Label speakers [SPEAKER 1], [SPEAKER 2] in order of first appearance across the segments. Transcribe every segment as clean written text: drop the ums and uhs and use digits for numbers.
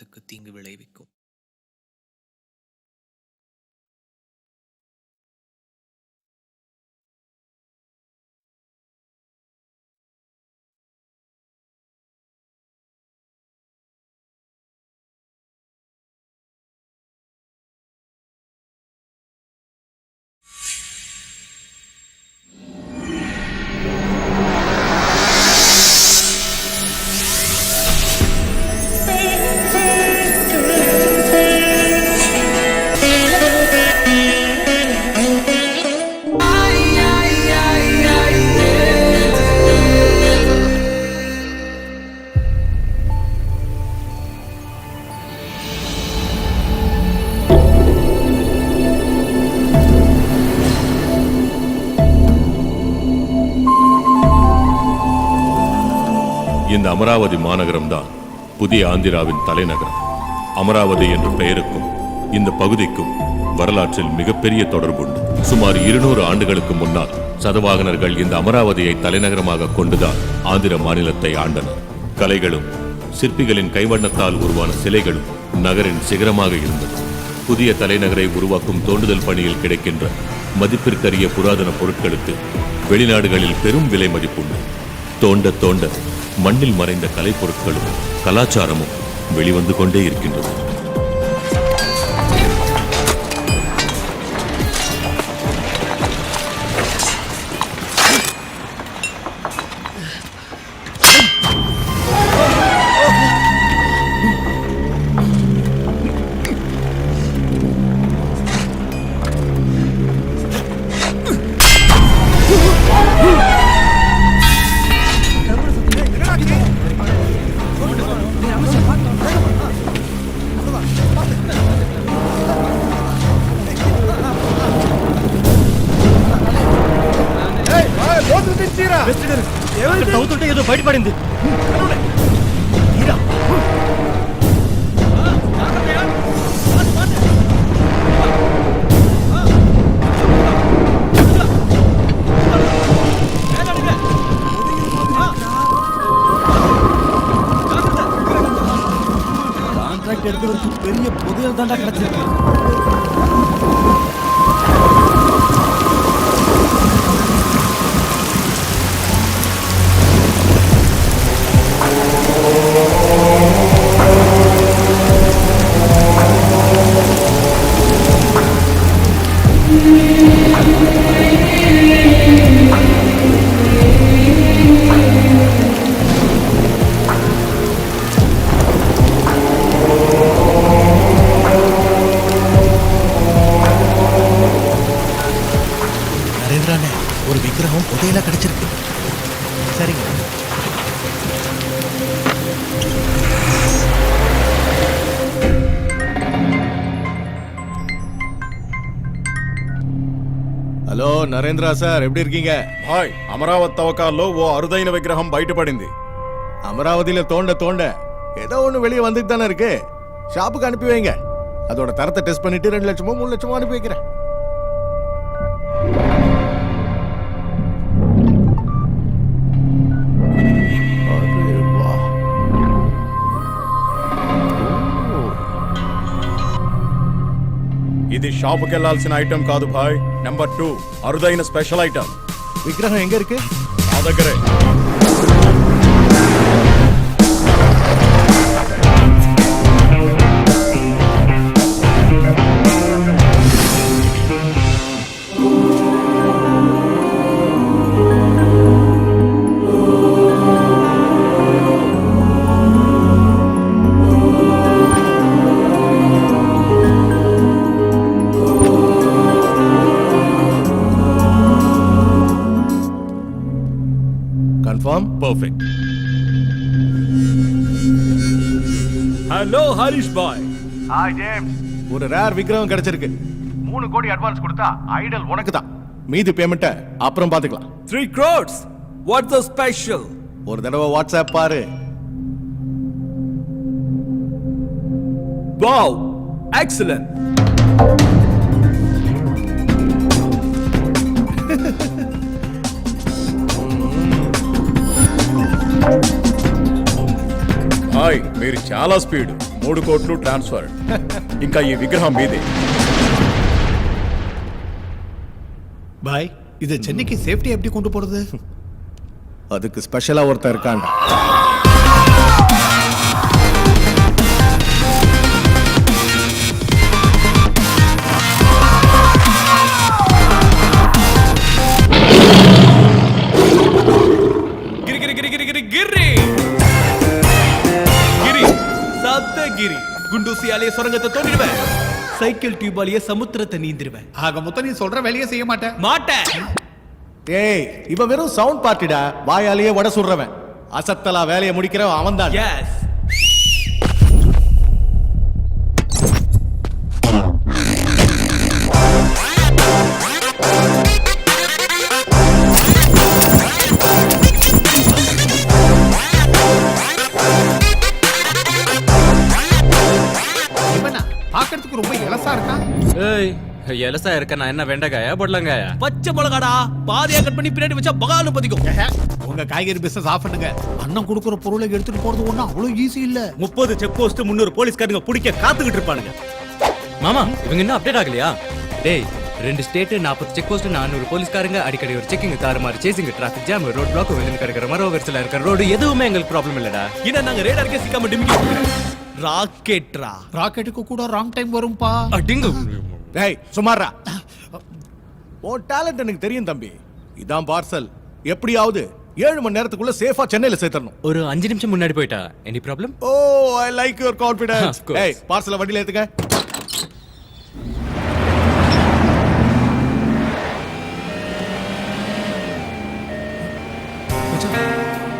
[SPEAKER 1] நாட்டுக்கு தீங்கு விளைவிக்கும்.
[SPEAKER 2] இந்த அமராவதி மாநகரம்தான் புதிய ஆந்திராவின் தலைநகரம். அமராவதி என்ற பெயருக்கும் இந்த பகுதிக்கும் வரலாற்றில் மிகப்பெரிய தொடர்புண்டு. சுமார் 200 ஆண்டுகளுக்கு முன்னால் சதவாகனர்கள் இந்த அமராவதியை தலைநகரமாக கொண்டுதான் ஆந்திர மாநிலத்தை ஆண்டனர். கலைகளும் சிற்பிகளின் கைவண்ணத்தால் உருவான சிலைகளும் நகரின் சிகரமாக இருந்தது. புதிய தலைநகரை உருவாக்கும் தோண்டுதல் பணியில் கிடைக்கின்ற மதிப்பிற்கரிய புராதன பொருட்களுக்கு வெளிநாடுகளில் பெரும் விலை மதிப்புண்டு. தோண்ட தோண்ட மண்ணில் மறைந்த கலைப்பொருட்களும் கலாச்சாரமும் வெளிவந்து கொண்டே இருக்கின்றது.
[SPEAKER 3] ఏదో బయటపడింది. கான்ட்ராக்ட் எடுத்தவருக்கு பெரிய புதையல் தாண்டா கிடைச்சிருக்கு. ஒரு விக்கிரகம் புதையலா கிடைச்சிருக்கு. சரிங்க.
[SPEAKER 4] హలో నరేంద్ర సార్, ఎప్పుడు இருக்கீங்க?
[SPEAKER 5] హాయ్, అమరావతి తవ్వకాల్లో ఓ అరుదైన విగ్రహం బయటపడింది.
[SPEAKER 4] அமராவதியில தோண்ட தோண்ட ஏதோ ஒண்ணு வெளியே வந்துட்டு தானே இருக்கு. ஷாப்புக்கு அனுப்பி வைங்க. அதோட தரத்தை டெஸ்ட் பண்ணிட்டு 2 லட்சமோ 3 லட்சமோ அனுப்பி வைக்கிறேன்.
[SPEAKER 5] ఇది షాపుకి వెళ్లాల్సిన ఐటమ్ కాదు భాయ్. నెంబర్ 2 అరుదైన స్పెషల్ ఐటమ్.
[SPEAKER 4] విగ్రహం எங்க இருக்கு?
[SPEAKER 5] నా దగ్గరే.
[SPEAKER 4] கன்ஃபார்ம்?
[SPEAKER 2] பர்ஃபெக்ட்.
[SPEAKER 6] ஹலோ ஹரிஷ் பாய்.
[SPEAKER 4] Hi James. ஒரு ரேர் விக்ரகம் கிடைச்சிருக்கு. 3 கோடி அட்வான்ஸ் கொடுத்தா ஐடல் உனக்கு தான். மீதி பேமெண்ட்டை அப்புறம் பாத்துக்கலாம்.
[SPEAKER 6] 3 crores. What's the special?
[SPEAKER 4] ஒரு தடவை வாட்ஸ்அப் பாரு.
[SPEAKER 6] Wow, excellent.
[SPEAKER 5] హాయ్, మీరు చాలా స్పీడ్. 3 కోట్లు ట్రాన్స్ఫర్. ఇంకా ఈ విగ్రహం మీదే.
[SPEAKER 1] பாய் இது சென்னைக்கு சேஃப்டி எப்படி கொண்டு போறது?
[SPEAKER 4] அதுக்கு ஸ்பெஷலா ஒருத்தர் இருக்காங்க.
[SPEAKER 6] ಗಿರಿ ಗಿರಿ ಗಿರಿ ಗಿರಿ ಗಿರಿ ಗಿರಿ ಗಿರಿ சப்தகிரி குண்டூசியாலே சுரங்கத்தை தோண்டிடுவேன். சைக்கிள் டியூபாலேயே சமுத்திரத்தை நீந்திருவேன்.
[SPEAKER 1] ஆக மொத்தம் நீ சொல்ற வேலையை செய்ய மாட்டேன்.
[SPEAKER 6] மாட்டேன்.
[SPEAKER 4] ஏய் இவன் வெறும் சவுண்ட் பார்ட்டிடா, வாயாலேயே வட சுடுறவன். அசத்தலா வேலையை முடிக்கிறவன் அவன் தான்.
[SPEAKER 6] எஸ்.
[SPEAKER 1] இவனா பார்க்கிறதுக்கு ரொம்ப இலசா இருக்கான்.
[SPEAKER 7] ஏய் எலசா இருக்க நான் என்ன வெண்டைக்காயா பொடலங்காயா?
[SPEAKER 6] பச்சை மிளகாடா, பாதியா கட் பண்ணி பின்னாடி வச்சா பகாலு பதிக்கும்.
[SPEAKER 1] உங்க காய்கறி பிசினஸ் ஆஃப் பண்ணுங்க. அண்ணன் கொடுக்குற பொருளை எடுத்துட்டு போறது ஒண்ணும் அவ்வளவு ஈஸி இல்ல.
[SPEAKER 3] 30 செக் போஸ்ட் 300 போலீஸ்காரங்க பிடிக்க காத்துக்கிட்டு இருப்பானுங்க.
[SPEAKER 7] மாமா இவங்க இன்னும் அப்டேட் ஆகலையா? டேய் 2 ஸ்டேட் 40 செக் போஸ்ட் 400 போலீஸ்காரங்க அடிக்கடி ஒரு செக்கிங் தாறுமாறு chasing traffic jam road black வெளியில கிடக்கிற மரோ வெர்சல இருக்கிற ரோடு எதுவுமே எங்களுக்கு ப்ராப்ளம் இல்லடா.
[SPEAKER 6] என்ன நாங்க ரேடார்க்கே சிக்காம டிமிக்கி ராக்கெட்ரா.
[SPEAKER 1] ராக்கெட்டுக்கு கூட ராங் டைம் வரும்பா.
[SPEAKER 7] அடிங்கு
[SPEAKER 4] டேய் சுமாரா. உன் டேலண்ட் எனக்கு தெரியும் தம்பி. இதான் பார்சல். எப்படியாவது 7 மணி நேரத்துக்குள்ள சேஃபா சென்னையில சேர்த்தறணும்.
[SPEAKER 7] ஒரு 5 நிமிஷம் முன்னாடி போயிட்டா any problem?
[SPEAKER 4] Oh I like your confidence.
[SPEAKER 7] Of course.
[SPEAKER 4] ஏய் பார்சலை வண்டியில ஏத்துங்க.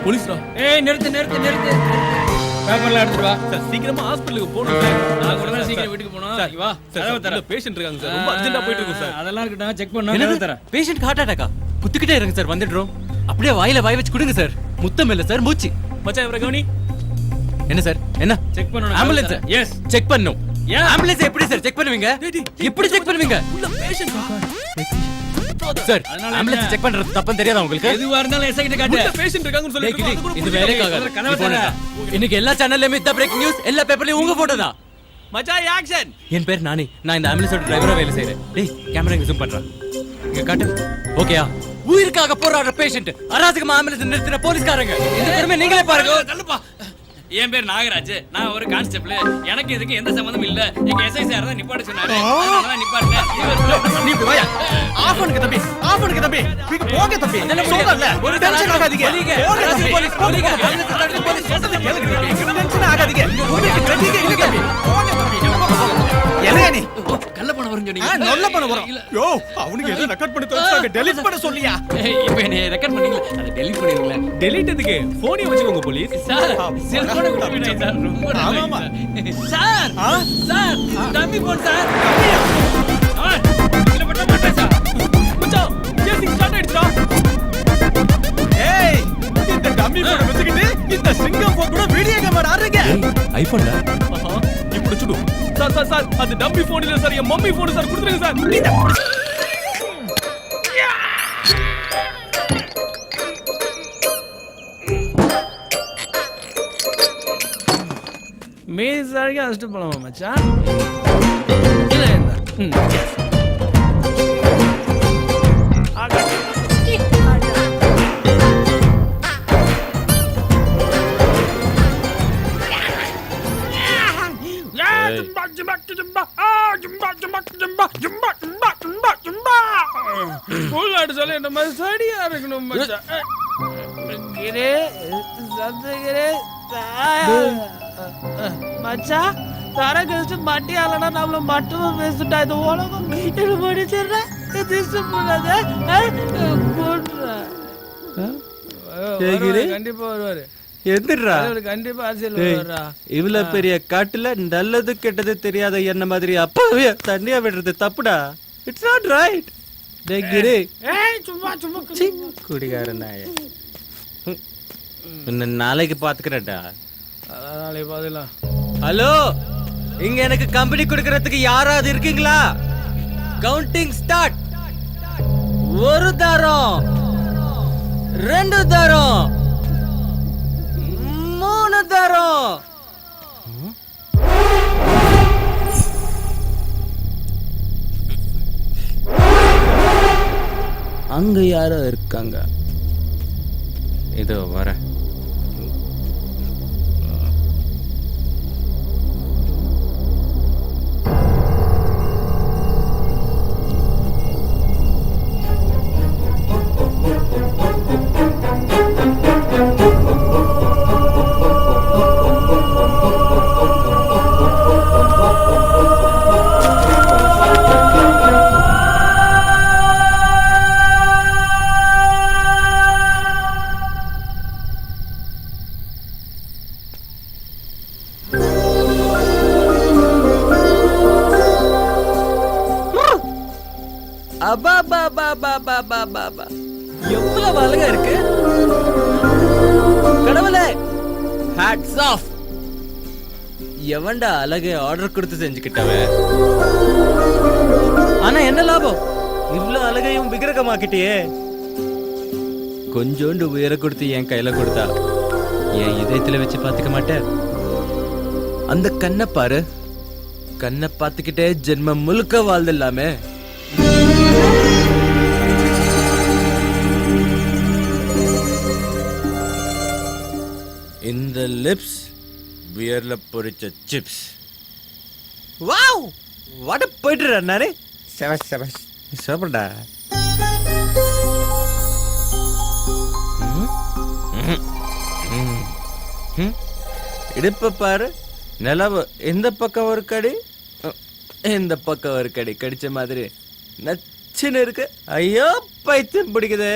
[SPEAKER 6] போலீஸ்ரா.
[SPEAKER 8] ஏய் நிறுத்து நிறுத்து நிறுத்து. பேப்பர்ல எடுத்துட்டு வா.
[SPEAKER 6] சார் சீக்கிரமா ஹாஸ்பிடலுக்கு போணும் சார்.
[SPEAKER 8] நான் கூட தான் சீக்கிரம் வீட்டுக்கு போணும்.
[SPEAKER 6] சார்
[SPEAKER 8] வா.
[SPEAKER 6] சார் தர பேஷண்ட் இருக்காங்க சார். ரொம்ப அர்ஜென்ட்டா போயிட்டு இருக்கு சார்.
[SPEAKER 8] அதெல்லாம் இருக்கட்டும். செக் பண்ணனும் தரேன்.
[SPEAKER 7] Patient heart அட்டாக்கா? குத்திக்கிட்டே இருங்க சார் வந்துடுறோம். அப்படியே வாயில வாய் வச்சு கொடுங்க சார். முத்தம் இல்ல சார் மூச்சு.
[SPEAKER 6] மச்சான் இவரை கவனி.
[SPEAKER 7] என்ன சார் என்ன
[SPEAKER 8] செக் பண்ணனும்.
[SPEAKER 7] Ambulance
[SPEAKER 8] yes.
[SPEAKER 7] செக் பண்ணனும். ஆம்புலன்ஸ் எப்படி சார் செக் பண்ணுவீங்க? எப்படி செக் பண்ணுவீங்க
[SPEAKER 6] உள்ள பேஷண்ட்
[SPEAKER 7] சார்?
[SPEAKER 8] அதனால
[SPEAKER 7] ஆம்புலன்ஸ்
[SPEAKER 8] என்ன?
[SPEAKER 7] செக் பண்றது தப்புன்னு தெரியாதா உங்களுக்கு?
[SPEAKER 8] எதுவா இருந்தாலும் எஸ்ஐ கிட்ட காட்டு.
[SPEAKER 6] உள்ள பேஷண்ட் இருக்காங்கன்னு
[SPEAKER 7] டேய் கிடி,
[SPEAKER 6] சொல்லிட்டு
[SPEAKER 7] இது வேலைக்காக
[SPEAKER 8] கனவு தானே.
[SPEAKER 7] இன்னைக்கு எல்லா சேனல்லயுமே இந்த பிரேக்கிங் நியூஸ், எல்லா பேப்பர்லயும் உங்க போட்டோ தான்.
[SPEAKER 6] மச்சான் ஆக்ஷன்.
[SPEAKER 7] என் பேர் நானி. நான் இந்த ஆம்புலன்ஸோட டிரைவரா வேலை செய்றேன். டேய் கேமரா இங்க ஜூம் பண்றேன். இங்க காட்டு. ஓகேயா? உயிருக்காக போராடுற பேஷண்ட், அராஜகமா ஆம்புலன்ஸ் நிறுத்தின போலீஸ்காரங்க. இந்த பெருமை நீங்களே பாருங்க.
[SPEAKER 8] தள்ளுப்பா. என் பேர் நாகராஜ். நான் ஒரு கான்ஸ்டபிள். எனக்கு இதுக்கு எந்த சம்பந்தமும் இல்ல. எங்க எஸ்ஐ சார் தான் நிப்பாட்ட சொன்னாரு. அதனால தான் நிப்பாட்டல.
[SPEAKER 3] நீ இப்படி வாயா. ஆஃப் பண்ணுங்க தம்பி. ஆஃப் பண்ணுங்க தம்பி. நீங்க போங்க தம்பி. சொல்றல. ஒரு டென்ஷன் ஆகாதீங்க. போங்க தம்பி.
[SPEAKER 7] போலீஸ் போலீஸ்
[SPEAKER 3] டென்ஷன் ஆகாதீங்க. உங்களுக்கு ட்ரெண்டிங் இல்ல தம்பி. போங்க தம்பி. என்னையா நீ?
[SPEAKER 8] கள்ள பணம் வரும் சொன்னீங்க.
[SPEAKER 3] நல்ல பண்ண வரோம். யோ அவனுக்கு ஏதோ ரெக்கார்ட் பண்ணி தோச்சாங்க. டெலீட் பண்ண சொல்லியா?
[SPEAKER 8] இப்போ என்ன ரெக்கார்ட் பண்ணீங்களா? அதை டெலீட் பண்ணிருங்களா?
[SPEAKER 6] டெலீட் எதுக்கு? போனே வச்சுக்கோங்க போலீஸ்.
[SPEAKER 8] சார் செல்போனை கொடுத்துட்டேன் சார். ரொம்ப
[SPEAKER 3] ஆமாமா.
[SPEAKER 8] Sir sir dummy phone sir. இதுல பட்ட மாட்டேன் சார்.
[SPEAKER 6] மச்சான் சேசிங் ஸ்டார்ட் ஆயிடுச்சா?
[SPEAKER 3] ஏய் இந்த டம்மி போட வச்சுக்கிட்டு இந்த சிங்கம் போன் கூட வீடியோ கேமரா ஆடுறீங்க.
[SPEAKER 7] ஐபோன்டா?
[SPEAKER 6] ஆஹா இப்படி சுடு. சார் சார் சார் அது டம்மி போன் இல்ல சார், என் மம்மி போன் சார். கொடுத்துருங்க சார். மேஸ் அழகா அடிச்சு போலாமா மச்சான்? இல்ல இல்ல. சொல்ல என்ன மாதிரி சரியா இருக்கணும் மச்சான். கிரே சந்தகிரே மச்சான் தர கழிச்சு மட்டி ஆலனா நம்மள மட்டும் பேசிட்டா இது உலகம் இது முடிச்சிடுறேன். கண்டிப்பா வருவாரு.
[SPEAKER 9] எந்திரா
[SPEAKER 6] கண்டிப்பா அரசியல் வருவாரா?
[SPEAKER 9] இவ்வளவு பெரிய காட்டுல நல்லது கெட்டது தெரியாத என்ன மாதிரி அப்பாவே தண்ணியா விடுறது தப்புடா. It's not right. டேகிரி
[SPEAKER 6] சும்மா சும்மா
[SPEAKER 9] குடிகார நாய. நாளைக்கு பாத்துக்கிறேன்டா.
[SPEAKER 6] நாளைக்கு பாத்துக்கலாம்.
[SPEAKER 7] ஹலோ, இங்க எனக்கு கம்பெனி கொடுக்கறதுக்கு யாராவது இருக்கீங்களா? Counting start. 1 தரம், 2 தரம், 3 தரம்.
[SPEAKER 9] அங்க யாரோ இருக்காங்க. இதோ வரேன். எவ்வளவு அழகா இருக்கு கடவுளே. Hats off. எவன்டா அழகை ஆர்டர் கொடுத்து செஞ்சுக்கிட்டவ? ஆனா என்ன லாபம்? இவ்வளவு அழகையும் விக்கிரகமாக்கிட்டியே. கொஞ்சோண்டு உயர கொடுத்து என் கையில கொடுத்தா என் இதயத்துல வச்சு பாத்துக்க மாட்டேன். அந்த கண்ணை பாரு. கண்ணை பார்த்துக்கிட்டே ஜென்மம் முழுக்க வாழ்ந்துடலாமே. இந்த லிப்ஸ் பியர்ல பொரிச்ச சிப்ஸ். வாவ், வாட் போயிட்டு நானே. செவஸ் செவஸ் சாப்பிடா. இடுப்ப பாரு. நிலவு இந்த பக்கம் ஒரு கடி, இந்த பக்கம் ஒரு கடி கடிச்ச மாதிரி நச்சுன்னு இருக்கு. ஐயோ பைத்தியம் பிடிக்குது.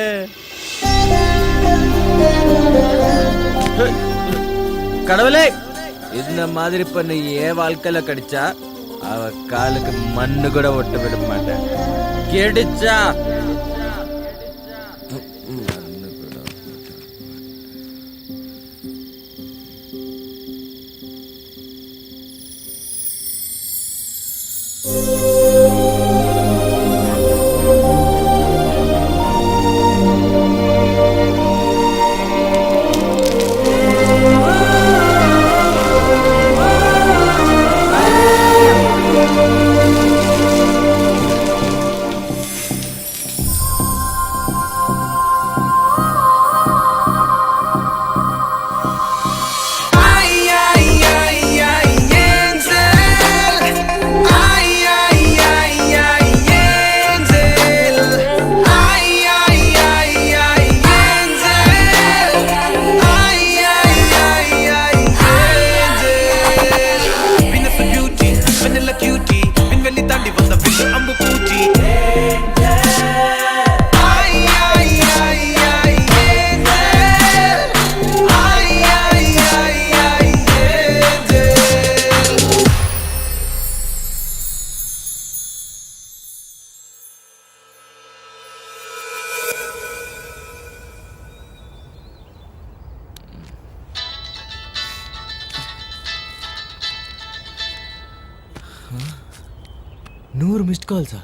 [SPEAKER 9] கடவுளே, இந்த மாதிரி பண்ண ஏன் வாழ்க்கையில கடிச்சா அவ காலுக்கு மண்ணு கூட ஒட்ட விட மாட்டேன். கெடிச்சா மிஸ்ட் கால்ஸா?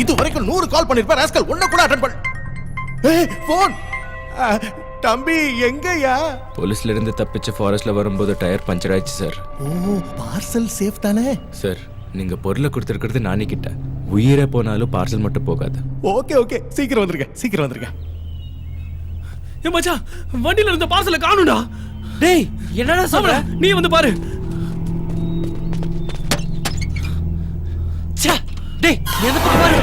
[SPEAKER 4] இது வரைக்கும் 100 கால் பண்ணிருப்ப. ராஸ்கல் ஒண்ணு கூட அட்டெண்ட் பண்ண. போன். தம்பி எங்கயா?
[SPEAKER 9] போலீஸ்ல இருந்து தப்பிச்சு ஃபாரஸ்ட்ல வரும்போது டயர் பஞ்சர் ஆயிடுச்சு சார்.
[SPEAKER 4] ஓ, பார்சல் சேஃப் தானே
[SPEAKER 9] சார்? நீங்க பொருளை கொடுத்துருக்கிறது நானே கிட்ட. உயிரே போனாலும் பார்சல் மட்டும் போகாது.
[SPEAKER 4] ஓகே ஓகே, சீக்கிரம் வந்துருங்க, சீக்கிரம் வந்துருங்க.
[SPEAKER 6] ஏ மச்சான், வண்டியில இருந்த பார்சலை காணும்டா.
[SPEAKER 9] டேய், என்னடா சொல்ற?
[SPEAKER 6] நீ வந்து பாரு.
[SPEAKER 9] ச்சே, டேய் நீ வந்து பாரு.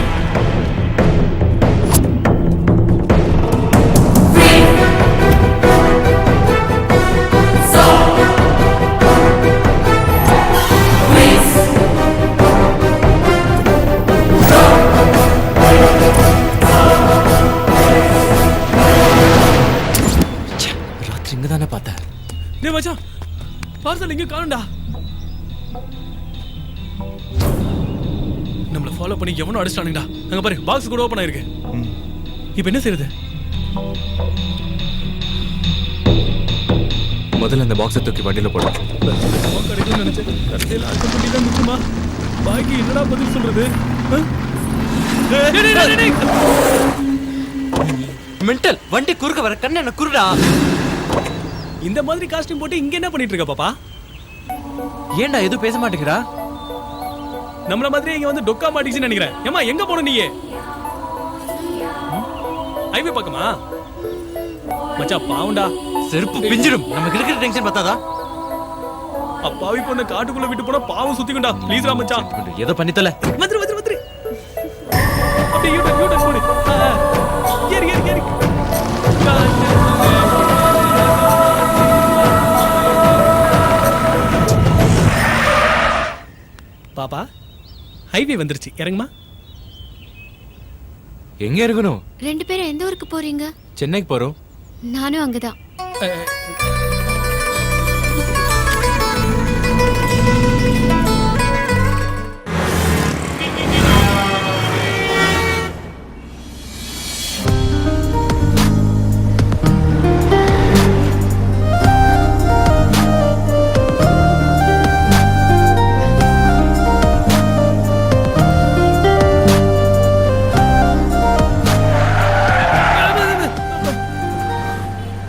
[SPEAKER 9] ராத்திரி இங்க தானே பார்த்தேன்.
[SPEAKER 6] டேய் மச்சான், பார்சல் இங்க காணும்டா. நம்மள ஃபாலோ பண்ணி எவனோ அடிச்சானுங்கடா. அங்க பாரு, பாக்ஸ் கூட ஓபன் ஆயிருக்கு. இப்போ என்ன செய்யறது?
[SPEAKER 9] முதல்ல அந்த பாக்ஸை தூக்கி வண்டியில போடலாம்.
[SPEAKER 6] கிடைக்கும் நினைச்சேன். கடைசியில் அடுத்த பண்ணி தான் நிற்குமா? பாக்கி என்னடா பதில் சொல்றது?
[SPEAKER 9] மென்டல், வண்டி குறுக்க வர கண்ணு என்ன குருடா.
[SPEAKER 6] இந்த மாதிரி காஸ்டியூம் போட்டு இங்க என்ன பண்ணிட்டு இருக்க பாப்பா?
[SPEAKER 9] ஏன்டா எதுவும் பேச மாட்டேங்கிறா?
[SPEAKER 6] நம்மள மாதிரி இங்க வந்து டொக்கா மாட்டிச்சுன்னு நினைக்கிறேன். ஏமா எங்க போன நீ? ஹைவே பக்கமா மச்சான் பாவுண்டா.
[SPEAKER 7] செருப்பு பிஞ்சிடும். நமக்கு இருக்கிற டென்ஷன் பத்தாதா?
[SPEAKER 6] அப்பாவி பொண்ணு காட்டுக்குள்ள விட்டு போனா பாவம் சுத்திக்குண்டா. ப்ளீஸ் ரா மச்சான்.
[SPEAKER 7] ஏதோ பண்ணித்தல.
[SPEAKER 6] வந்துரு அப்படியே யூட்டன் போடு. ஏறு பாப்பா ஹைவே வந்துருச்சு, இறங்குமா.
[SPEAKER 7] எங்க இருக்கணும்?
[SPEAKER 10] 2 பேரும் எந்த ஊருக்கு போறீங்க?
[SPEAKER 7] சென்னைக்கு போறோம்.
[SPEAKER 10] நானும் அங்கதான்.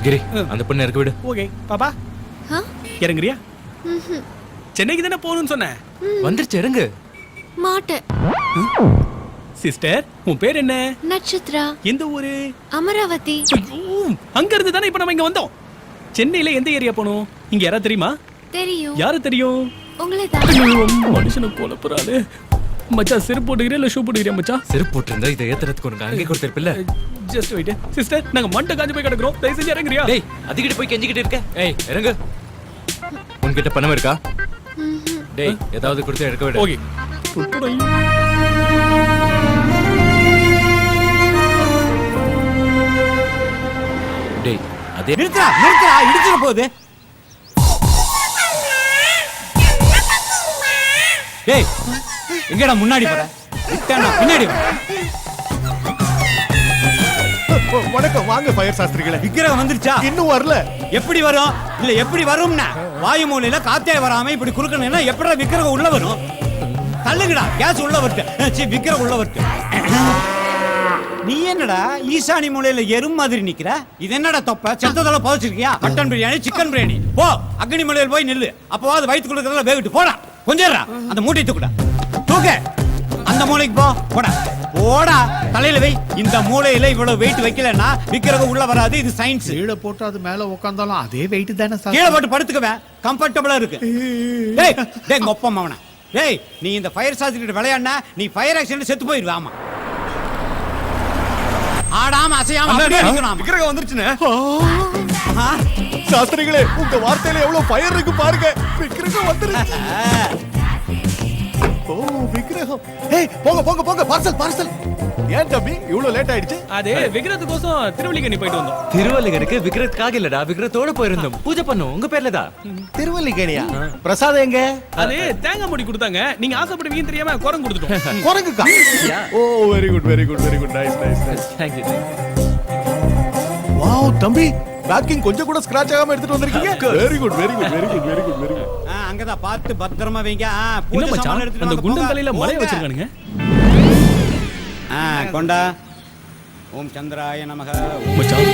[SPEAKER 7] கிரி, அந்த பொண்ணு இறக்க விடு.
[SPEAKER 6] ஓகே பாப்பா
[SPEAKER 10] ஆ?
[SPEAKER 6] இறங்குறியா?
[SPEAKER 10] ம்ஹும்.
[SPEAKER 6] சென்னைக்கு தானே போகணும்னு சொன்னேன்.
[SPEAKER 7] வந்துருச்சு, இறங்கு.
[SPEAKER 10] மாட்டேன்.
[SPEAKER 6] சிஸ்டர், உன் பேர் என்ன?
[SPEAKER 10] நட்சத்திரா.
[SPEAKER 6] எந்த ஊரு?
[SPEAKER 10] அமராவதி.
[SPEAKER 6] ஐயோ, அங்க இருந்து தானே இப்ப நம்ம இங்க வந்தோம். சென்னையில எந்த ஏரியா போகணும்? இங்க யாரா தெரியுமா?
[SPEAKER 10] தெரியும்.
[SPEAKER 6] யாரு தெரியும்?
[SPEAKER 10] உங்களை தான்.
[SPEAKER 6] மனுஷனை கொலப்புறாரு. மச்சான் செருப்பு போட்டுக்கிறியா இல்ல ஷூ போட்டுக்கிறியா மச்சான்?
[SPEAKER 7] செருப்பு போட்டிருந்தா இதை ஏத்துறதுக்கு உனக்கு அங்கே கொடுத்திருப்பில்ல.
[SPEAKER 6] ஜஸ்ட் வெயிட் சிஸ்டர், நாங்க மண்டை காஞ்சு போய் கிடக்குறோம். தயவு செஞ்சு இறங்குறியா?
[SPEAKER 7] டேய், அதுகிட்ட போய் கெஞ்சிக்கிட்டு இருக்க. ஏய், இறங்கு. உன்கிட்ட பணம் இருக்கா? டேய், ஏதாவது கொடுத்து எடுக்க விடு.
[SPEAKER 6] ஓகே.
[SPEAKER 7] டேய், அதே
[SPEAKER 3] நிறுத்துறா இடிச்சிட போகுது. டேய், எங்கடா முன்னாடி போற? விட்டானா பின்னாடி வா.
[SPEAKER 4] வணக்கம், வாங்க ஃபயர் சாஸ்திரிகளே.
[SPEAKER 3] விக்கிரகம் வந்துருச்சா?
[SPEAKER 4] இன்னும் வரல.
[SPEAKER 3] எப்படி வரும்? இல்ல எப்படி வரும்னா வாயு மூலையில காத்தே வராம இப்படி குறுக்கணும்னா எப்படா விக்கிரகம் உள்ள வரும்? தள்ளுங்கடா, கேஸ் உள்ள வருது. விக்கிரகம் உள்ள வருது. நீ என்னடா ஈசானி மூலையில எறும் மாதிரி நிக்கிற? இது என்னடா தொப்ப? செத்ததெல்லாம் புதைச்சிருக்கியா? Mutton biryani, chicken biryani. போ அக்னி மூலையில போய் நில்லு. அப்பவாது வயிற்றுக்குள்ள இருக்கிறதெல்லாம் வேகட்டு. போடா கொஞ்சம் அந்த மூட்டை தூக்குடா. தூக்க அந்த மூளைக்கு போடா போடா. தலையில வை. இந்த மூளையில இவ்வளவு வெயிட் வைக்கலன்னா விக்கிரகம் உள்ள வராது. இது சயின்ஸ்.
[SPEAKER 1] கீழே போட்டு அது மேல உட்காந்தாலும் அதே வெயிட் தானே சார்.
[SPEAKER 3] கீழே போட்டு படுத்துக்கவே கம்ஃபர்டபுளா இருக்கு. டேய் டேய் மொப்பம் அவன. டேய், நீ இந்த ஃபயர் சாஸ்திரிகிட்ட விளையாடுனா நீ ஃபயர் ஆக்சிடென்ட் செத்து போயிடுவ. ஆமா, ஆடாம அசையாம அப்படியே நிக்கணும்.
[SPEAKER 4] விக்கிரகம் வந்துருச்சுனே. சாஸ்திரிகளே, உங்க வார்த்தையில எவ்வளவு ஃபயர் இருக்கு பாருங்க. விக்கிரகம் வந்துருச்சு. ஓ, விக்கிரகம். ஏய், போங்க பார்சல். ஏன் தம்பி இவ்வளவு லேட் ஆயிடுச்சு?
[SPEAKER 6] அதே விக்கிரகத்துக்கோசம் திருவள்ளிக்கணி போயிட்டு வந்தோம்.
[SPEAKER 7] திருவள்ளிகனுக்கு விக்கிரத்துக்காக இல்லடா, விக்கிரத்தோட போயிருந்தோம். பூஜை பண்ணோம் உங்க பேர்ல தான்.
[SPEAKER 4] திருவல்லிக்கேணியா? பிரசாதம் எங்க?
[SPEAKER 6] அது தேங்காய் மூடி கொடுத்தாங்க. நீங்க ஆசைப்படுவீங்கன்னு தெரியாம குரங்கு கொடுத்துட்டோம்.
[SPEAKER 4] குரங்குக்கா? Oh, very good. Nice.
[SPEAKER 7] Thank you.
[SPEAKER 4] Wow தம்பி, பேக்கிங் கொஞ்சம் கூட ஸ்கிராட்ச் ஆகாம எடுத்துட்டு வந்திருக்கீங்க. Very good.
[SPEAKER 3] அங்கதான் பார்த்து பத்திரமா வைங்க.
[SPEAKER 6] என்ன மச்சான், அந்த குண்டன் தலையில மலைய வச்சிருக்கானுங்க.
[SPEAKER 3] கொண்டா. ஓம் சந்திராய நமக.
[SPEAKER 6] மச்சான்,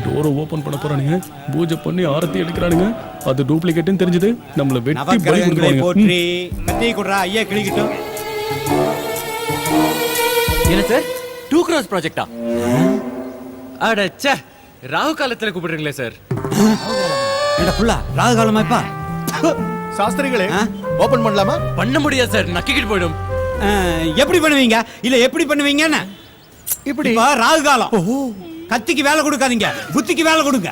[SPEAKER 6] டோரை ஓபன் பண்ண போறானுங்க. பூஜை பண்ணி ஆரத்தி எடுக்கறானுங்க. அது டூப்ளிகேட்னு தெரிஞ்சது. நம்மள வெட்டி பலி
[SPEAKER 3] நவக்கிரகங்களை
[SPEAKER 6] கொடுப்பாங்க.
[SPEAKER 3] போற்றி கத்தி குடுறா. ஐயா கிளிக்கிட்டோம்.
[SPEAKER 7] என்ன சார், 2 crores ப்ராஜெக்டா? அடச்சே, ராகு காலத்துல கூப்பிடுறீங்களே சார்.
[SPEAKER 3] ஏடா புள்ள, ராகு காலமாப்பா.
[SPEAKER 4] சாஸ்திரிகளே, ஓபன் பண்ணலாமா?
[SPEAKER 7] பண்ண முடியாது சார், நக்கிக்கிட்டு போயிடும்.
[SPEAKER 3] எப்படி பண்ணுவீங்க? இல்ல எப்படி பண்ணுவீங்கன்னு
[SPEAKER 4] இப்படி
[SPEAKER 3] ராகு காலம். கத்திக்கு வேலை கொடுக்காதீங்க, புத்திக்கு வேலை கொடுங்க.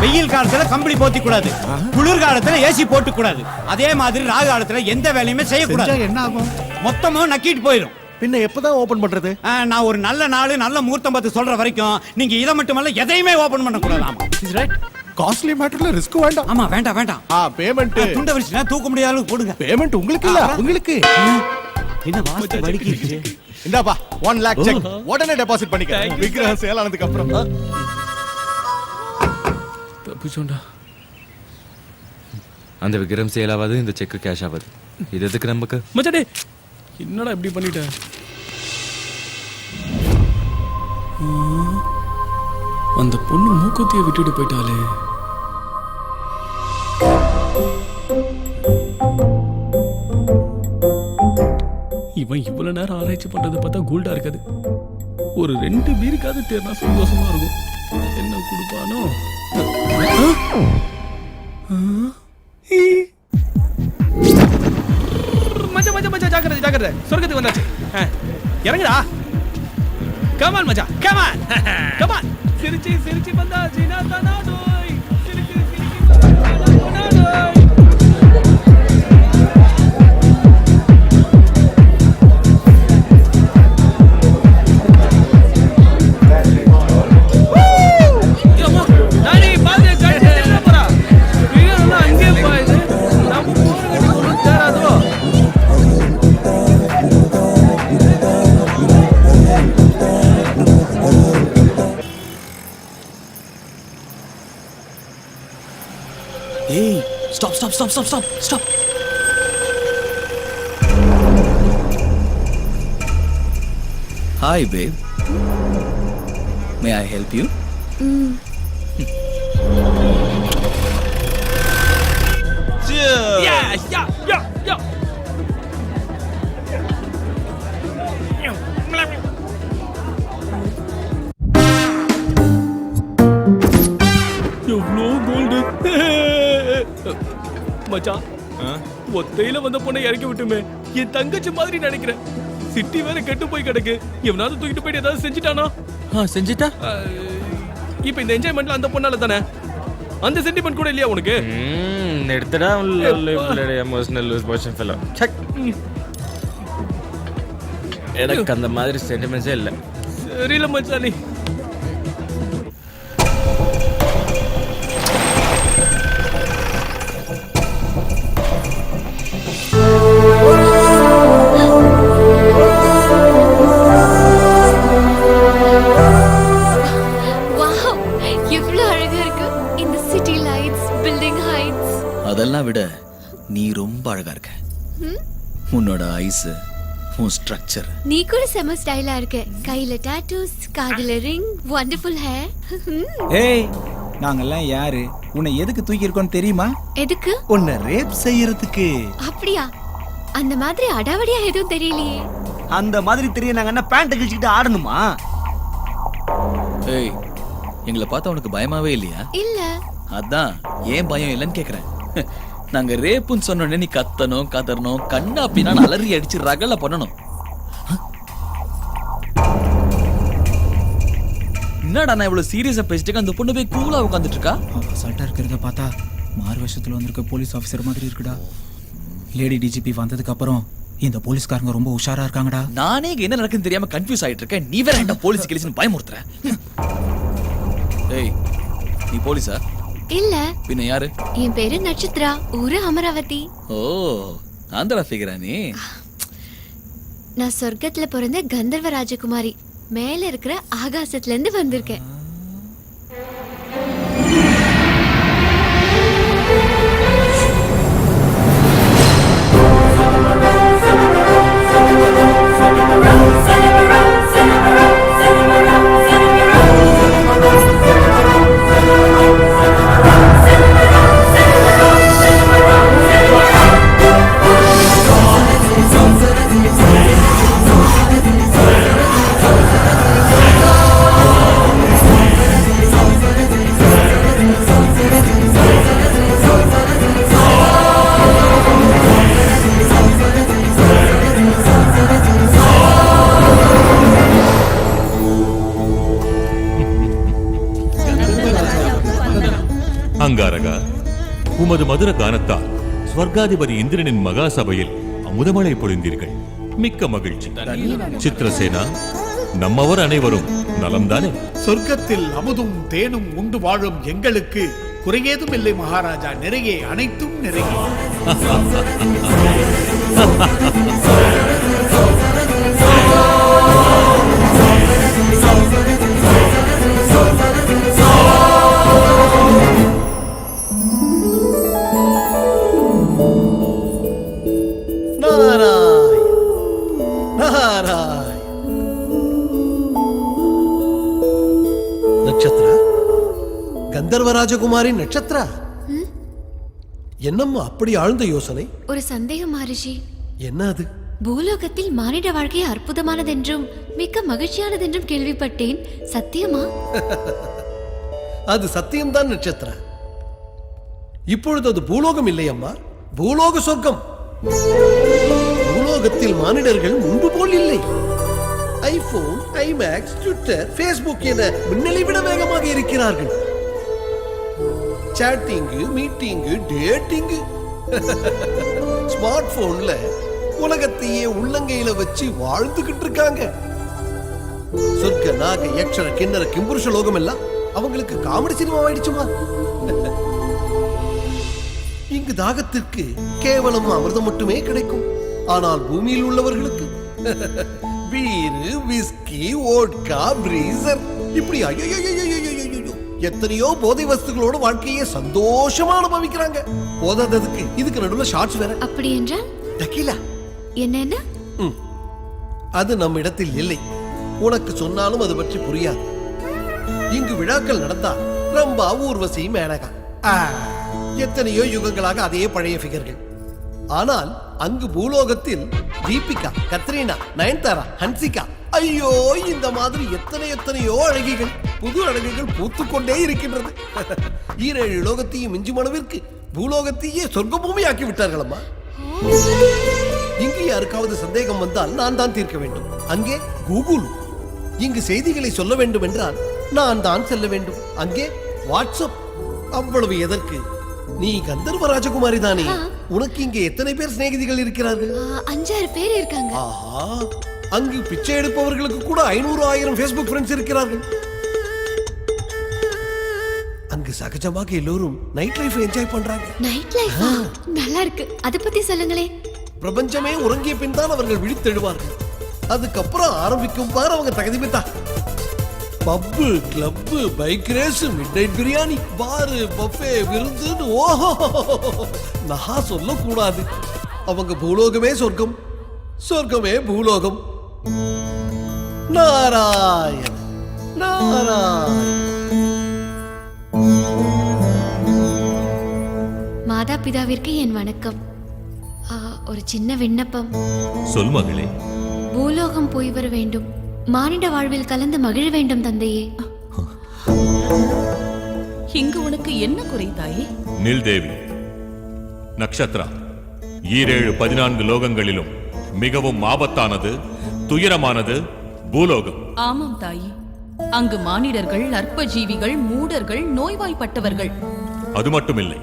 [SPEAKER 3] வெயில் காலத்துல கம்பளி போத்தி கூடாது, குளிர் காலத்துல ஏசி போட்டு கூடாது. அதே மாதிரி ராகு காலத்துல எந்த வேலையுமே செய்யக்கூடாது.
[SPEAKER 1] என்ன ஆகும்?
[SPEAKER 3] மொத்தமும் நக்கிட்டு போயிடும்.
[SPEAKER 4] பின்ன எப்பதான் ஓபன் பண்றது?
[SPEAKER 3] நான் ஒரு நல்ல நாள் நல்ல முகூர்த்தம் பார்த்து சொல்ற வரைக்கும் நீங்க இதை மட்டுமல்ல எதையுமே ஓபன் பண்ண கூடாது. ஆமா,
[SPEAKER 7] இஸ் ரைட்.
[SPEAKER 4] காஸ்ட்லி மேட்டர்ல ரிஸ்க் வேண்டாம்.
[SPEAKER 3] ஆமா, வேண்டாம்.
[SPEAKER 4] பேமெண்ட்
[SPEAKER 3] துண்ட வரிச்சுனா தூக்க முடியாத அளவுக்கு போடுங்க.
[SPEAKER 4] பேமெண்ட் உங்களுக்கு இல்ல, உங்களுக்கு.
[SPEAKER 3] என்ன வாஸ்து வலிக்கிச்சு?
[SPEAKER 4] இந்தாப்பா 1 lakh செக் உடனே டெபாசிட் பண்ணிக்க. விக்கிரகம் சேல் ஆனதுக்கு அப்புறம்.
[SPEAKER 6] தப்பிச்சோண்டா.
[SPEAKER 7] அந்த விக்ரம் சேல் ஆகாது, இந்த செக் கேஷ் ஆகாது. இது எதுக்கு நமக்கு?
[SPEAKER 6] மச்சாடே, என்னடா இப்படி பண்ணிட்ட? அந்த பொண்ணு மூக்குத்தியை விட்டுட்டு போயிட்டாலே. இவன் இவ்வளவு நேரம் ஆராய்ச்சி பண்றது பார்த்தா கோல்டா இருக்காது. ஒரு 2 பீருக்காவது தேர்னா சந்தோஷமா இருக்கும். என்ன கொடுப்பானோ? மச்சா மச்சா மச்சா ஜாக்கிரதை ஜாக்கிரதை, சொர்க்கத்துக்கு வந்தாச்சு. இறங்குடா. கமான் மச்சா, கமான் கமான். சிரிச்சி சிரிச்சி வந்தாச்சு நாடாய். சிரிச்சி சிரிச்சி வந்தாச்சு நாடாய்.
[SPEAKER 9] Hey, stop. Hi, babe. May I help you?
[SPEAKER 6] Yeah. எவ்வளோ கோல்டு மச்சான். ஒத்தையில வந்த பொண்ணை இறக்கி விட்டுமே, என் தங்கச்சி மாதிரி நினைக்கிறேன். சிட்டி வேற கெட்டு போய் கிடக்கு. எவனாவது தூக்கிட்டு போயிட்டு ஏதாவது செஞ்சுட்டானா?
[SPEAKER 9] செஞ்சுட்டா?
[SPEAKER 6] இப்ப இந்த என்ஜாய்மெண்ட்ல அந்த பொண்ணால தானே. அந்த சென்டிமெண்ட் கூட இல்லையா உனக்கு?
[SPEAKER 9] எடுத்துடா எமோஷனல் லூஸ் மோஷன் ஃபெலோ. எனக்கு அந்த மாதிரி சென்டிமெண்ட்ஸே இல்லை.
[SPEAKER 6] சரியில்ல மச்சானி.
[SPEAKER 9] அதெல்லாம் விட நீ ரொம்ப அழகா இருக்க. உன்னோட ஐஸ், உன் ஸ்ட்ரக்சர்.
[SPEAKER 10] நீ கூட செம ஸ்டைலா இருக்க. கையில டாட்டூஸ், காதுல ரிங், வண்டர்ஃபுல் ஹேர்.
[SPEAKER 3] ஏய், நாங்கெல்லாம் யாரு? உன்னை எதுக்கு தூக்கி இருக்கோன்னு தெரியுமா?
[SPEAKER 10] எதுக்கு?
[SPEAKER 3] உன்னை ரேப் செய்யறதுக்கு.
[SPEAKER 10] அப்படியா? அந்த மாதிரி அடாவடியா எதுவும் தெரியலையே.
[SPEAKER 3] அந்த மாதிரி தெரிய நாங்க என்ன பேண்ட் கிழிச்சிட்டு ஆடணுமா?
[SPEAKER 9] ஏய், எங்களை பார்த்தா உனக்கு பயமாவே இல்லையா?
[SPEAKER 10] இல்ல.
[SPEAKER 9] அதான் ஏன் பயம் இல்லைன்னு கேக்குறேன். நாங்க ரேப்புன்னு சொன்னோடனே நீ கத்தணும், கதறணும், கண்ணா அப்படின்னா அலறி அடிச்சு ரகல பண்ணணும். என்னடா நான் இவ்வளவு சீரியஸா பேசிட்டு அந்த பொண்ணு போய் கூலா உட்காந்துட்டு இருக்கா?
[SPEAKER 3] அசால்ட்டா இருக்கிறத பார்த்தா மாறு வருஷத்துல வந்திருக்க போலீஸ் ஆபீசர் மாதிரி இருக்குடா. லேடி டிஜிபி வந்ததுக்கு அப்புறம் இந்த போலீஸ்காரங்க ரொம்ப உஷாரா இருக்காங்கடா.
[SPEAKER 9] நானே இங்க என்ன நடக்குன்னு தெரியாம கன்ஃபியூஸ் ஆயிட்டு இருக்கேன். நீ வேற என்ன போலீஸ் கிளீஸ்னு பயமுறுத்துற. ஏய், நீ போலீஸா?
[SPEAKER 10] இல்ல.
[SPEAKER 9] பின்ன யாரு?
[SPEAKER 10] என் பேரு நட்சத்திரா, ஊரு அமராவதி.
[SPEAKER 9] ஓ, ஆந்திரா ஃபிகரா நீ?
[SPEAKER 10] நான் சொர்க்கத்துல பிறந்த கந்தர்வ ராஜகுமாரி. மேல இருக்கிற ஆகாசத்துல இருந்து வந்திருக்கேன்.
[SPEAKER 2] அங்காரகா, உமது மதுர கானத்தால் ஸ்வர்காதிபதி இந்திரனின் மகா சபையில் அமுதமழை பொழிந்தீர்கள். மிக்க மகிழ்ச்சி. சித்திரசேனா, நம்மவர் அனைவரும் நலம்தானே?
[SPEAKER 1] சொர்க்கத்தில் அமுதும் தேனும் உண்டு வாழும் எங்களுக்கு குறையேதும் இல்லை மகாராஜா. நிறைய, அனைத்தும் நிறைய.
[SPEAKER 11] நட்சத்திரா, கந்தர்வ ராஜகுமாரி நட்சத்திரா, என்னம்மா அப்படி ஆழ்ந்த யோசனை?
[SPEAKER 10] ஒரு சந்தேகம் மகரிஷி.
[SPEAKER 11] என்ன அது?
[SPEAKER 10] பூலோகத்தில் மானிட வாழ்க்கை அற்புதமானதென்றும் மிக்க மகிழ்ச்சியானதென்றும் கேள்விப்பட்டேன். சத்தியமா?
[SPEAKER 11] அது சத்தியம்தான் நட்சத்திரா. இப்பொழுது அது பூலோகம் இல்லை அம்மா, பூலோக சொர்க்கம். பூலோகத்தில் மானிடர்கள் முன்பு போல் இல்லை. ஐபோன், ஐமேக்ஸ், ட்விட்டர், ஃபேஸ்புக் என முன்னலை விட வேகமாக இருக்கிறார்கள். சாட்டிங்கு, மீட்டிங்கு, டேட்டிங்கு. ஸ்மார்ட் போன்ல உலகத்தையே உள்ளங்கையில வச்சு வாழ்ந்துகிட்டு இருக்காங்க. சொர்க்க நாக யக்ஷர கிண்ணற கிம்புருஷ லோகம் எல்லாம் அவங்களுக்கு காமெடி சினிமா ஆயிடுச்சுமா. இங்கு தாகத்திற்கு கேவலம் அமிர்தம் மட்டுமே கிடைக்கும். ஆனால் பூமியில் உள்ளவர்களுக்கு பீரு, விஸ்கி, ஓட்கா, பிரீசர் இப்படி எத்தனையோ போதை வஸ்துகளோட வாழ்க்கையை சந்தோஷமா அனுபவிக்கிறாங்க. போதாததுக்கு இதுக்கு நடுவுல ஷார்ட்ஸ் வேற.
[SPEAKER 10] அப்படி என்றால்
[SPEAKER 11] டக்கீலா
[SPEAKER 10] என்ன?
[SPEAKER 11] அது நம்ம இடத்தில் இல்லை. உனக்கு சொன்னாலும் அது பற்றி புரியாது. இங்கு விழாக்கள் நடந்தா ரம்பா, ஊர்வசி, மேனகா, எத்தனையோ யுகங்களாக அதே பழைய ஃபிகர்கள். ஆனால் அங்கு பூலோகத்தில் தீபிகா, கத்ரீனா, நயன்தாரா, ஹன்சிகா, ஐயோ இந்த மாதிரி எத்தனையோ அழகிகள், புது அழகுகள் பூத்துக்கொண்டே இருக்கின்றது. 7 லோகத்தையும் மிஞ்சும் அளவிற்கு பூலோகத்தையே சொர்க்க பூமி ஆக்கி விட்டார்கள் அம்மா. இங்கு யாருக்காவது சந்தேகம் வந்தால் நான் தான் தீர்க்க வேண்டும். அங்கே கூகுள். இங்கு செய்திகளை சொல்ல வேண்டும் என்றால் நான் தான் செல்ல வேண்டும். அங்கே வாட்ஸ்அப். அவ்வளவு எதற்கு? நீ கந்தர்வ ராஜகுமாரி தானே? உனக்கு இங்கே எத்தனை பேர் சிநேகிதிகள் இருக்கிறார்கள்?
[SPEAKER 10] 5-6 பேர் இருக்காங்க.
[SPEAKER 11] ஆஹா, அங்கு பிச்சை எடுப்பவர்களுக்கு கூட 500-1000 ஃபேஸ்புக் ஃப்ரெண்ட்ஸ் இருக்கிறார்கள். அங்கு சகஜமாக எல்லோரும் நைட் லைஃப் என்ஜாய் பண்றாங்க.
[SPEAKER 10] நைட் லைஃப் நல்லா இருக்கு. அத பத்தி சொல்லுங்களே.
[SPEAKER 11] பிரபஞ்சமே உறங்கிய பின் தான் அவர்கள் விழித்தெழுவார்கள். அதுக்கப்புறம் ஆரம்பிக்கும் பாரு அவங்க தகுதி பெற்றா. Pub, club, bike race, midnight biryani, bar, buffet, விருந்துன்னு ஓஹோ நான் சொல்லக்கூடாது. அவங்க பூலோகமே சொர்க்கம், சொர்க்கமே பூலோகம். நாராயண நாராயண.
[SPEAKER 10] மாதா பிதாவிற்கு என் வணக்கம். ஒரு சின்ன விண்ணப்பம்.
[SPEAKER 2] சொல் மகளே.
[SPEAKER 10] பூலோகம் போய் வர வேண்டும். மானிட வாழ்வில் கலந்து மகிழ வேண்டும் தந்தையே.
[SPEAKER 12] இங்கு உனக்கு என்ன குறை தாயே?
[SPEAKER 2] நில்தேவி, நக்ஷத்ரா, 7-14 லோகங்களிலும் மிகவும் ஆபத்தானது, துயரமானது பூலோகம்.
[SPEAKER 12] ஆமாம் தாயே, அங்கு மானிடர்கள், அற்ப ஜீவிகள், மூடர்கள், நோய்வாய்ப்பட்டவர்கள்.
[SPEAKER 2] அது மட்டுமில்லை,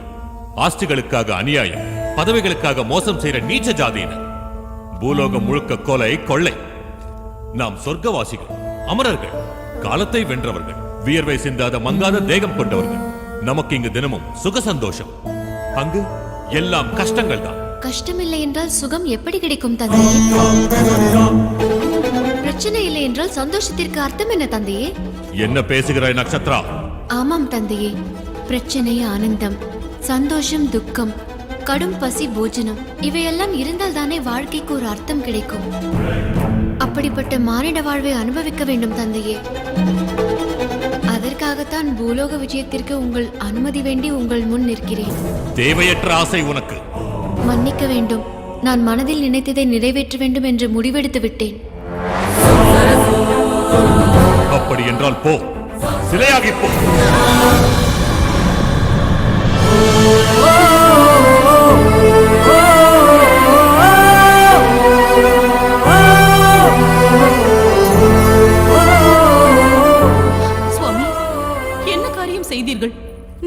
[SPEAKER 2] ஆஸ்திகளுக்காக அநியாயம், பதவிகளுக்காக மோசம் செய்யற நீச்ச ஜாதியினர். பூலோகம் முழுக்க கொலை, கொள்ளை. நாம் சொர்க்கவாசிகள், அமரர்கள், காலத்தை வென்றவர்கள், வியர்வை சிந்தாத மங்காத தேகம் கொண்டவர்கள். நமக்கு இங்கு தினமும் சுக சந்தோஷம். அங்கு எல்லாம் கஷ்டங்கள் தான்.
[SPEAKER 10] கஷ்டம் இல்லை என்றால் சுகம் எப்படி கிடைக்கும் தந்தையே? பிரச்சனை இல்லை என்றால் சந்தோஷத்திற்கு அர்த்தம் என்ன தந்தையே?
[SPEAKER 2] என்ன பேசுகிறாய் நக்ஷத்ரா?
[SPEAKER 10] ஆமாம் தந்தையே, பிரச்சனை ஆனந்தம், சந்தோஷம் துக்கம், கடும் பசி போஜனம் இவையெல்லாம் இருந்தால் தானே வாழ்க்கைக்கு ஒரு அர்த்தம் கிடைக்கும். அப்படிப்பட்ட மானிட வாழ்வை அனுபவிக்க வேண்டும் தந்தையே. அதற்காகத்தான் பூலோக விஜயத்திற்கு உங்கள் அனுமதி வேண்டி உங்கள் முன் நிற்கிறேன்.
[SPEAKER 2] தேவையற்ற ஆசை உனக்கு.
[SPEAKER 10] மன்னிக்க வேண்டும். நான் மனதில் நினைத்ததை நிறைவேற்ற வேண்டும் என்று முடிவெடுத்து விட்டேன்.
[SPEAKER 2] அப்படி என்றால் போ, சிலையாகி போ.
[SPEAKER 12] சுவாமி, என்ன காரியம் செய்தீர்கள்?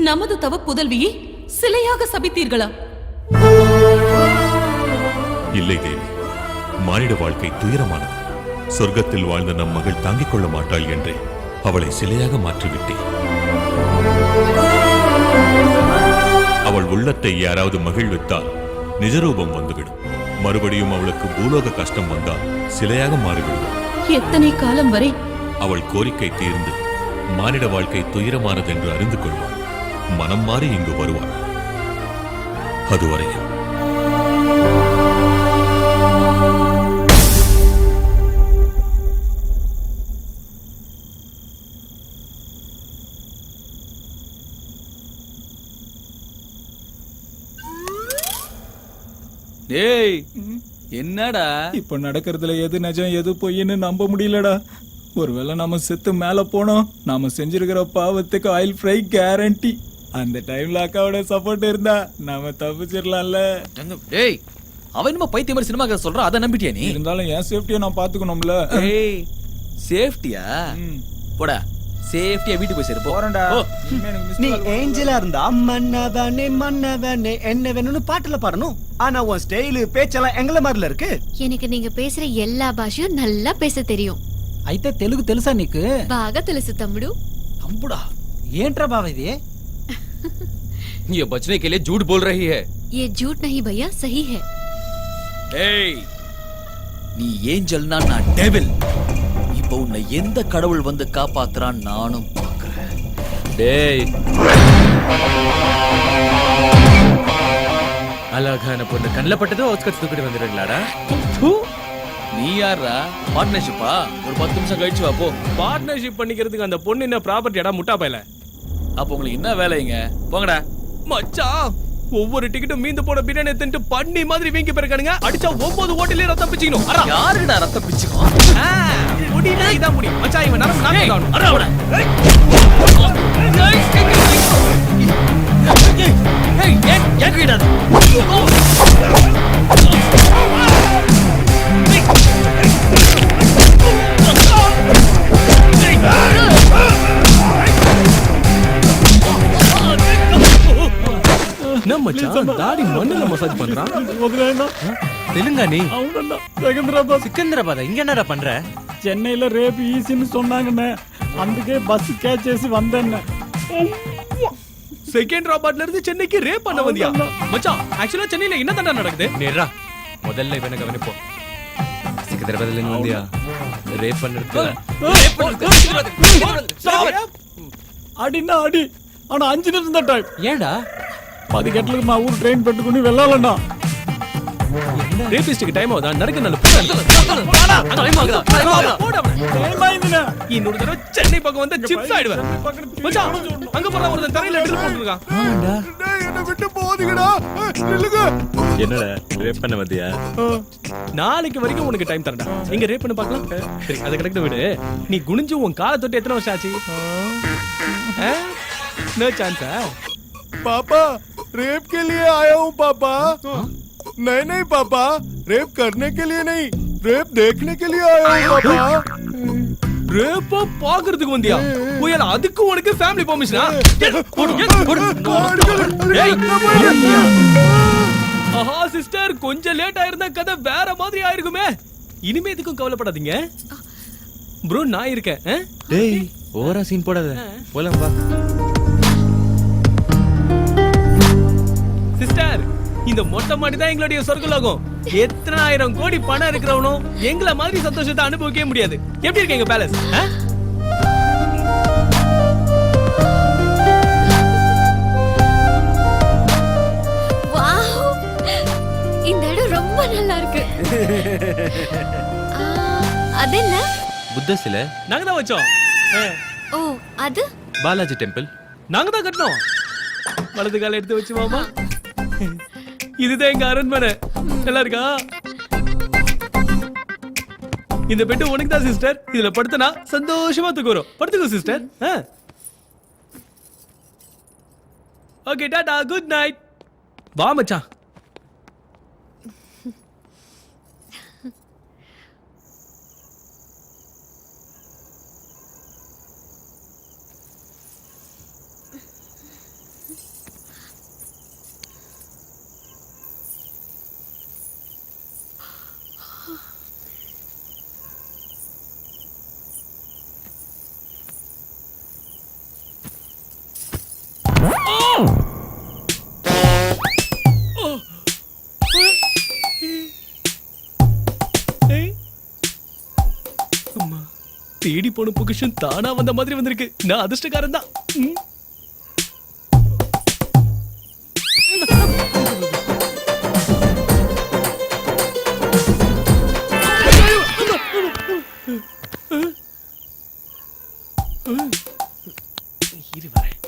[SPEAKER 12] நமது தவ புதல்வியை சிலையாக சபித்தீர்களா?
[SPEAKER 2] இல்லை தேவி, மானிட வாழ்க்கை துயரமானது. சொர்க்கத்தில் வாழ்ந்த நம் மகள் தாங்கிக் கொள்ள மாட்டாள் என்றே அவளை சிலையாக மாற்றிவிட்டேன். அவள் உள்ளத்தை யாராவது மகிழ்வித்தால் நிஜரூபம் வந்துவிடும். மறுபடியும் அவளுக்கு பூலோக கஷ்டம் வந்தால் சிலையாக மாறிவிடுவாள்.
[SPEAKER 12] எத்தனை காலம் வரை?
[SPEAKER 2] அவள் கோரிக்கை தீர்ந்து மானிட வாழ்க்கை துயரமானது என்று அறிந்து கொள்வாள். மனம் மாறி இங்கு வருவாள். அதுவரையில்
[SPEAKER 6] டேய்,
[SPEAKER 8] என்னடா
[SPEAKER 6] இப்ப நடக்கிறதுல எது நிஜம் எது பொய்ன்னு நம்ப முடியலடா. ஒருவேளை நாம செத்து மேல போனோம், நாம செஞ்சிருக்கிற பாவத்துக்கு ஆயில் ஃப்ரை கேரண்டி. அந்த டைம்ல அக்காவோட சப்போர்ட் இருந்தா நாம தப்பிச்சிடலாம்ல.
[SPEAKER 8] டேய் அவன் என்னமோ பைத்தியம் மாதிரி சினிமா கதை சொல்றான், அதை நம்பிட்டியா நீ?
[SPEAKER 6] இருந்தாலும் என் சேஃப்டியை நான் பாத்துக்கணும்ல.
[SPEAKER 8] ஏய் சேஃப்டியா? போடா சேஃப்டியா வீட்டுக்கு போய் சேரு.
[SPEAKER 3] போறேன்டா. நீ ஏஞ்சலா இருந்தா மன்னவனே மன்னவனே என்ன வேணும்னு பாட்டுல பாடணும். ஆனா உன் ஸ்டைலு பேச்செல்லாம் எங்கள மாதிரில இருக்கு.
[SPEAKER 10] எனக்கு நீங்க பேசுற எல்லா பாஷையும் நல்லா பேச தெரியும்.
[SPEAKER 3] అయితే తెలుగు తెలుసా నీకు?
[SPEAKER 10] బాగా తెలుసు తమ్ముడు.
[SPEAKER 8] தம்புடா
[SPEAKER 3] ఏంట్రా బావ ఇది?
[SPEAKER 9] ये बचने के लिए झूठ बोल रही है.
[SPEAKER 10] ये झूठ नहीं भैया, सही है.
[SPEAKER 8] ஏய் நீ ஏஞ்சல்னா நான் டெவில். இப்போ உன்னை எந்த கடவுள் வந்து காப்பாத்துறான் நானும் பார்க்கறேன்.
[SPEAKER 9] டேய் அழகான பொண்ணு கண்ணில் பட்டதோ அவுட்ஸ்கட்ஸ் தூக்கிட்டு வந்துடுங்களாடா.
[SPEAKER 8] நீ யாரா? பார்ட்னர்ஷிப்பா? ஒரு 10 நிமிஷம் கழிச்சு வா போ.
[SPEAKER 6] பார்ட்னர்ஷிப் பண்ணிக்கிறதுக்கு அந்த பொண்ணு என்ன ப்ராப்பர்ட்டியாடா முட்டா பையல?
[SPEAKER 8] அப்போ உங்களுக்கு என்ன வேலைங்க? போங்கடா.
[SPEAKER 6] மச்சான் ஒவ்வொரு டிக்கெட்டும் மீந்து போன பிரியாணி தின்ட்டு பண்ணி மாதிரி வீங்கி போயிருக்கானுங்க. அடிச்சா 9 ஓட்டிலே ரத்தம் பிச்சிக்கணும்.
[SPEAKER 8] யாருடா ரத்தம் பிச்சுக்கும்?
[SPEAKER 6] முடினா இதான் முடி. மச்சான் இவன் நரம்பு நாக்கு தாணும்.
[SPEAKER 8] அரவடா. ஏய் ஏன் வீடா?
[SPEAKER 6] என்ன மச்சான் தாடி மண்ணுல மசாஜ் பண்றான்?
[SPEAKER 7] தெலுங்கா நீ?
[SPEAKER 6] అవునన్నా సికింద్రాబాద్.
[SPEAKER 7] సికింద్రాబాద్ ఇంక என்னடா பண்ற?
[SPEAKER 6] చెన్నైలో రేపు ఈసీని சொன்னாங்கண்ணே, అందుకే பஸ் கேட்ச் చేసి வந்தேன்னு. செகந்திராபாத்ல இருந்து சென்னைக்கு ரேப் பண்ண வந்தியா? மச்சான் ஆக்சுவலா சென்னையில என்ன தாண்டா நடக்குது?
[SPEAKER 7] நேரா முதல்ல இவனை கவனிப்போம். சிக்கிந்திராபாத்ல இருந்து வந்தியா? ரேப் பண்ணிருக்கு.
[SPEAKER 6] అడినా అడి ఆన 5 నిమిషం ద టైం.
[SPEAKER 7] ஏன்டா
[SPEAKER 6] 10 గంటలకు మా ఊరు ట్రైన్ పెట్టుకుని వెళ్ళాలన్నా. రేపిస్ట్ కి టైం అవుదా? నరక నన్ను இன்னொரு தடவை சென்னை பக்கம் வந்து சிப்ஸ் ஆயிடுவேன். மச்சான் அங்க போற ஒரு தரையில எடுத்து போட்டுருக்கான்.
[SPEAKER 4] என்ன விட்டு போதுங்கடா. நில்லுங்க.
[SPEAKER 7] என்னடா ரேப் பண்ண வந்தியா?
[SPEAKER 6] நாளைக்கு வரைக்கும் உனக்கு டைம் தரேன்டா. எங்க ரேப் பண்ண பார்க்கலாம். சரி அதை கிடக்கு விடு. நீ குனிஞ்சு உன் காலை தொட்டு எத்தனை வருஷம் ஆச்சு? நோ சான்ஸா?
[SPEAKER 4] पापा रेप के लिए आया हूँ पापा. नहीं नहीं पापा, रेप करने के लिए नहीं, रेप देखने के लिए आया हूँ पापा.
[SPEAKER 6] ரேப்ப பாக்குறதுக்கு வந்தியா? புயல அதுக்கு உனக்கு ஃபேமிலி பெர்மிஷனா? ஆஹா சிஸ்டர் கொஞ்சம் லேட் ஆயிருந்தா கதை வேற மாதிரி ஆயிருக்குமே. இனிமே எதுக்கும் கவலைப்படாதீங்க ப்ரோ, நான் இருக்கேன்.
[SPEAKER 7] டேய் ஓவரா சீன் போடாத. போலாம் வா.
[SPEAKER 6] சிஸ்டர் இந்த மொட்டை மாடி தான் எங்களுடைய சொர்க்கலோகம். எத்தனை ஆயிரம் கோடி பணம் இருக்கிறவனும் எங்களை மாதிரி சந்தோஷத்தை அனுபவிக்கவே முடியாது. எப்படி இருக்கு எங்க பேலஸ்?
[SPEAKER 10] வாவ், இந்த இடம் ரொம்ப நல்லா இருக்கு. அது என்ன?
[SPEAKER 7] புத்த சிலை.
[SPEAKER 6] நாங்க தான் வச்சோம்.
[SPEAKER 10] ஓ அது
[SPEAKER 7] பாலாஜி டெம்பிள்.
[SPEAKER 6] நாங்க தான் கட்டணும். வலது கால எடுத்து வச்சு மாமா. இதுதான் எங்க அரண்மனை. நல்லா இருக்கா? இந்த பெட்டு உனக்கு தான் சிஸ்டர். இதுல படுத்தனா சந்தோஷமா தூக்குறோம். படுத்துக்கோ சிஸ்டர். ஓகே டாடா, குட் நைட். வா மச்சான். தேடி போன பொக்கிஷன் தானா வந்த மாதிரி வந்திருக்கு. நான் அதிர்ஷ்டக்காரன் தான். இரு வரேன்.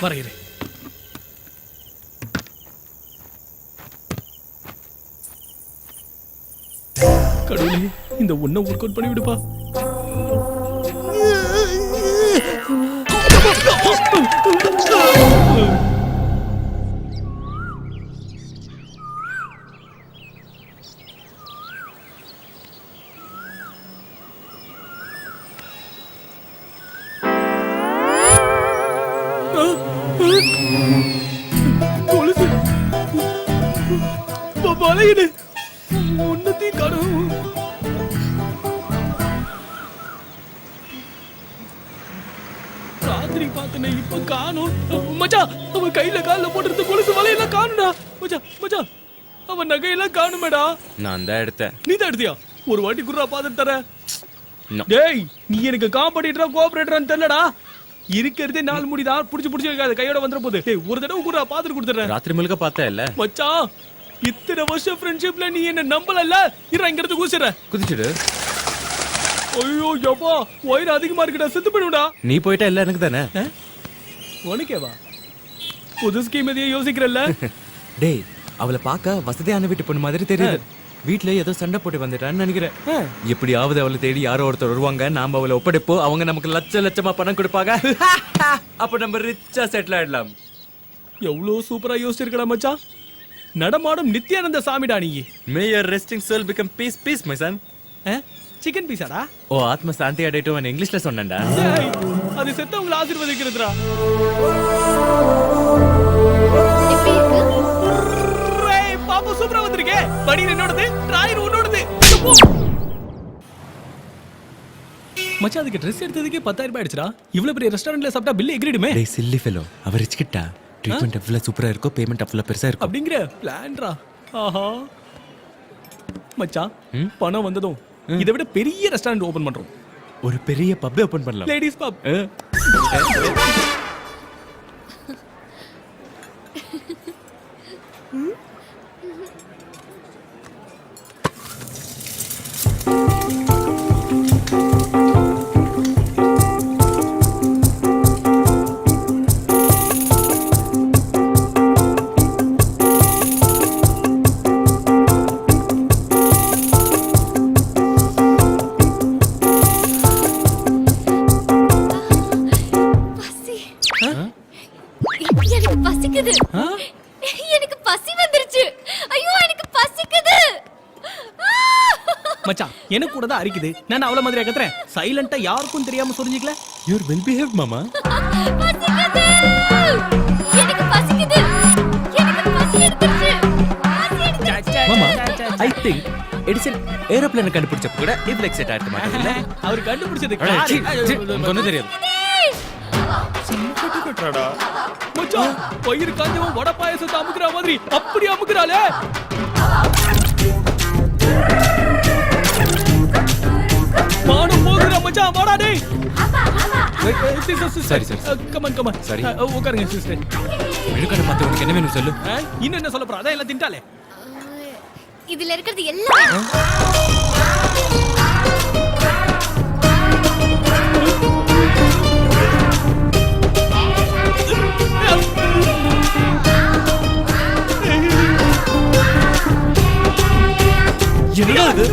[SPEAKER 6] வரைகிறேன். கடவுளே, இந்த ஒன்ன ஒர்க் அவுட் பண்ணி விடுப்பா. கொலுசு வளையுது, உன்னத்தையும் காணும். ராத்திரி பார்த்தனே, இப்ப காணும். மச்சான், அவன் கையில கால்ல போட்டுருந்த கொலுசு வலையெல்லாம் காணும்டா. மச்சான் மச்சான், அவன் நகையெல்லாம் காணுமேடா.
[SPEAKER 9] நான் தான் எடுத்தேன்.
[SPEAKER 6] நீ தான் எடுத்தியா? ஒரு வாட்டி குர்ரா பாத்துட்டு தர.
[SPEAKER 9] No.
[SPEAKER 6] டேய், நீ எனக்கு காம்படிட்டரா கோஆபரேட்டரான்னு தெரியலடா. இருக்கிறதே 4 முடிதான், புடிச்சு வைக்காத, கையோட வந்துற போது. டேய், ஒரு தடவை குர்ரா பாத்துட்டு கொடுத்துறேன்.
[SPEAKER 9] ராத்திரி முழுக்க பார்த்தா இல்ல
[SPEAKER 6] மச்சான், இத்தனை வருஷம் ஃப்ரெண்ட்ஷிப்ல நீ என்ன நம்பலல்ல. இற இங்க இருந்து கூசிற.
[SPEAKER 9] குதிச்சிடு.
[SPEAKER 6] ஐயோ யப்பா, வயிறு அதிகமா இருக்குடா, செத்து போய்டுடா.
[SPEAKER 9] நீ போயிட்டா இல்ல எனக்கு தானே.
[SPEAKER 6] உனக்கேவா? புது ஸ்கீம் எதையும் யோசிக்கிறல்ல?
[SPEAKER 9] டேய், அவளை பார்க்க வசதியான வீட்டு பொண்ணு மாதிரி தெரியுது. வீட்ல ஏதோ சண்டை போட்டு வந்துட்டான்னு நினைக்கிறேன். எப்படியாவது அவளை தேடி யாரோ ஒருத்தர் வருவாங்க, நாம அவளை ஒப்படைப்போம், அவங்க நமக்கு லட்சமா பணம் கொடுப்பாங்க. அப்ப நம்ம ரிச்சா செட்டில் ஆயிடலாம்.
[SPEAKER 6] எவ்வளவு சூப்பரா யோசிச்சிருக்கடா மச்சான். நடமாடும் நித்யானந்த சாமிடா நீ.
[SPEAKER 9] May your resting soul become peace, my son.
[SPEAKER 6] Chicken பீஸாடா?
[SPEAKER 9] ஓ, ஆத்ம சாந்தி அடையட்டும் இங்கிலீஷ்ல சொன்னேன்டா.
[SPEAKER 6] அது செத்தவங்களை ஆசீர்வதிக்கிறதுடா.
[SPEAKER 10] எப்படி இருக்கு?
[SPEAKER 6] பாப்பா சூப்பரா வந்திருக்கே. படி என்னோடது, டிராயர் உன்னோடது. மச்சான், அதுக்கு Dress எடுத்ததுக்கே 10,000 ரூபாய் ஆயிடுச்சுடா. இவ்வளவு பெரிய ரெஸ்டாரன்ட்ல சாப்பிட்டா பில் எகிரிடுமே.
[SPEAKER 9] டேய் சில்லி ஃபெலோ, அவர் ரிச்கிட்டா. ட்ரீட்மென்ட் அவ்வளவு சூப்பரா இருக்கும், பேமெண்ட் அவ்வளவு பெருசா இருக்கும்.
[SPEAKER 6] அப்படிங்கற பிளான்டா. ஆஹா மச்சான், பணம் வந்ததும் இதை விட பெரிய ரெஸ்டாரண்ட் ஓபன் பண்றோம்.
[SPEAKER 9] ஒரு பெரிய பப் ஓபன் பண்ணலாம்.
[SPEAKER 6] லேடிஸ் பப்.
[SPEAKER 10] எனக்கு பசி வந்துருச்சு. ஐயோ, எனக்கு பசிக்குது.
[SPEAKER 6] மச்சான், எனக்கு கூட தான் அரிக்குது. நான் அவள மாதிரி கத்துறேன். சைலண்டா யாருக்கும் தெரியாம சொரிஞ்சிக்கல.
[SPEAKER 9] யூ ஆர் வெல் பிஹேவ்ட் மாமா.
[SPEAKER 10] பசிக்குது. எனக்கு பசிக்குது. எனக்கு பசி எடுத்துருச்சு.
[SPEAKER 9] மாமா, ஐ திங்க் எடிசன் ஏரோப்ளேன் கண்டுபிடிச்சப்ப கூட இவ்ளோ எக்ஸைட் ஆயிருக்க மாட்டீங்கல்ல?
[SPEAKER 6] அவர் கண்டுபிடிச்சது
[SPEAKER 9] ஒன்னும் தெரியாது.
[SPEAKER 6] மச்சான், பயிர் காஞ்சவன் வடை பாயசத்தை அமுக்குற மாதிரி அப்படி அமுக்குறாளே. மானம் போகுதுடா மச்சான், வாடா டேய்.
[SPEAKER 9] சரி சரி.
[SPEAKER 6] Come on come on.
[SPEAKER 9] சரி.
[SPEAKER 6] உட்காருங்க சிஸ்டர்.
[SPEAKER 9] விழுக்காடு பார்த்து உனக்கு என்ன வேணும் சொல்லு.
[SPEAKER 6] இன்னும் என்ன சொல்ல போறா? அதான் எல்லாம் தின்ட்டாலே.
[SPEAKER 10] இதுல இருக்கிறது எல்லாம்
[SPEAKER 6] என்னடா இது?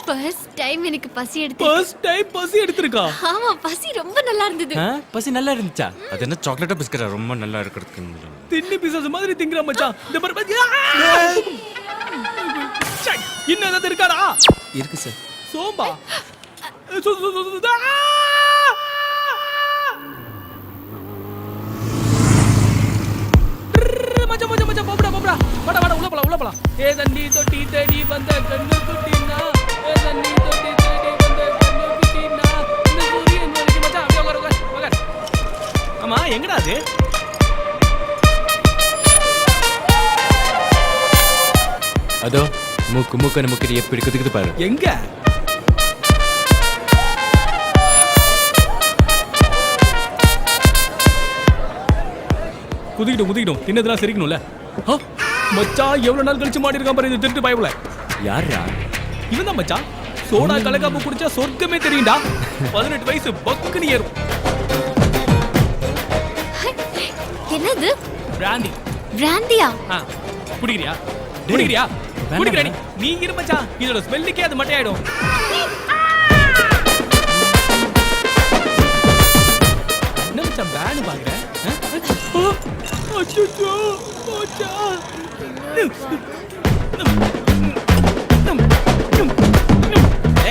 [SPEAKER 10] ஃபர்ஸ்ட் டைம் எனக்கு பசி எடுத்து.
[SPEAKER 6] ஃபர்ஸ்ட் டைம் பசி எடுத்துருக்கா?
[SPEAKER 10] ஆமா, பசி ரொம்ப நல்லா இருந்தது.
[SPEAKER 9] பசி நல்லா இருந்துச்சா? அது என்ன சாக்லேட்டா பிஸ்கட்டா ரொம்ப நல்லா இருக்கிறதுக்கு?
[SPEAKER 6] தின்னி பிசாசு மாதிரி திங்கற மச்சான். இந்த பாரு பாரு. இன்னும் ஏதாவது இருக்காடா?
[SPEAKER 9] இருக்கு சார்.
[SPEAKER 6] சோம்பா. மச்சான் மச்சான் மச்சான், போடா போடா. வாடா உள்ள போலாம். ஏ தண்ணி தொட்டி தேடி வந்த கண்ணு குட்டினா. ஏ தண்ணி தொட்டி தேடி வந்த கண்ணு குட்டினா. இந்த சூரியன் வரைக்கும் மச்சான், அப்படியே உட்கார். ஆமா, எங்கடா அது?
[SPEAKER 9] அதோ மூக்கு முக்கிட்டு எப்படி குதிக்குது பாரு.
[SPEAKER 6] எங்க? குதிக்கிட்டோம். தின்னதெல்லாம் சரிக்கணும்ல. மச்சான், எவ்வளவு நாள் கழிச்சு மாட்டி இருக்கான் பாரு இந்த திருட்டு பயவுல.
[SPEAKER 9] யாரா?
[SPEAKER 6] இவன் தான் மச்சான். சோடா கலக்காம குடிச்சா சொர்க்கமே தெரியும்டா. 18 வயசு பக்குனு ஏறும்.
[SPEAKER 10] என்னது?
[SPEAKER 6] பிராண்டி.
[SPEAKER 10] பிராந்தியா?
[SPEAKER 6] குடிக்கிறியா? குடிக்கிறியா? குடிக்கிறியா நீ? நீ இரு மச்சான். இதோட ஸ்மெல்லுக்கே அது மட்டை ஆயிடும். என்ன மச்சான் பேன் பாக்குற? அச்சச்சோ மச்சான்.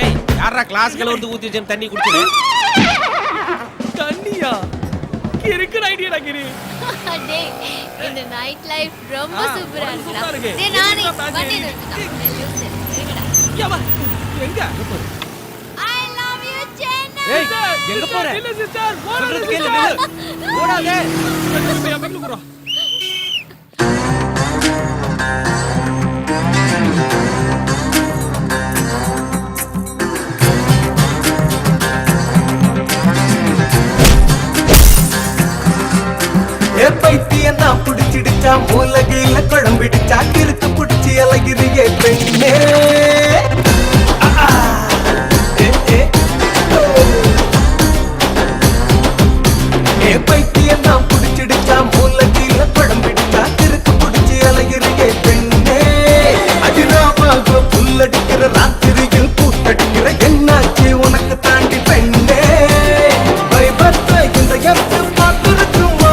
[SPEAKER 13] ஏய் யாரா கிளாஸ்ல வந்து ஊத்தி வச்ச தண்ணி குடிச்சது?
[SPEAKER 6] தண்ணியா? கிறுக்கு ஐடியாடா கிரி.
[SPEAKER 10] டேய் இந்த நைட் லைஃப் ரொம்ப சூப்பரா இருக்குடா.
[SPEAKER 6] இருக்கு.
[SPEAKER 10] டேய் நானே வண்டி நிறுத்துடா.
[SPEAKER 6] யமா எங்க?
[SPEAKER 10] I love you Chennai.
[SPEAKER 3] ஏய் எங்க போற?
[SPEAKER 6] இல்ல சிஸ்டர்.
[SPEAKER 3] சொல்றது கேளு. ஓடாதே.
[SPEAKER 6] போய் அம்மைக்கு குறோம்.
[SPEAKER 14] பைத்தியம் நான் புடிச்சிடுச்சா மூலகையில குழம்பிடுச்சா கிறுக்கு புடிச்சு அழகிறியே பெண்ணே பைத்தியம் நான் புடிச்சிடுச்சா மூலகையில குழம்பிடுச்சா கிறுக்கு புடிச்சு அழகிறியே பெண்ணே அதிராமாக புல்லடிக்கிற ராத்திரியில் பூத்தடிக்கிற என்னாச்சு உனக்கு தாண்டி பெண்ணே பயபத்த இந்த எப்பு பார்த்திருக்குமா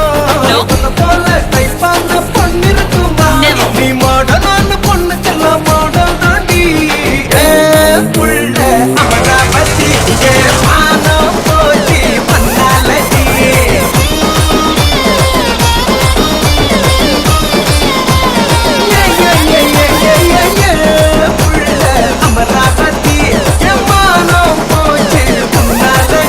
[SPEAKER 14] போல கைப்பான பொண்ணு இருக்குமா நீ மாடலான பொண்ணு செல்ல மாடல் தாண்டி புள்ள அமராவதி மானம் போச்சு பண்ணாலடி புள்ள அமராவதி மானம் போச்சு பண்ணாலடி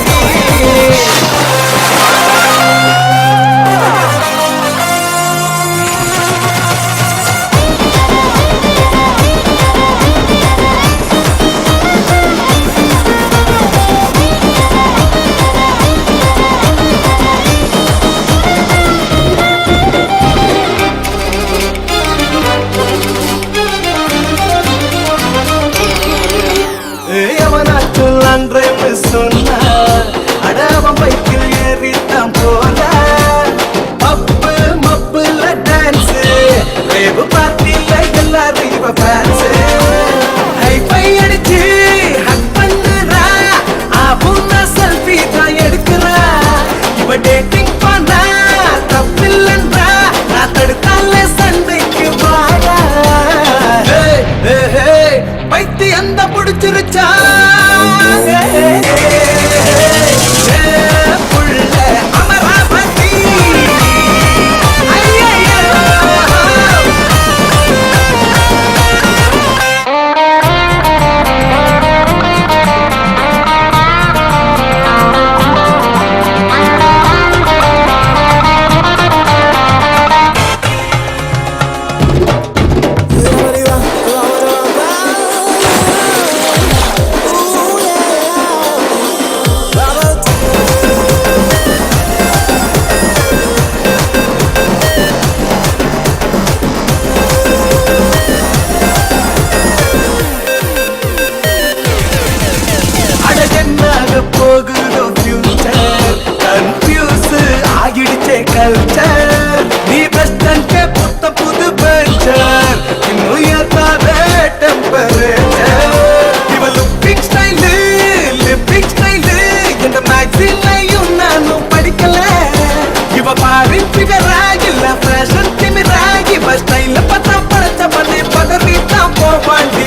[SPEAKER 14] எவனாச்சும் அன்றேன்னு சொன்னா அடவன் பைக்கில் ஏறித்தான் போல மப்பு மப்புல டான்ஸ் ரேவு பார்ட்டில எல்லாரும் இவ ஃபேன்ஸ் ஹைஃபை அடிச்சு ஹக் பண்ணுறா அவன செல்ஃபி தான் எடுக்கிறா இவ டேட்டிங் பண்ணா தப்பில்லன்றா நான் தடுத்தாலே சண்டைக்கு வாடா பைத்தி அந்த புடிச்சிருச்சா புள்ள அமராவதி அடகென்னாக போகுதோ ஃபியூச்சர் கன்ஃபியூஸ் ஆகிடுச்சே கல்ச்சர் நீ வெஸ்டர்ன்கே புத்த புது பெஞ்சர் இன்னும் ஏத்தாத டெம்பரேச்சர் இவ லுக்கிங் ஸ்டைலு லிப்பிங் ஸ்டைலு இந்த மேக்ஸின்லையும் நானும் படிக்கல இவ பாரின் ஃபிகரா இல்ல ஃபேஷன் திமிரா இவ ஸ்டைல பார்த்தா படைச்ச பண்ணி பதறித்தான் போவாண்டி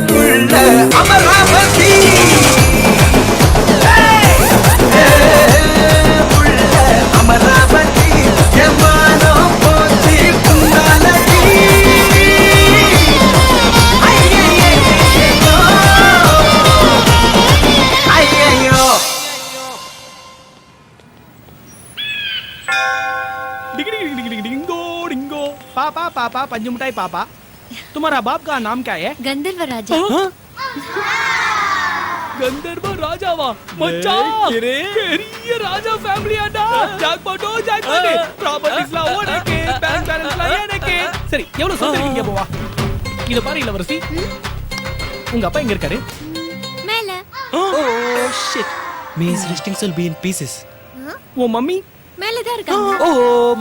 [SPEAKER 14] புள்ள அமராவதி புள்ள அமராவதி எமானம் போச்சு புன்னாலடி ஐயோ
[SPEAKER 6] डिंगो डिंगो पापा पापा पंज मिठाई पापा तुम्हारा बाप का नाम क्या है?
[SPEAKER 10] गंधर्व राजा.
[SPEAKER 6] गंधर्व राजावा मचान பெரிய ராஜா ஃபேமிலி ஆடா ஜாக்பாட் ஜாக்பாட் ப்ராப்பர்ட்டிஸ்ல ஓடக்கே பேங்க் பேலன்ஸ்ல எனக்கு சரி எவ்வளவு சொந்தீங்க போவா இத பாரு இளவரசி, உங்க அப்பா எங்க இருக்காரு?
[SPEAKER 10] மேல.
[SPEAKER 7] Oh shit. Me's resting will be in pieces.
[SPEAKER 6] உன் மம்மி
[SPEAKER 10] மேல தான் இருக்காங்க.
[SPEAKER 7] ஓ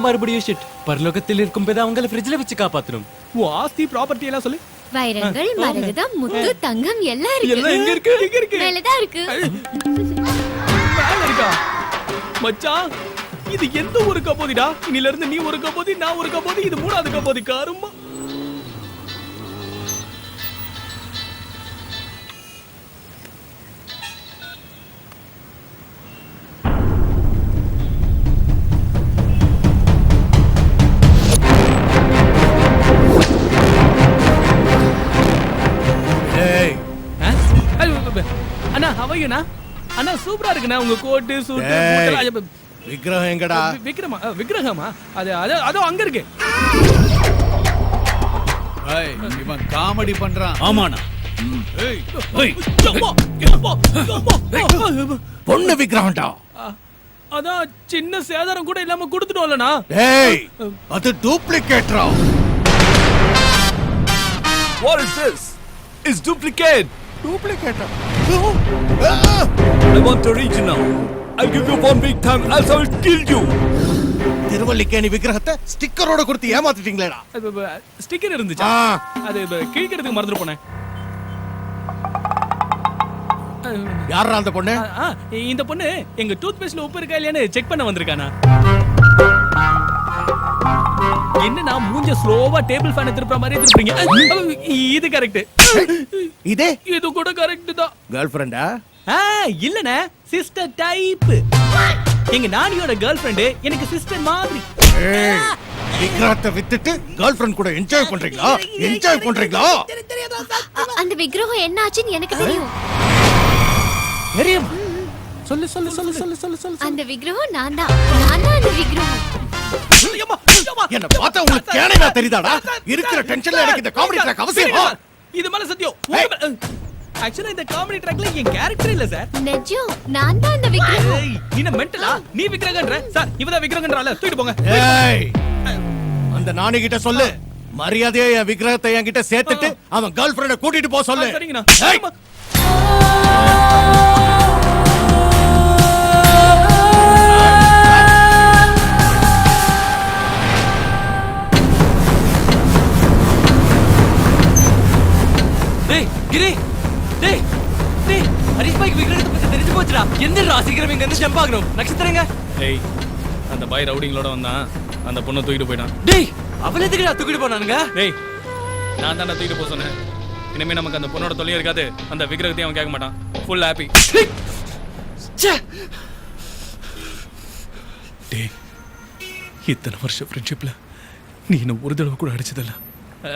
[SPEAKER 7] மறுபடியும் ஷிட். பரலோகத்தில் இருக்கும் போது அவங்கள ஃப்ரிட்ஜ்ல வச்சு காப்பாத்தணும்.
[SPEAKER 6] உன் ஆஸ்தி ப்ராப்பர்ட்டி எல்லாம் சொல்லு.
[SPEAKER 10] வைரங்கள், மரகதம், முத்து, தங்கம் எல்லாம் இருக்கு.
[SPEAKER 6] எல்லாம் எங்க இருக்கு? எங்க இருக்கு?
[SPEAKER 10] மேல தான் இருக்கு.
[SPEAKER 6] மேல இருக்கா? மச்சான், இது எந்த ஒரு கபோதிடா? இன்னில இருந்து நீ ஒரு கபோதி, நான் ஒரு கபோதி, இது மூணாவது கபோதி காருமா. அண்ணா ஹவையுண்ணா அண்ணா சூப்பரா இருக்குண்ணா உங்க கோட்டு சூட்டு.
[SPEAKER 4] விக்கிரகம் எங்கடா?
[SPEAKER 6] விக்ரமா? விக்கிரகமா? அது அது அதோ அங்க இருக்கு.
[SPEAKER 1] ஏய், இவன் காமெடி பண்றான்.
[SPEAKER 3] ஆமாண்ணா.
[SPEAKER 4] பொண்ணு விக்கிரகம்டா.
[SPEAKER 6] அதான் சின்ன சேதாரம் கூட இல்லாம கொடுத்துட்டோம்லண்ணா.
[SPEAKER 4] ஏய், அது டூப்ளிகேட்ரா.
[SPEAKER 5] What is this? It's duplicate.
[SPEAKER 4] டூப்ளிகேட்டா?
[SPEAKER 5] I want original. I'll give you one big time, else I will kill you.
[SPEAKER 4] Thiruvallikeni விக்கிரகத்தை ஸ்டிக்கரோட கொடுத்து ஏமாத்திட்டீங்களேடா.
[SPEAKER 6] ஸ்டிக்கர் இருந்துச்சா? அது கிழிக்கிறதுக்கு மறந்துட்டு போனேன்.
[SPEAKER 4] யாரா அந்த பொண்ணு?
[SPEAKER 6] இந்த பொண்ணு எங்க டூத் பேஸ்ட்ல உப்பு இருக்கா இல்லையான்னு செக் பண்ண வந்திருக்கானா. என்னன்னா மூஞ்ச ஸ்லோவா டேபிள் ஃபேன் திருப்புற மாதிரி திருப்பீங்க. இது கரெக்ட்.
[SPEAKER 4] இதே
[SPEAKER 6] இது கூட கரெக்ட் தான்.
[SPEAKER 4] கேர்ள் ஃப்ரெண்டா?
[SPEAKER 6] இல்லனே, சிஸ்டர் டைப். எங்க நானியோட கேர்ள் ஃப்ரெண்ட் எனக்கு சிஸ்டர் மாதிரி.
[SPEAKER 4] விக்கிரகத்தை வித்துட்டு கேர்ள் ஃப்ரெண்ட் கூட என்ஜாய் பண்றீங்களா? என்ஜாய் பண்றீங்களா?
[SPEAKER 10] அந்த விக்கிரகம் என்ன ஆச்சுன்னு எனக்கு தெரியும்.
[SPEAKER 4] தெரியும். சொல்லு சொல்லு சொல்லு சொல்லு சொல்லு சொல்லு.
[SPEAKER 10] அந்த விக்கிரகம் நான் தான். நான் தான் அந்த விக்கிரகம்.
[SPEAKER 4] என்ன பார்த்தா உங்களுக்கு கேனையா தெரியுதாடா? இருக்கிற டென்ஷன்ல எனக்கு இந்த காமெடி ட்ராக் அவசியமா?
[SPEAKER 6] இது மேல சத்தியம். ஆக்சுவலா இந்த காமெடி ட்ராக்ல என் கேரக்டர் இல்ல சார்.
[SPEAKER 10] நிஜம், நான் தான் அந்த விக்கிரகம்.
[SPEAKER 6] நீ என்ன மென்டலா? நீ விக்கிரகன்ற சார், இவதான் விக்கிரகன்றால தூக்கிட்டு போங்க.
[SPEAKER 4] ஏய், அந்த நானி கிட்ட சொல்லு, மரியாதையா என் விக்கிரகத்தை என்கிட்ட சேர்த்துட்டு அவன் கேர்ள் ஃப்ரெண்ட கூட்டிட்டு போ சொல்லு.
[SPEAKER 6] சரிங்கண்ணா.
[SPEAKER 7] டேய் கிரி, டேய் டேய் ஹரிஷ் பாய்க்கு விக்கிரகத்தை பத்தி தெரிஞ்சு போச்சுடா. எந்திரா சீக்கிரம் இங்க இருந்து ஜம்ப் ஆகணும். நட்சத்திரங்க.
[SPEAKER 6] டேய், அந்த பாய் ரவுடிங்களோட வந்தான், அந்த பொண்ணை தூக்கிட்டு போயிட்டான்.
[SPEAKER 7] டேய் அவளை எதுக்குடா தூக்கிட்டு போனானுங்க?
[SPEAKER 6] டேய், நான் தான்டா தூக்கிட்டு போக சொன்னேன். இனிமே நமக்கு அந்த பொண்ணோட தொல்லையே இருக்காது. அந்த விக்கிரகத்தையும் அவன் கேட்க மாட்டான். Full happy. டேய், இத்தனை வருஷம் ஃப்ரெண்ட்ஷிப்ல நீ என்ன ஒரு தடவை கூட அடிச்சதில்ல.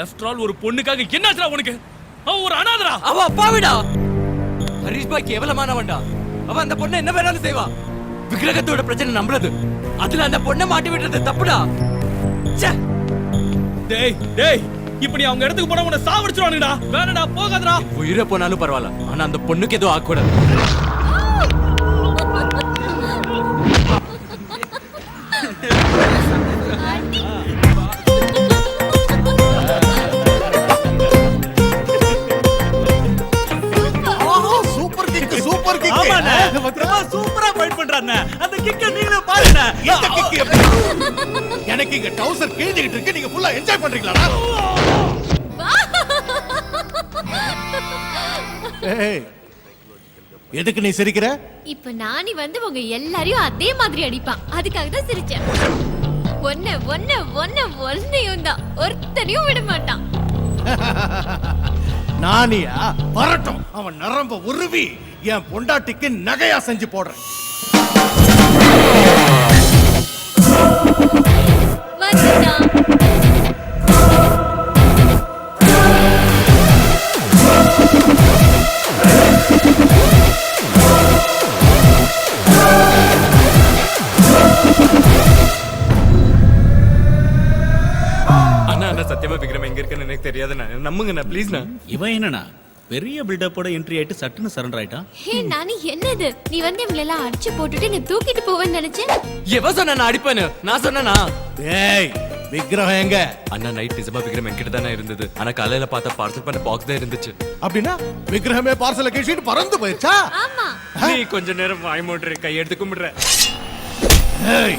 [SPEAKER 6] ஆஃப்டர் ஆல் ஒரு பொண்ணுக்காக என்னாச்சுடா உனக்கு? அவ ஒரு அனாதரா.
[SPEAKER 7] அவ அப்பாவிடா. ஹரிஷ் பாய் கேவலமானவன்டா. அவ அந்த பொண்ணை என்ன வேணாலும் செய்வா. விக்கிரகத்தோட பிரச்சனை நம்புறது, அதுல அந்த பொண்ணை மாட்டி விடுறது தப்புடா.
[SPEAKER 6] டேய் டேய், இப்ப நீ அவங்க இடத்துக்கு போனா உன்னை சாவடிச்சிருவானுடா. வேணடா, போகாதடா.
[SPEAKER 7] உயிரை போனாலும் பரவாயில்ல, ஆனா அந்த பொண்ணுக்கு ஏதோ ஆக்கூடாது.
[SPEAKER 4] Super kick, super kick.
[SPEAKER 3] ஆமாண்ணே, பிரபா சூப்பரா ஃபைட் பண்றானே. அந்த கிக்க நீங்களே பாருங்க.
[SPEAKER 4] இந்த கிக் எப்படி? எனக்கு இங்க டவுசர் கிழிஞ்சிட்டு இருக்கு, நீங்க ஃபுல்லா என்ஜாய் பண்றீங்களாடா? ஏய், எதுக்கு நீ சிரிக்கிற?
[SPEAKER 10] இப்ப நானி வந்து உங்க எல்லாரையும் அதே மாதிரி அடிப்பான். அதுக்காக தான் சிரிச்சேன். ஒன்ன ஒன்ன ஒன்ன ஒன்னையும் தான், ஒருத்தனையும் விட மாட்டான்.
[SPEAKER 4] நானியா? வரட்டும், அவன் நரம்ப உருவி என் பொண்டாட்டிக்கு நகையா செஞ்சு போடுறேன்.
[SPEAKER 10] வந்துட்டான்.
[SPEAKER 7] சத்தியமா விக்ரம் எங்க இருக்குன்னு எனக்கு தெரியாதுண்ணா. நம்புங்கண்ணா ப்ளீஸ்ண்ணா.
[SPEAKER 3] இவன் என்னண்ணா பெரிய பில்டப்போட என்ட்ரி ஆயிட்டு சட்டுன்னு சரண்டர் ஆயிட்டான்.
[SPEAKER 10] ஹே நானி, என்னது? நீ வந்து இவங்களை எல்லாம் அடிச்சு போட்டுட்டு நீ தூக்கிட்டு போவேன்னு நினைச்சேன்.
[SPEAKER 7] எவ சொன்ன நான் அடிப்பேன்னு? நான் சொன்னேனா?
[SPEAKER 4] ஏய், விக்கிரகம் எங்க?
[SPEAKER 9] அண்ணா நைட் நிஜமா விக்ரம் என்கிட்ட தானே இருந்தது. ஆனா காலையில பார்த்தா பார்சல் பண்ண பாக்ஸ் தான் இருந்துச்சு.
[SPEAKER 4] அப்படின்னா விக்கிரகமே பார்சலை கேட்டு பறந்து போயிடுச்சா?
[SPEAKER 9] நீ கொஞ்ச நேரம் வாய் மூடுற, கையெடுத்து கும்பிடுற.
[SPEAKER 4] ஏய்,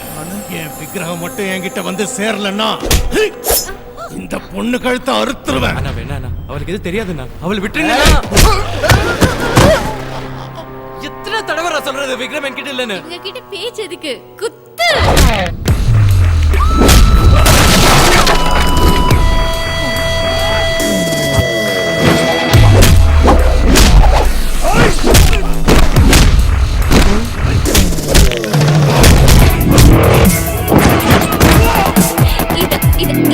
[SPEAKER 4] என் விக்கிரகம் மட்டும் என்கிட்ட வந்து சேரலன்னா இந்த பொண்ணு கழுத்தை அறுத்துருவேன்.
[SPEAKER 9] அண்ணா வேணா, அவளுக்கு எது தெரியாதுண்ணா, அவளை விட்டுருங்க. எத்தனை தடவை நான் சொல்றது விக்ரம் என்கிட்ட இல்லன்னு?
[SPEAKER 10] எங்க கிட்ட பேச்சு எதுக்கு? குத்து.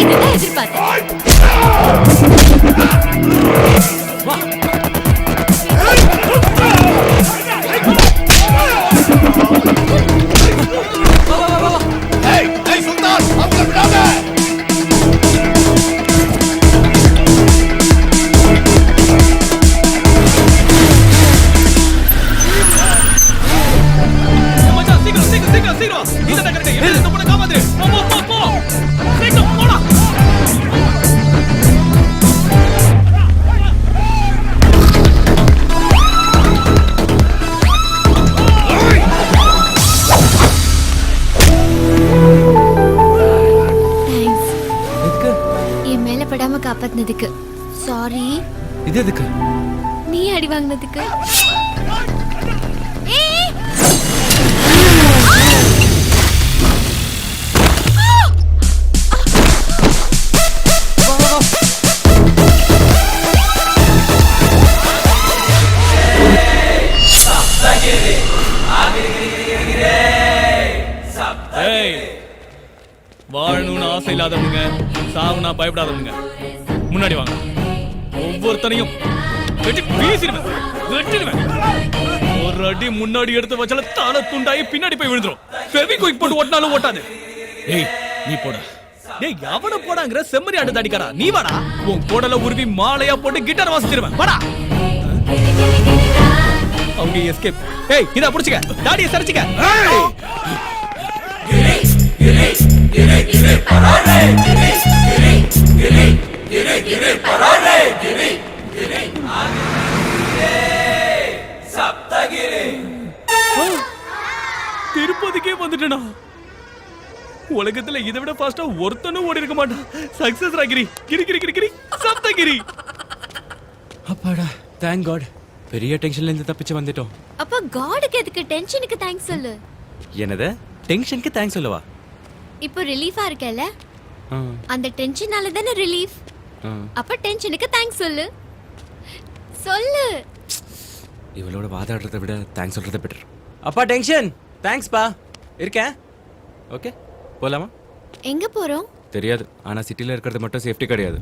[SPEAKER 10] இதுதான் எதிர்பார்த்தேன். காப்பாத்தினதுக்கு சாரி.
[SPEAKER 9] இது எதுக்கு?
[SPEAKER 10] நீ அடி வாங்கினதுக்கு.
[SPEAKER 6] வாழணும்னு ஆசை இல்லாதவங்க, சாவுனா பயப்படாதவங்க முன்னாடி வாங்க. ஒவ்வொருத்தனையும் வெட்டி வீசிடுவேன், வெட்டிடுவேன். ஒரு அடி முன்னாடி எடுத்து வச்சால தலை துண்டாயி பின்னாடி போய் விழுந்துரும். ஃபெவிக்விக் போட்டு ஓட்டினாலும் ஓட்டாது. ஏய் நீ போடா. டேய் எவன போடாங்கற செம்மறி ஆடு தடிக்கடா. நீ வாடா. உன் கோடல உருவி மாலையா போட்டு கிட்டார் வாசிச்சிடுவேன். வாடா. அவங்க எஸ்கேப். ஏய் இத புடிச்சுக்க. டாடியை சரிச்சுக்க. ஏய் திருப்பதிக்கே வந்துட்டேனா? உலகத்துல இதை விட ஃபாஸ்டா ஒருத்தனும் ஓடி இருக்க மாட்டான். சக்சஸ் ராகிரி. கிரி கிரி கிரி கிரி சப்தகிரி.
[SPEAKER 9] அப்பாடா, தேங்க் காட். பெரிய டென்ஷன்ல இருந்து தப்பிச்சு வந்துட்டோம்.
[SPEAKER 10] அப்ப காட்க்கு எதுக்கு டென்ஷனுக்கு தேங்க்ஸ் சொல்லு?
[SPEAKER 9] என்னது? டென்ஷனுக்கு தேங்க்ஸ் சொல்லவா?
[SPEAKER 10] இப்போ ரிலீஃபா இருக்கல? அந்த டென்ஷனால தான ரிலீஃப். அப்ப டென்ஷனுக்கு தேங்க்ஸ் சொல்லு. சொல்லு.
[SPEAKER 9] இவளோட வாதாடுறதை விட தேங்க்ஸ் சொல்றதை பெட்டர். அப்பா டென்ஷன், தேங்க்ஸ் பா. இருக்கேன். ஓகே போலாமா?
[SPEAKER 10] எங்க போறோம்
[SPEAKER 9] தெரியாது. ஆனா சிட்டில இருக்கிறது மட்டும் சேஃப்டி கிடையாது.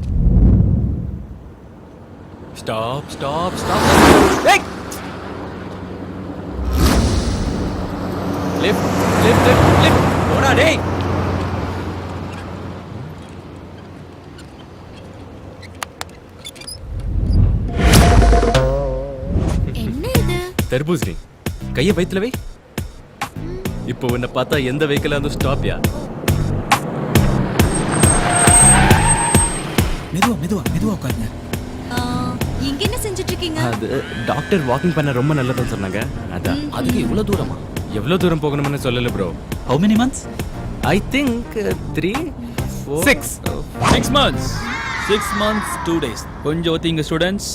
[SPEAKER 9] Stop stop stop. ஏய் லெஃப்ட் லெஃப்ட் லெஃப்ட் லெஃப்ட். போடா டேய்.
[SPEAKER 10] என்ன இது?
[SPEAKER 9] தர்பூசணி. கையை வயித்துல வை. இப்போ உன்னை பார்த்தா எந்த வெஹிக்கிளா வந்து ஸ்டாப் யா.
[SPEAKER 3] மெதுவா மெதுவா மெதுவா உட்காருங்க.
[SPEAKER 12] இங்க என்ன செஞ்சுட்டு இருக்கீங்க?
[SPEAKER 9] அது டாக்டர் வாக்கிங் பண்ண ரொம்ப நல்லதுன்னு சொன்னாங்க. அதான்.
[SPEAKER 8] அதுக்கு இவ்வளவு தூரமா?
[SPEAKER 9] எவ்வளவு தூரம் போகணும்னு சொல்லல bro.
[SPEAKER 3] How many months?
[SPEAKER 9] I think 3 4
[SPEAKER 6] 6 months. 6 months 2 days. கொஞ்சம் ஒத்திங்க students.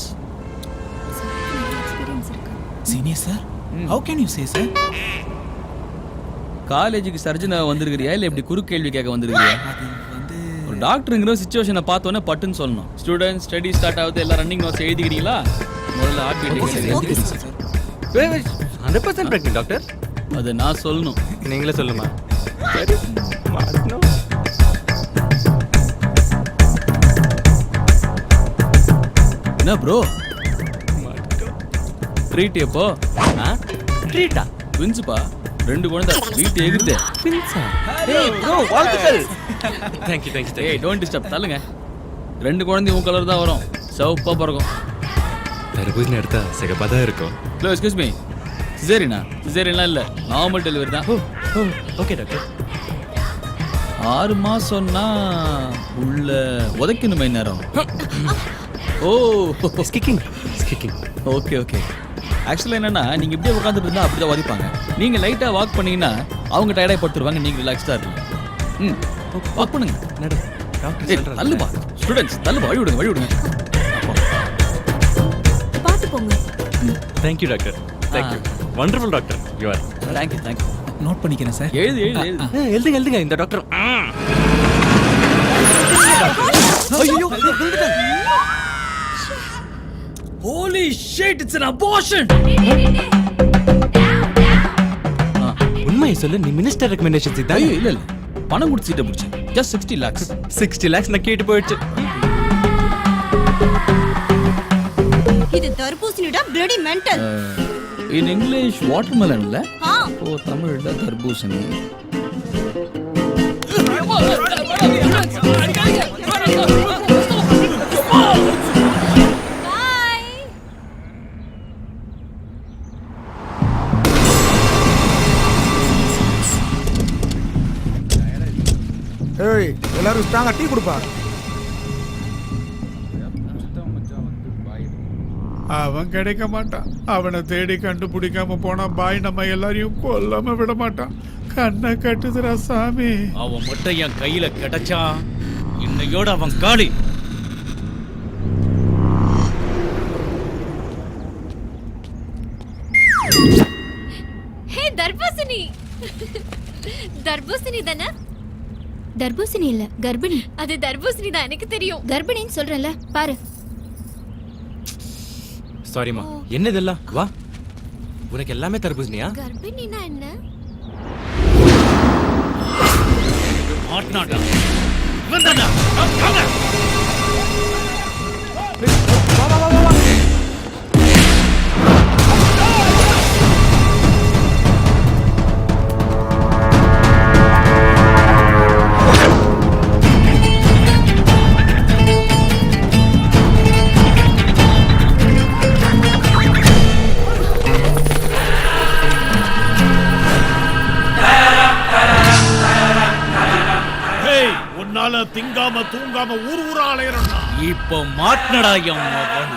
[SPEAKER 3] Senior sir, how can you say sir?
[SPEAKER 6] காலேஜுக்கு சர்ஜனா வந்திருக்கிறியா இல்ல இப்படி குறு கேள்வி கேட்க வந்திருக்கிறியா? ஒரு டாக்டருங்கிற சிச்சுவேஷனை பார்த்தோன்னே பட்டுன்னு சொல்லணும். ஸ்டூடெண்ட்ஸ் ஸ்டடி ஸ்டார்ட் ஆகுது, எல்லாம் ரன்னிங் நோட்ஸ் எழுதிக்கிறீங்களா? முதல்ல ஹார்ட் பீட்.
[SPEAKER 9] 100% pregnant doctor.
[SPEAKER 6] அது நான் சொல்லணும்.
[SPEAKER 9] நீங்களே சொல்லுமா? சரி மாட்டணும்.
[SPEAKER 6] என்ன ப்ரோ? ட்ரீட் எப்போ?
[SPEAKER 9] ட்ரீட்டா?
[SPEAKER 6] ட்வின்ஸ்பா. 2 குழந்தை வீட்டு எகிருது.
[SPEAKER 9] ட்வின்ஸா? ஏய் ப்ரோ வாழ்த்துக்கள். Thank you.
[SPEAKER 6] ஏய் டோன்ட் டிஸ்டர்ப். தள்ளுங்க. 2 குழந்தை உன் கலர் தான் வரும். சிவப்பா பிறக்கும்.
[SPEAKER 9] தர்பூசணி எடுத்தா சிகப்பா தான் இருக்கும்.
[SPEAKER 6] Hello excuse me. சிசேரியனா? சிசேரியன்லாம் இல்ல, நார்மல் டெலிவரி தான்.
[SPEAKER 9] Okay doctor.
[SPEAKER 8] 6 மாசம்னா உள்ள உதைக்கணுமே நேரம். ஓ
[SPEAKER 7] ஸ்கிக்கிங் ஸ்கிக்கிங்.
[SPEAKER 8] Okay okay. ஆக்சுவலாக என்னன்னா நீங்க இப்படியே உட்காந்துட்டு இருந்தா அப்படிதான் வதிப்பாங்க. நீங்க லைட்டா வாக் பண்ணீங்கன்னா அவங்க டயர்டாக படுத்துருவாங்க, நீங்க ரிலாக்ஸ்டா இருப்பீங்க. வாக் பண்ணுங்க. தள்ளுபா ஸ்டூடெண்ட்ஸ், தள்ளுபா, வழி விடுங்க, வழி விடுங்க.
[SPEAKER 12] பார்த்து போங்க.
[SPEAKER 7] Thank you doctor. Thank you. Wonderful doctor. You are.
[SPEAKER 8] Thank you thank you. Note பண்ணிக்கிறேன் சார். எழுது எழுது எழுது.
[SPEAKER 7] எழுதுங்க எழுதுங்க. இந்த டாக்டர்.
[SPEAKER 8] ஐயோ holy shit, it's an abortion.
[SPEAKER 7] உண்மையை சொல்லு, நீ மினிஸ்டர் ரெக்கமெண்டேஷன்ஸ் இதான்.
[SPEAKER 8] ஐயோ இல்ல இல்ல, பணம் கொடுத்து சீட்டை பிடிச்சேன். Just 60 lakhs.
[SPEAKER 7] 60 lakhs நான் கேட்டு போயிடுச்சு.
[SPEAKER 12] இது தர்பூசணிடா, bloody mental.
[SPEAKER 8] In English watermelon இல்ல?
[SPEAKER 12] ஆ.
[SPEAKER 8] ஓ தமிழ்ல தர்பூசணி.
[SPEAKER 4] ஏய் எல்லாரும் ஸ்ட்ராங்கா டீ கொடுப்பா.
[SPEAKER 1] அவன் கிடைக்க மாட்டான். அவனை தேடி கண்டுபிடிக்காம போனா பாய் நம்ம எல்லாரையும் கொல்லாம விட மாட்டான். கண்ணை கட்டுதுரா சாமி.
[SPEAKER 3] அவன் மட்டும் என் கையில கிடைச்சான், இன்னையோட அவன் காலி.
[SPEAKER 10] ஹே தர்பூசணி. தர்பூசணி தானே? தர்பூசணி இல்ல, கர்ப்பிணி. அது தர்பூசணி தான், எனக்கு தெரியும். கர்ப்பிணின்னு சொல்றேன்ல, பாரு.
[SPEAKER 7] சாரிமா. என்ன இதெல்லாம்? வா, உனக்கு எல்லாமே தர்பூசணியா?
[SPEAKER 10] கர்ப்பிணினா என்ன?
[SPEAKER 3] மாட்னாடா வந்தாடா. வாங்க.
[SPEAKER 1] திங்காம தூங்காம ஊர் ஊரா அலையறா.
[SPEAKER 3] இப்ப மாட்னடா என் மகன்.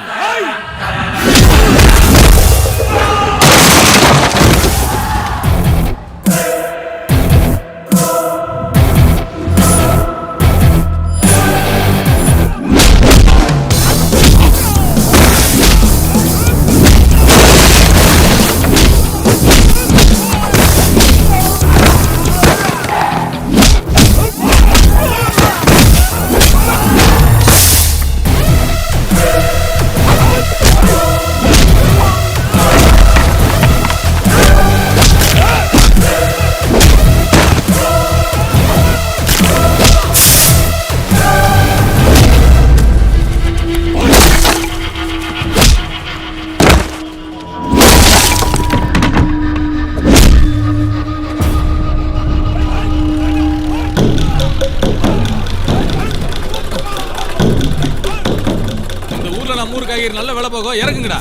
[SPEAKER 13] நல்ல வேலை போகும், இறங்குங்கடா.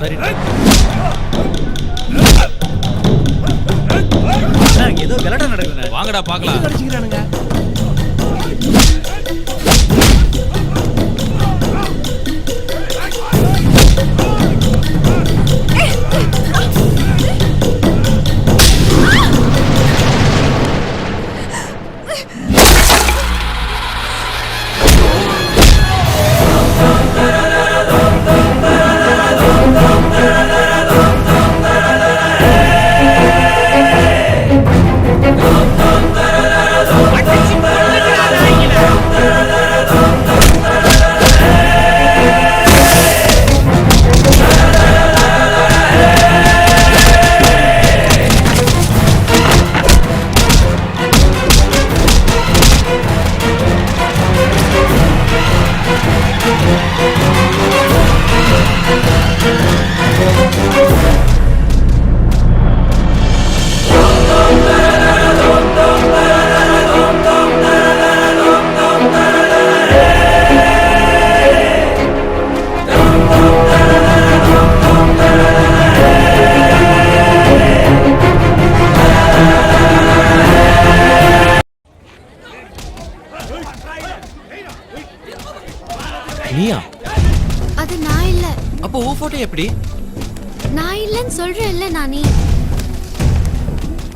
[SPEAKER 3] ஏதோ கலடா நடக்குது.
[SPEAKER 13] வாங்கடா பார்க்கலாம்.
[SPEAKER 3] அடிச்சுக்கிறானுங்க.
[SPEAKER 9] நீயா?
[SPEAKER 10] அது நான் இல்ல.
[SPEAKER 9] அப்போ ஓ போட்டோ எப்படி?
[SPEAKER 10] நான் இல்லன்னு சொல்றேன் இல்ல நானி.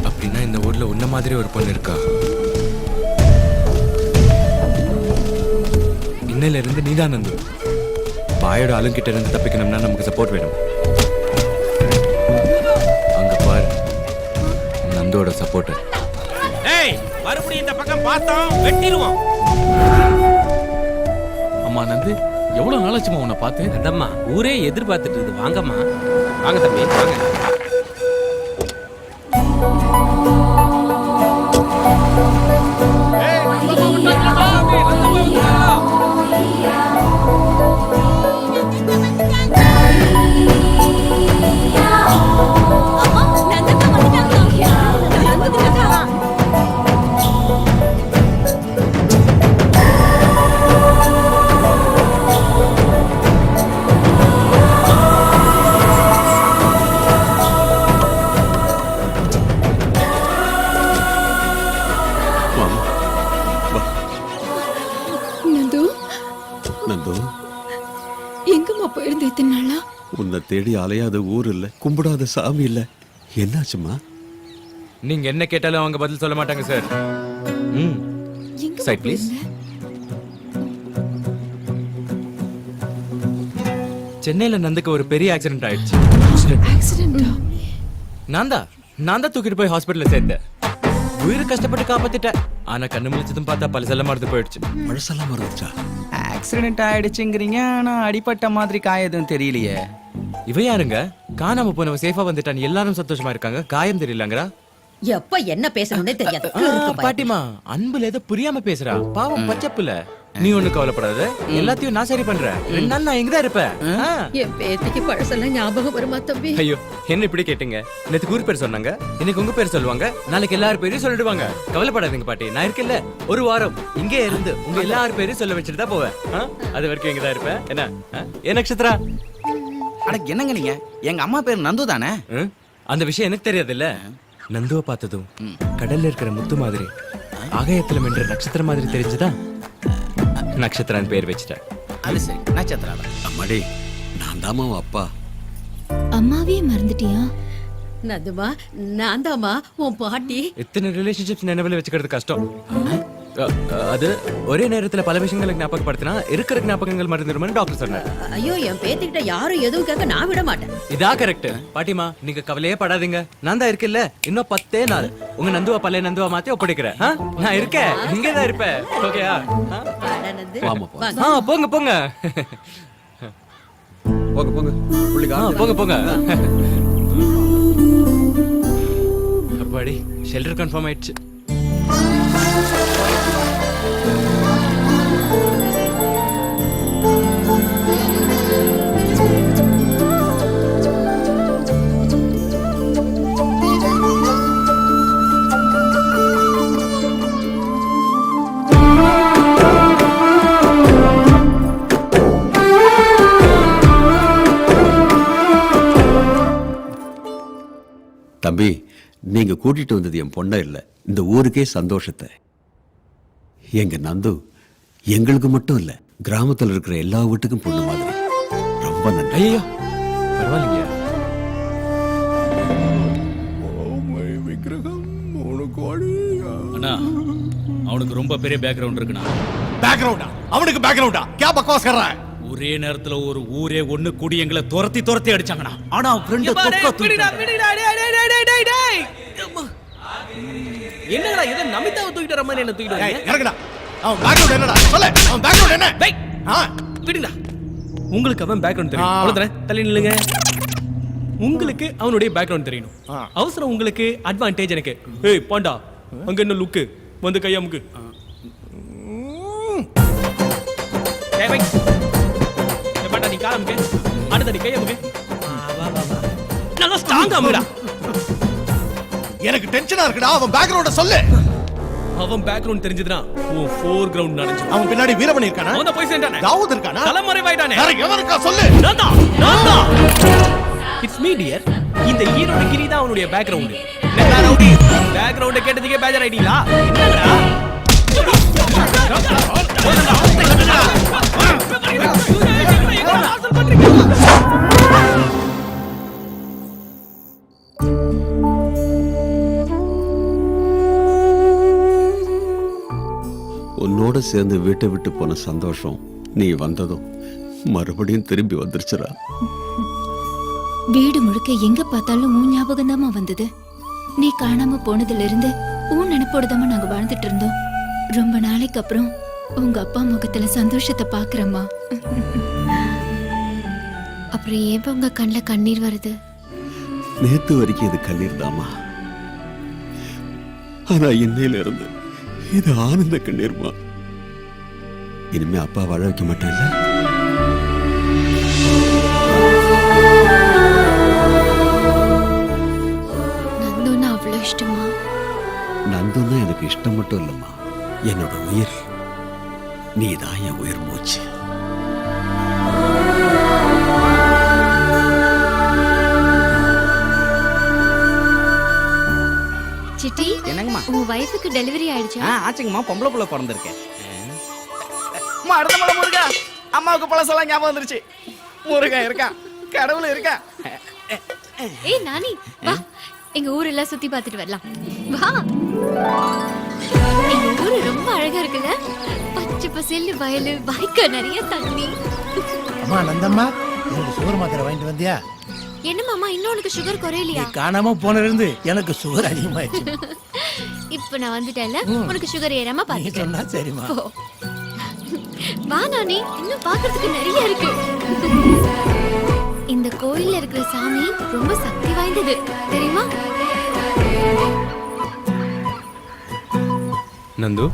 [SPEAKER 9] அப்படின்னா இந்த ஊர்ல உன்ன மாதிரி ஒரு பொண்ணு இருக்கா? இன்னையில இருந்து நீதான் நந்து. பாயோட ஆளுங்கிட்ட இருந்து தப்பிக்கணும்னா நமக்கு சப்போர்ட் வேணும். அங்க பாரு, நந்தோட சப்போர்ட்.
[SPEAKER 13] ஏய் மறுபடியும் இந்த பக்கம் பார்த்தோம் வெட்டிடுவோம்.
[SPEAKER 8] அம்மா நந்து, எவ்வளவு நாளாச்சுமா உன்னை பார்த்து?
[SPEAKER 13] அதம்மா ஊரே எதிர்பார்த்துட்டு இருக்குது. வாங்கம்மா, வாங்க தம்பி வாங்க.
[SPEAKER 12] நந்து,
[SPEAKER 15] நந்து,
[SPEAKER 12] எங்கம்மா போயிருந்த இத்தனை நாளா?
[SPEAKER 15] உன்னை தேடி அலையாத ஊர் இல்ல, கும்பிடாத சாமி இல்ல. என்னாச்சுமா?
[SPEAKER 9] நீங்க என்ன கேட்டாலும் அவங்க பதில் சொல்ல மாட்டாங்க சார். Side please. சென்னையில நந்துக்கு ஒரு பெரிய ஆக்சிடென்ட் ஆயிடுச்சு.
[SPEAKER 12] ஆக்சிடென்ட்டா?
[SPEAKER 9] நான் தான் தூக்கிட்டு போய் ஹாஸ்பிட்டல்ல சேர்த்தேன். உயிரை கஷ்டப்பட்டு காப்பாத்திட்டேன். ஆனா கண்ணு முழிச்சதும் பார்த்தா பழசெல்லாம் மறந்து போயிடுச்சு.
[SPEAKER 15] பழசெல்லாம் மறந்துச்சா?
[SPEAKER 13] ஆக்சிடென்ட் ஆயிடுச்சுங்கிறீங்க, ஆனா அடிபட்ட மாதிரி காயம் எதுவும் தெரியலையே.
[SPEAKER 9] இவ யாருங்க? காணாம போனவ சேஃபா வந்துட்டான், எல்லாரும் சந்தோஷமா இருக்காங்க, காயம் தெரியலங்கறா.
[SPEAKER 16] எப்ப என்ன பேசணும்னே தெரியாது.
[SPEAKER 9] பாட்டிமா, அன்புல ஏதோ புரியாம பேசுறா. பாவம் பச்சப்புல. நீ ஒண்ணு கவலைப்படாத, எல்லாத்தையும் நான் சரி பண்றேன். 2 நாள் நான் இங்கதான் இருப்பேன்.
[SPEAKER 16] என் பேத்திக்கு பழசெல்லாம் ஞாபகம் வருமா தம்பி?
[SPEAKER 9] ஐயோ, என்ன இப்படி கேட்டீங்க? நேத்து ஊர் பேர் சொன்னாங்க, இன்னைக்கு உங்க பேர் சொல்லுவாங்க, நாளைக்கு எல்லாரும் பேரையும் சொல்லிடுவாங்க. கவலைப்படாதீங்க பாட்டி, நான் இருக்கேன்ல. ஒரு வாரம் இங்கே இருந்து உங்க எல்லாரும் பேரையும் சொல்ல வச்சுட்டு தான் போவேன். அது வரைக்கும் இங்கதான் இருப்பேன். என்ன ஏ நட்சத்திரா?
[SPEAKER 13] அட என்னங்க நீங்க? எங்க அம்மா பேர் நந்து தானே?
[SPEAKER 9] அந்த விஷயம் எனக்கு தெரியாது இல்ல. நந்துவை பார்த்ததும் கடல்ல இருக்கிற முத்து மாதிரி, ஆகாயத்துல மென்ற நட்சத்திரம் மாதிரி தெரிஞ்சுதா நட்சத்திரன் பேர் வச்சுட்டேன்.
[SPEAKER 13] அது சரி, நட்சத்திரா.
[SPEAKER 15] அம்மாடி, நான் தாமா அப்பா.
[SPEAKER 10] அம்மாவே மறந்துட்டியா?
[SPEAKER 16] நந்துமா, நான் தாமா உன் பாட்டி.
[SPEAKER 9] இத்தனை ரிலேஷன்ஷிப்ஸ் நினைவுல வச்சுக்கிறது கஷ்டம். அது ஒரே நேரத்துல பல விஷயங்களை ஞாபகப்படுத்தினா இருக்கிற ஞாபகங்கள் மறந்துடும்னு டாக்டர் சொன்னார்.
[SPEAKER 16] ஐயோ, என் பேத்திக்கிட்ட யாரும் எதுவும் கேட்க நான் விட மாட்டேன்.
[SPEAKER 9] இதா கரெக்ட். பாட்டிமா, நீங்க கவலையே படாதீங்க. நான் தான் இருக்கேன்ல. இன்னும் 10 நாள் உங்க நந்துவா பழைய நந்துவா மாத்தி ஒப்படைக்கிறேன். நான் இருக்கேன், இங்கதான் இருப்பேன். ஓகேயா? போங்க போங்க
[SPEAKER 15] போங்க
[SPEAKER 9] போங்க போங்க. அப்பாடி, ஷெல்டர் கன்ஃபார்ம் ஆயிடுச்சு.
[SPEAKER 15] தம்பி, நீங்க கூட்டிட்டு வந்தது என் பொண்ண இல்ல, இந்த ஊருக்கே சந்தோஷத்தை. எங்க நந்து எங்களுக்கு மட்டும் இல்ல, கிராமத்துல இருக்கிற எல்லா வீட்டுக்கும் பொண்ணு மாதிரி. ரொம்ப நன்றி.
[SPEAKER 9] ஐயோ, பரவாயில்லைங்க.
[SPEAKER 8] அண்ணா, அவனுக்கு ரொம்ப பெரிய பேக்ரவுண்ட் இருக்குண்ணா.
[SPEAKER 3] பேக்ரவுண்டா? அவனுக்கு பேக்ரவுண்டா? क्या बकवास कर रहा है?
[SPEAKER 8] ஒரே நேரத்துல ஒரு ஊரே ஒண்ணு கூடி எங்களை துரத்தி அடிச்சாங்கண்ணா. ஆனா ஃப்ரெண்ட்
[SPEAKER 6] என்னடா இது? நமிதாவை தூக்கிட்டு வர மாதிரி என்ன தூக்கிட்டு வரீங்க?
[SPEAKER 3] இறங்குடா. அவன் பேக்ரவுண்ட் என்னடா? சொல்லு, அவன் பேக்ரவுண்ட் என்ன?
[SPEAKER 6] விடுடா. உங்களுக்கு அவன் பேக்ரவுண்ட் தெரியும். அவ்வளவுதானே? தள்ளி நில்லுங்க. உங்களுக்கு அவனுடைய பேக்ரவுண்ட் தெரியணும். அவசரம் உங்களுக்கு, அட்வான்டேஜ் எனக்கு. ஏய் பாண்டா, அங்க என்ன லுக்கு? வந்து கையா முக்கு. ஏய் பை. ஏய் பாண்டா, நீ கால முக்கு. அடுத்து நீ கையா முக்கு. வா வா வா. நல்லா ஸ்ட்ராங்கா முக்குடா.
[SPEAKER 3] எனக்கு டென்ஷனா இருக்குடா. அவன் பேக்ரவுண்ட சொல்லு.
[SPEAKER 6] அவன் பேக்ரவுண்ட் தெரிஞ்சதுனா உன் ஃபோர் கிரவுண்ட் நடந்துச்சு.
[SPEAKER 3] அவன் பின்னாடி வீரமணி இருக்கானா?
[SPEAKER 6] அவன் போய் சேர்ந்தானே.
[SPEAKER 3] தாவூத் இருக்கானா?
[SPEAKER 6] தலைமறைவாயிட்டானே.
[SPEAKER 3] வேற எவன் இருக்கா சொல்லு.
[SPEAKER 6] நான்தா. It's me dear. இந்த ஈரோட கிரி தான் அவனுடைய பேக்ரவுண்ட். என்னடா ரவுடி? பேக்ரவுண்ட் கேட்டதுக்கே பேஜர் ஆயிட்டீங்களா? என்னடா?
[SPEAKER 15] சேர்ந்து வீட்டை விட்டு போன சந்தோஷம் நீ வந்ததும் மறுபடியும் திரும்பி வந்துருச்சுடா.
[SPEAKER 10] வீடு முழுக்க எங்க பார்த்தாலும் உன் ஞாபகம் தாமா வந்தது. நீ காணாம போனதுல இருந்து உன் நினைப்போடுதாமா நாங்க வாழ்ந்துட்டு இருந்தோம். ரொம்ப நாளைக்கு அப்புறம் உங்க அப்பா முகத்துல சந்தோஷத்தை பாக்குறம்மா. அப்புறம் ஏன் உங்க கண்ணுல கண்ணீர் வருது?
[SPEAKER 15] நேத்து வரைக்கும் இது கண்ணீர் தாமா, ஆனா இன்னையில இருந்து இது ஆனந்த கண்ணீர்மா. இனிமே அப்பா வாழ வைக்க மாட்டேன்ல.
[SPEAKER 10] நந்துன்னா அவ்வளவு இஷ்டமா?
[SPEAKER 15] நந்துன்னா எனக்கு இஷ்டம் மட்டும் இல்லம்மா, என்னோட உயிர். நீதான் என் உயிர் மூச்சு.
[SPEAKER 10] சிட்டி,
[SPEAKER 13] என்னங்கம்மா?
[SPEAKER 10] உன் வைஃபுக்கு டெலிவரி ஆயிடுச்சா?
[SPEAKER 13] ஆச்சுங்கம்மா, பொம்பளை புள்ள பிறந்திருக்கேன். அடுத்த முருகா, அம்மாவுக்கு பழசெல்லாம் ஞாபகம் வந்துருச்சு. முருகன் இருக்கான், கடவுள் இருக்கா.
[SPEAKER 10] ஏய் நானி, வா எங்க ஊரெல்லாம் சுத்தி பார்த்துட்டு வரலாம். வா. எங்க ஊரு ரொம்ப அழகா இருக்குல்ல? பச்சை பசேல்னு வயலு, வாய்க்கா, நிறைய தண்ணி.
[SPEAKER 17] அம்மா நந்தம்மா, எனக்கு சுகர் மாத்திரை வாங்கிட்டு வந்தியா?
[SPEAKER 10] என்ன மாமா, இன்னும் உனக்கு சுகர் குறையலையா?
[SPEAKER 17] காணாம போனதுல இருந்து எனக்கு சுகர் அதிகமாயிடுச்சு.
[SPEAKER 10] இப்ப நான் வந்துட்டேன்ல, உனக்கு சுகர் ஏறாம பாத்துக்க.
[SPEAKER 17] சொன்னா சரிம்மா.
[SPEAKER 10] வா நானி, இன்னும் பாக்குறதுக்கு நிறைய இருக்கு. இந்த கோயில்ல இருக்கிற சாமி ரொம்ப சக்தி வாய்ந்தது, தெரியுமா?
[SPEAKER 9] நந்து,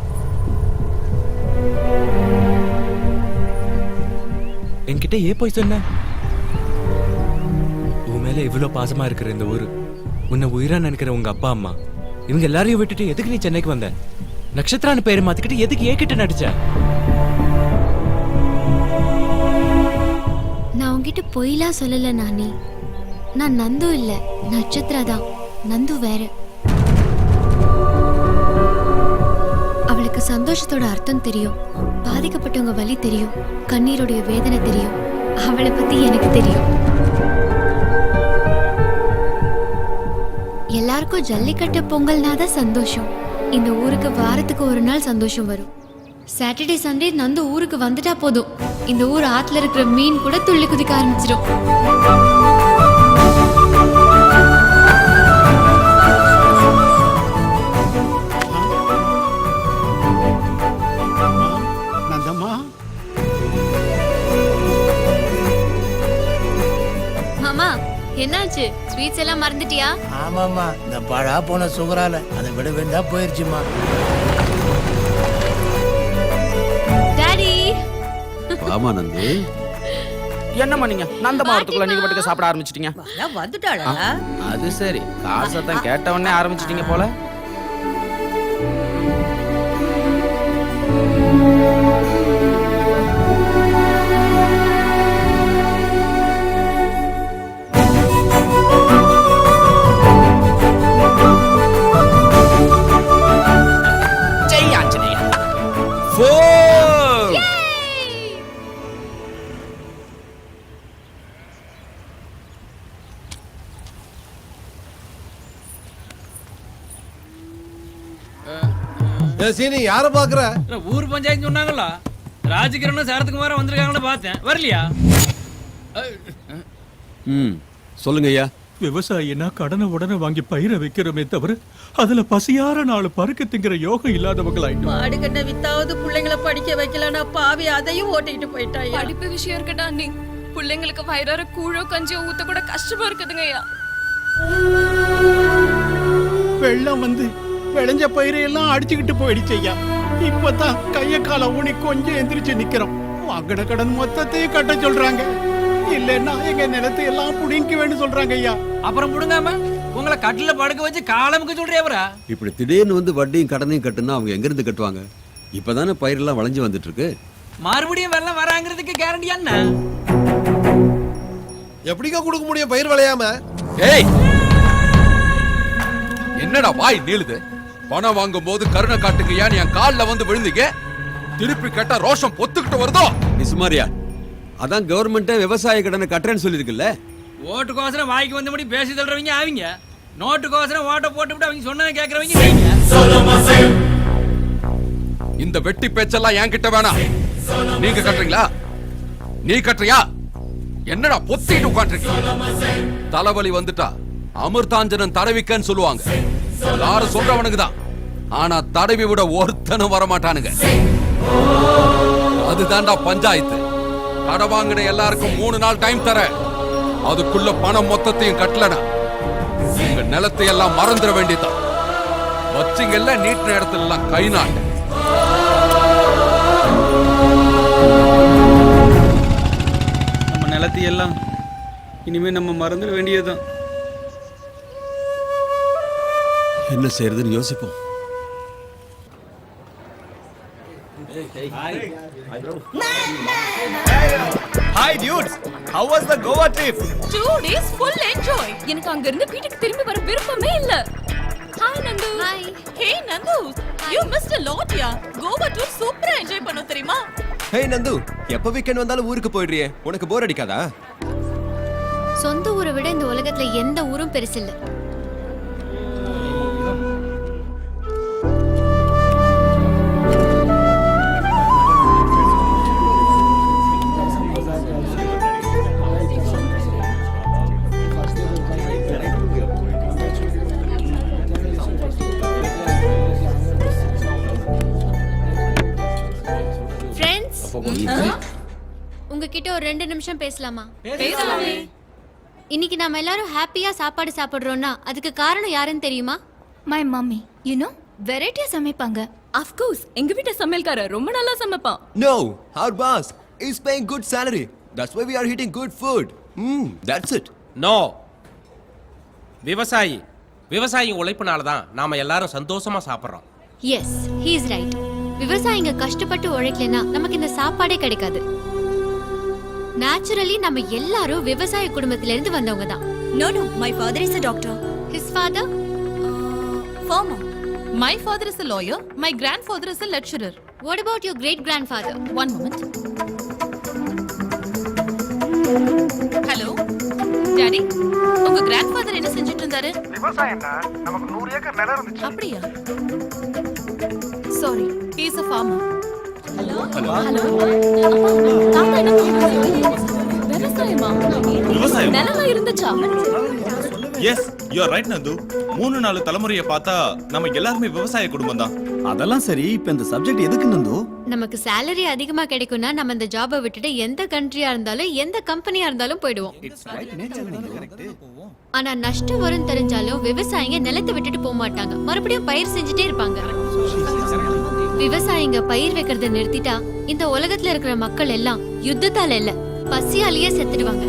[SPEAKER 9] என்கிட்ட ஏன் போய் சொன்ன? உன் மேல இவ்வளவு பாசமா இருக்கிற இந்த ஊரு, உன்னை உயிரா நினைக்கிற உங்க அப்பா அம்மா, இவங்க எல்லாரையும் விட்டுட்டு எதுக்கு நீ சென்னைக்கு வந்த? நட்சத்திரான்னு பேரை மாத்திக்கிட்டு எதுக்கு ஏகிட்ட நடிச்ச?
[SPEAKER 10] நான் உன்கிட்ட பொய்லாம் சொல்லல நானி. நான் நந்து இல்ல, நட்சத்திரா தான். நந்து வேற. அவளுக்கு சந்தோஷத்தோட அர்த்தம் தெரியும், பாதிக்கப்பட்டவங்க வலி தெரியும், கண்ணீருடைய வேதனை தெரியும். அவளை பத்தி எனக்கு தெரியும். எல்லாருக்கும் ஜல்லிக்கட்டு பொங்கல்னா தான் சந்தோஷம். இந்த ஊருக்கு வாரத்துக்கு ஒரு நாள் சந்தோஷம் வரும். சாட்டர்டே சண்டே நந்து ஊருக்கு வந்துட்டா போதும், இந்த ஊர் ஆத்துல இருக்கிற மீன் கூட துள்ளி குதிக்க ஆரம்பிச்சிடும்.
[SPEAKER 1] நந்தம்மா,
[SPEAKER 10] மாமா என்னாச்சு? ஸ்வீட்ஸ் எல்லாம் மறந்துட்டியா?
[SPEAKER 17] ஆமாமா, இந்த பழா போன சுகரால அதை விட வேண்டா போயிருச்சுமா.
[SPEAKER 10] டாடி.
[SPEAKER 15] ஆமா நந்து.
[SPEAKER 13] என்னம்மா நீங்க நந்தம்மா வரத்துக்குள்ள நீங்க மட்டும் சாப்பிட ஆரம்பிச்சிட்டீங்க?
[SPEAKER 16] வந்துட்டாளா?
[SPEAKER 13] அது சரி, கார் சத்தம் கேட்ட உடனே ஆரம்பிச்சிட்டீங்க போல.
[SPEAKER 11] சீனி யார பாக்குற?
[SPEAKER 6] ஊர் பஞ்சாயத்து சொன்னாங்களா? ராஜகிரனும் சரத்குமாரும் வந்திருக்காங்கன்னு பார்த்தேன். வரலையா?
[SPEAKER 15] சொல்லுங்க ஐயா.
[SPEAKER 1] விவசாயினா கடனை உடனே வாங்கி பயிரை வைக்கிறோமே தவிர அதுல பசியார நாலு பருக்க திங்கிற யோகம் இல்லாதவங்களாயிட்டோம்.
[SPEAKER 16] மாடு கண்ண வித்தாவது பிள்ளைங்களை படிக்க வைக்கலன்னா பாவி அதையும் ஓட்டிட்டு போயிட்டாயா.
[SPEAKER 12] படிப்பு விஷயம் இருக்கட்டா நீ, பிள்ளைங்களுக்கு வயிறார கூழோ கஞ்சியோ ஊத்த கூட கஷ்டமா இருக்குதுங்க ஐயா.
[SPEAKER 1] வெள்ளம் வந்து விளைஞ்ச பயிரை எல்லாம் அடிச்சுக்கிட்டு போயிடுச்சு ஐயா. இப்பதான் கைய கால ஊனி கொஞ்சம் எந்திரிச்சு நிக்கிறோம். வாங்கின கடன் மொத்தத்தையும் கட்ட சொல்றாங்க. இல்லன்னா எங்க நிலத்தை எல்லாம் புடிங்க வேணும் சொல்றாங்க ஐயா.
[SPEAKER 6] அப்புறம் புடுங்காம உங்களை கட்டில படுக்க வச்சு காலமுக்கு சொல்றியவரா?
[SPEAKER 15] இப்படி திடீர்னு வந்து வட்டியும் கடனையும் கட்டுனா அவங்க எங்க இருந்து கட்டுவாங்க? இப்பதானே பயிரெல்லாம் வளைஞ்சு வந்துட்டு இருக்கு.
[SPEAKER 6] மறுபடியும் வெள்ளம் வராங்கிறதுக்கு கேரண்டி என்ன?
[SPEAKER 11] எப்படிக்கா கொடுக்க முடியும் பயிர் விளையாம?
[SPEAKER 5] ஏய், என்னடா வாய் நீளுது? பணம் வாங்கும் போது கருணை காட்டுங்கயா, என் கால்ல வந்து விழுந்தீங்க. திருப்பி கேட்டா ரோஷம் பொத்துக்கிட்டு வருதோ?
[SPEAKER 15] நிசுமாரியா, அதான் கவர்மெண்ட் விவசாய கடனை கட்டுறேன்னு சொல்லிருக்குல்ல.
[SPEAKER 6] ஓட்டுக்கோசரம் வாய்க்கு வந்தபடி பேசி தள்ளுறவங்க அவங்க, நோட்டுக்கோசரம் ஓட்டை போட்டுவிட்டு அவங்க சொன்னதை கேட்கறவங்க.
[SPEAKER 5] இந்த வெட்டி பேச்செல்லாம் என்கிட்ட வேணாம். நீங்க கட்டுறீங்களா? நீ கட்டுறியா? என்னடா பொத்திட்டு உட்காந்துருக்கீங்க? தலைவலி வந்துட்டா அமிர்தாஞ்சனன் தடவிக்கன்னு சொல்லுவாங்க. எல்லாரும் சொல்றவனுக்கு தான். ஆனா தடவி விட ஒருத்தனும் வரமாட்டானுங்க. அதுதான்டா பஞ்சாயத்து. கடை வாங்கின எல்லாருக்கும் 3 நாள் டைம் தர. அதுக்குள்ள பணம் மொத்தத்தையும் கட்டலனா உங்க நிலத்தை எல்லாம் மறந்துட வேண்டியதான். வச்சிங்கல்ல நீட்டின இடத்துல எல்லாம் கை நாட்டு.
[SPEAKER 13] நம்ம நிலத்தையெல்லாம் இனிமே நம்ம மறந்துட வேண்டியதுதான்.
[SPEAKER 15] என்ன செய்யறதுன்னு யோசிப்போம்.
[SPEAKER 8] Hi dudes, how was the Goa trip?
[SPEAKER 12] 2 days full enjoy. எனக்கு அங்க இருந்து வீட்டுக்கு திரும்பி வர விருப்பமே இல்ல. Hi Nandu. Hi. Hey Nandu, you missed a lot yeah. Goa tour சூப்பரா என்ஜாய் பண்ணோம் தெரியுமா?
[SPEAKER 18] ஹே நந்து, எப்ப வீக்கெண்ட் வந்தாலும் ஊருக்கு போயிடுறியே, உனக்கு போர் அடிக்காதா?
[SPEAKER 10] சொந்த ஊரை விட இந்த உலகத்துல எந்த ஊரும் பெருசில்ல. உங்ககிட்ட ஒரு 2 நிமிஷம் பேசலாமா?
[SPEAKER 12] பேசலாமே.
[SPEAKER 10] இன்னைக்கு நாம எல்லாரும் ஹாப்பியா சாப்பாடு சாப்பிடுறோம்னா அதுக்கு காரணம் யாருன்னு தெரியுமா?
[SPEAKER 12] My mummy. யூ நோ வெரைட்டியா சமைப்பாங்க. ஆஃப் கோர்ஸ் எங்க வீட்டு சமையல்காரர் ரொம்ப நல்லா சமைப்பான்.
[SPEAKER 18] No, our boss is paying good salary. That's why we are eating good food. That's it.
[SPEAKER 19] No. விவசாயி உழைப்புனால தான் நாம எல்லாரும் சந்தோஷமா சாப்பிடுறோம்.
[SPEAKER 10] Yes, he is right. விவசாயிங்க கஷ்டப்பட்டு உழைக்கலனா நமக்கு இந்த சாப்பாடே கிடைக்காது. நேச்சுரலி நம்ம எல்லாரும் விவசாய குடும்பத்தில இருந்து வந்தவங்க தான்.
[SPEAKER 12] No, my father is a doctor.
[SPEAKER 10] His father?
[SPEAKER 12] Farmer. My father is a lawyer. My grandfather is a lecturer.
[SPEAKER 10] What about your great grandfather?
[SPEAKER 12] One moment. Hello, Daddy. உங்க grandfather என்ன செஞ்சிட்டு இருந்தாரு?
[SPEAKER 20] விவசாயம்டா. நமக்கு 100 ஏக்கர் நிலம் இருந்துச்சு.
[SPEAKER 12] அப்படியா? Sorry, he is a farmer. Hello. தாத்தா என்ன பண்றாரு? விவசாயம். நிலமா இருந்துச்சா?
[SPEAKER 21] Yes, you are right Nandu. 3-4 தலைமுறையை பார்த்தா நம்ம எல்லாருமே விவசாய குடும்பம் தான்.
[SPEAKER 22] அதெல்லாம் சரி, இப்போ இந்த சப்ஜெக்ட் எதுக்கு நந்து?
[SPEAKER 10] நமக்கு salary அதிகமா கிடைக்கும்னா நம்ம இந்த ஜாபை விட்டுட்டு எந்த கண்ட்ரியா இருந்தாலும் எந்த கம்பெனியா இருந்தாலும் போயிடுவோம். ஆனா நஷ்டம் வரும் தெரிஞ்சாலும் விவசாயிங்க நிலத்தை விட்டுட்டு போக மாட்டாங்க. மறுபடியும் பயிர் செஞ்சுட்டே இருப்பாங்க. விவசாயிங்க பயிர் வைக்கிறத நிறுத்திட்டா இந்த உலகத்துல இருக்கிற மக்கள் எல்லாம் யுத்தத்தால இல்ல பசியாலேயே செத்துடுவாங்க.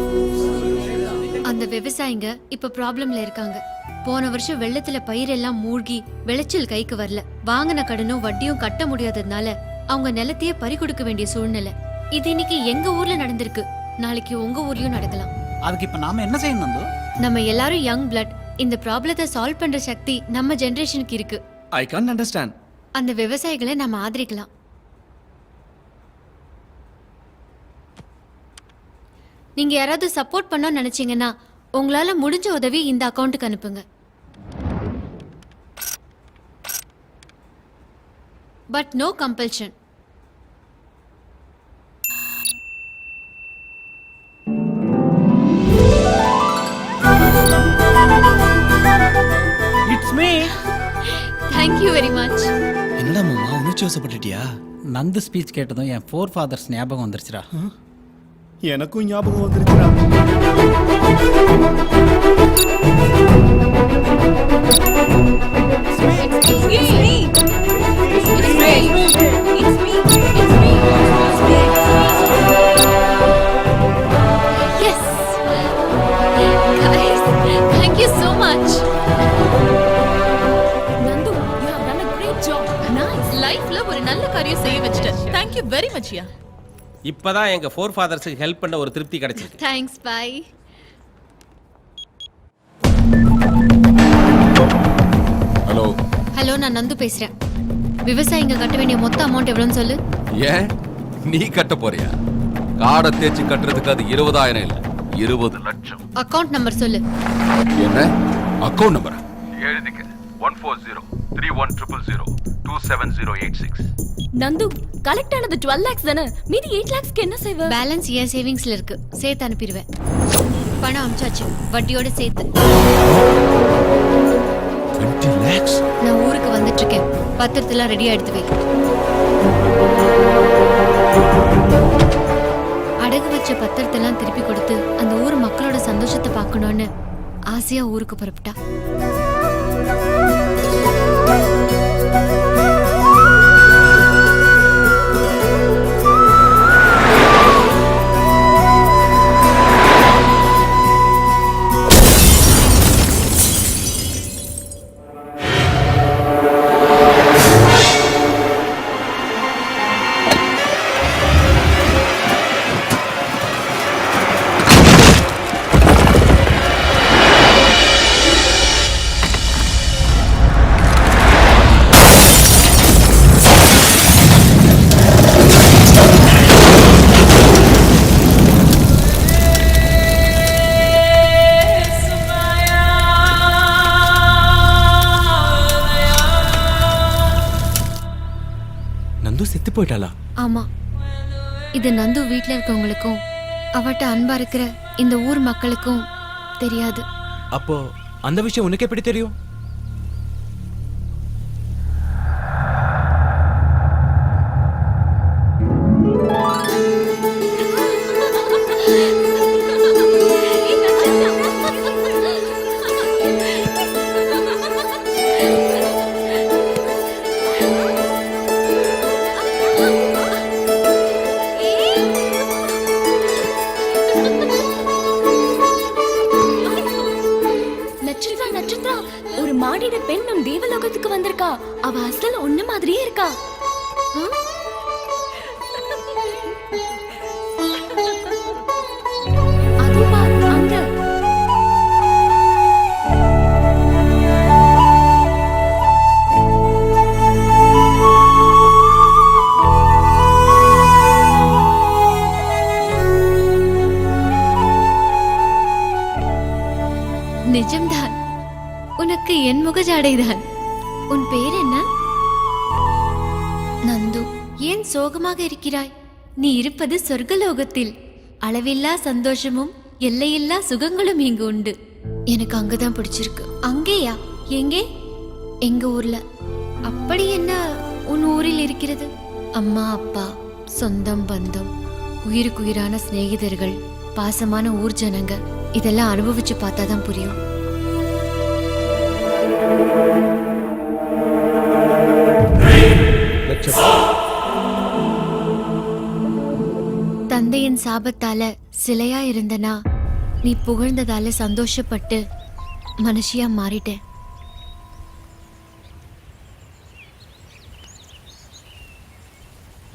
[SPEAKER 10] அந்த விவசாயிங்க இப்ப ப்ராப்ளம்ல இருக்காங்க. போன வருஷம் வெள்ளத்துல பயிர் எல்லாம் மூழ்கி விளைச்சல் கைக்கு வரல. வாங்கின கடனும் வட்டியும் கட்ட முடியாததுனால அவங்க நிலத்தையே பறி கொடுக்க வேண்டிய சூழ்நிலை. இது இன்னைக்கு எங்க ஊர்ல நடந்திருக்கு. நாளைக்கு உங்க ஊர்லயும் நடக்கலாம்.
[SPEAKER 13] அதுக்கு இப்ப நாம என்ன செய்யணும் நந்து?
[SPEAKER 10] நம்ம எல்லாரும் யங் பிளட். இந்த ப்ராப்ளத்தை சால்வ் பண்ற சக்தி நம்ம ஜெனரேஷனுக்கு இருக்கு.
[SPEAKER 22] I can't understand.
[SPEAKER 10] அந்த விவசாயிகளை நம்ம ஆதரிக்கலாம். நீங்க யாராவது சப்போர்ட் பண்ண நினைச்சீங்கன்னா உங்களால முடிஞ்ச உதவி இந்த அக்கவுண்ட்டுக்கு அனுப்புங்க. But no compulsion.
[SPEAKER 13] It's me.
[SPEAKER 10] Thank you very much.
[SPEAKER 22] என்னடா மாமா, உணர்ச்சி வசப்பட்டுட்டியா?
[SPEAKER 13] நந்து ஸ்பீச் கேட்டதும் என் 4 fathers ஞாபகம் வந்துருச்சுடா.
[SPEAKER 4] எனக்கும் ஞாபகம் வந்துருச்சுடா.
[SPEAKER 10] Yes. Guys, thank you so much.
[SPEAKER 12] Nandu, you have done a great job. Nice. லைஃப்ல ஒரு நல்ல காரியம் செய்ய வச்சிட்ட. Thank you very much யா.
[SPEAKER 19] இப்பதான் எங்க 4 fathersக்கு ஹெல்ப் பண்ண ஒரு திருப்தி கிடைச்சிருக்கு.
[SPEAKER 10] Thanks, bye.
[SPEAKER 5] ஹலோ.
[SPEAKER 10] ஹலோ, நான் நந்து பேசுறேன். விவசாயிங்க கட்ட வேண்டிய மொத்த அமௌண்ட் எவ்வளவுன்னு சொல்லு.
[SPEAKER 5] ஏன் நீ கட்ட போறியா? காடை தேய்ச்சி கட்டுறதுக்கு அது 20,000 இல்ல, 20 லட்சம்.
[SPEAKER 10] அக்கவுண்ட் நம்பர் சொல்லு.
[SPEAKER 5] என்ன அக்கவுண்ட் நம்பரா? எழுதிக்க. 140
[SPEAKER 2] 3100027086.
[SPEAKER 12] நந்து கலெக்ட் ஆனது 12 lakhs தானே, மீதி 8 lakhsக்கு என்ன செய்வ?
[SPEAKER 10] பேலன்ஸ் என் சேவிங்ஸ்ல இருக்கு, சேர்த்து அனுப்பிடுவேன். பணம் அமிச்சாச்சு, வட்டியோட சேர்த்து.
[SPEAKER 15] 20 lakhs?
[SPEAKER 10] நான் ஊருக்கு வந்துட்டு இருக்கேன், பத்திரத்தெல்லாம் ரெடியா எடுத்து வை. அடகு வச்ச பத்திரத்தெல்லாம் திருப்பி கொடுத்து அந்த ஊர் மக்களோட சந்தோஷத்தை பார்க்கணும்னு ஆசையா ஊருக்கு புறப்பட்டா.
[SPEAKER 9] செத்து போயிட்டாளா?
[SPEAKER 10] ஆமா, இது நந்து வீட்ல இருக்கவங்களுக்கும் அவட்ட அன்பா இருக்கிற இந்த ஊர் மக்களுக்கும் தெரியாது.
[SPEAKER 9] அப்போ அந்த விஷயம் உனக்கு எப்படி தெரியும்?
[SPEAKER 12] ஒரு மாடிட பெண் நம் தேவலோகத்துக்கு வந்திருக்கா. அவ அசல் ஒண்ணு மாதிரியே இருக்கா. அதுவா அங்க
[SPEAKER 10] நிஜம்தான், உனக்கு என் முகஜாடைதான். உன் பேர் என்ன? நந்து. ஏன் சோகமாக இருக்கிறாய்? நீ இருப்பது சொர்க்கலோகத்தில். அளவில்லா சந்தோஷமும் எல்லையில்லா சுகங்களும் இங்கு உண்டு. எனக்கு அங்கதான் பிடிச்சிருக்கு. அங்கேயா? எங்கே? எங்க ஊர்ல. அப்படி என்ன உன் ஊரில் இருக்கிறது? அம்மா, அப்பா, சொந்தம், பந்தம், உயிருக்குயிரான சிநேகிதர்கள், பாசமான ஊர் ஜனங்க, இதெல்லாம் அனுபவிச்சு பார்த்தாதான் புரியும். தந்தையின் சாபத்தால சிலையா இருந்தனா, நீ புகழ்ந்ததால சந்தோஷப்பட்டு மனுஷியா மாறிட்டேன்.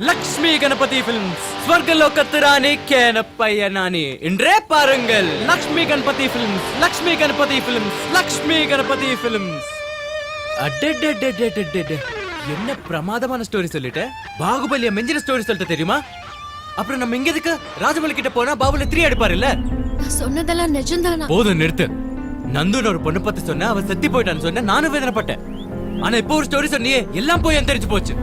[SPEAKER 9] லக்ஷ்மி கணபதி பிலிம்ஸ், ஸ்வர்கலோகத்து ராணி கேனப்பைய நானி. இன்றே பாருங்கள் Lakshmi Ganapathi films, Lakshmi Ganapathi films, Lakshmi Ganapathi films. அடடடடடடட, என்ன பிரமாதமான ஸ்டோரி சொல்லிட்ட. பாகுபலிய மெஞ்சின ஸ்டோரி சொல்லிட்ட தெரியுமா? அப்புறம் நம்ம இங்க எதுக்கு ராஜமௌலி கிட்ட போனா பாகுபலி 3 எடுப்பாரு இல்ல?
[SPEAKER 10] நான் சொன்னதெல்லாம் நிஜம்தானா?
[SPEAKER 9] போதும் நிறுத்து. நந்துன்னு ஒரு பொண்ணு பத்தி சொன்ன, அவ செத்து போயிட்டான்னு சொன்ன, நானும் வேதனைப்பட்டேன். ஆனா இப்போ ஒரு ஸ்டோரி சொன்னியே, எல்லாம் போய் தெரிஞ்சு போச்சு.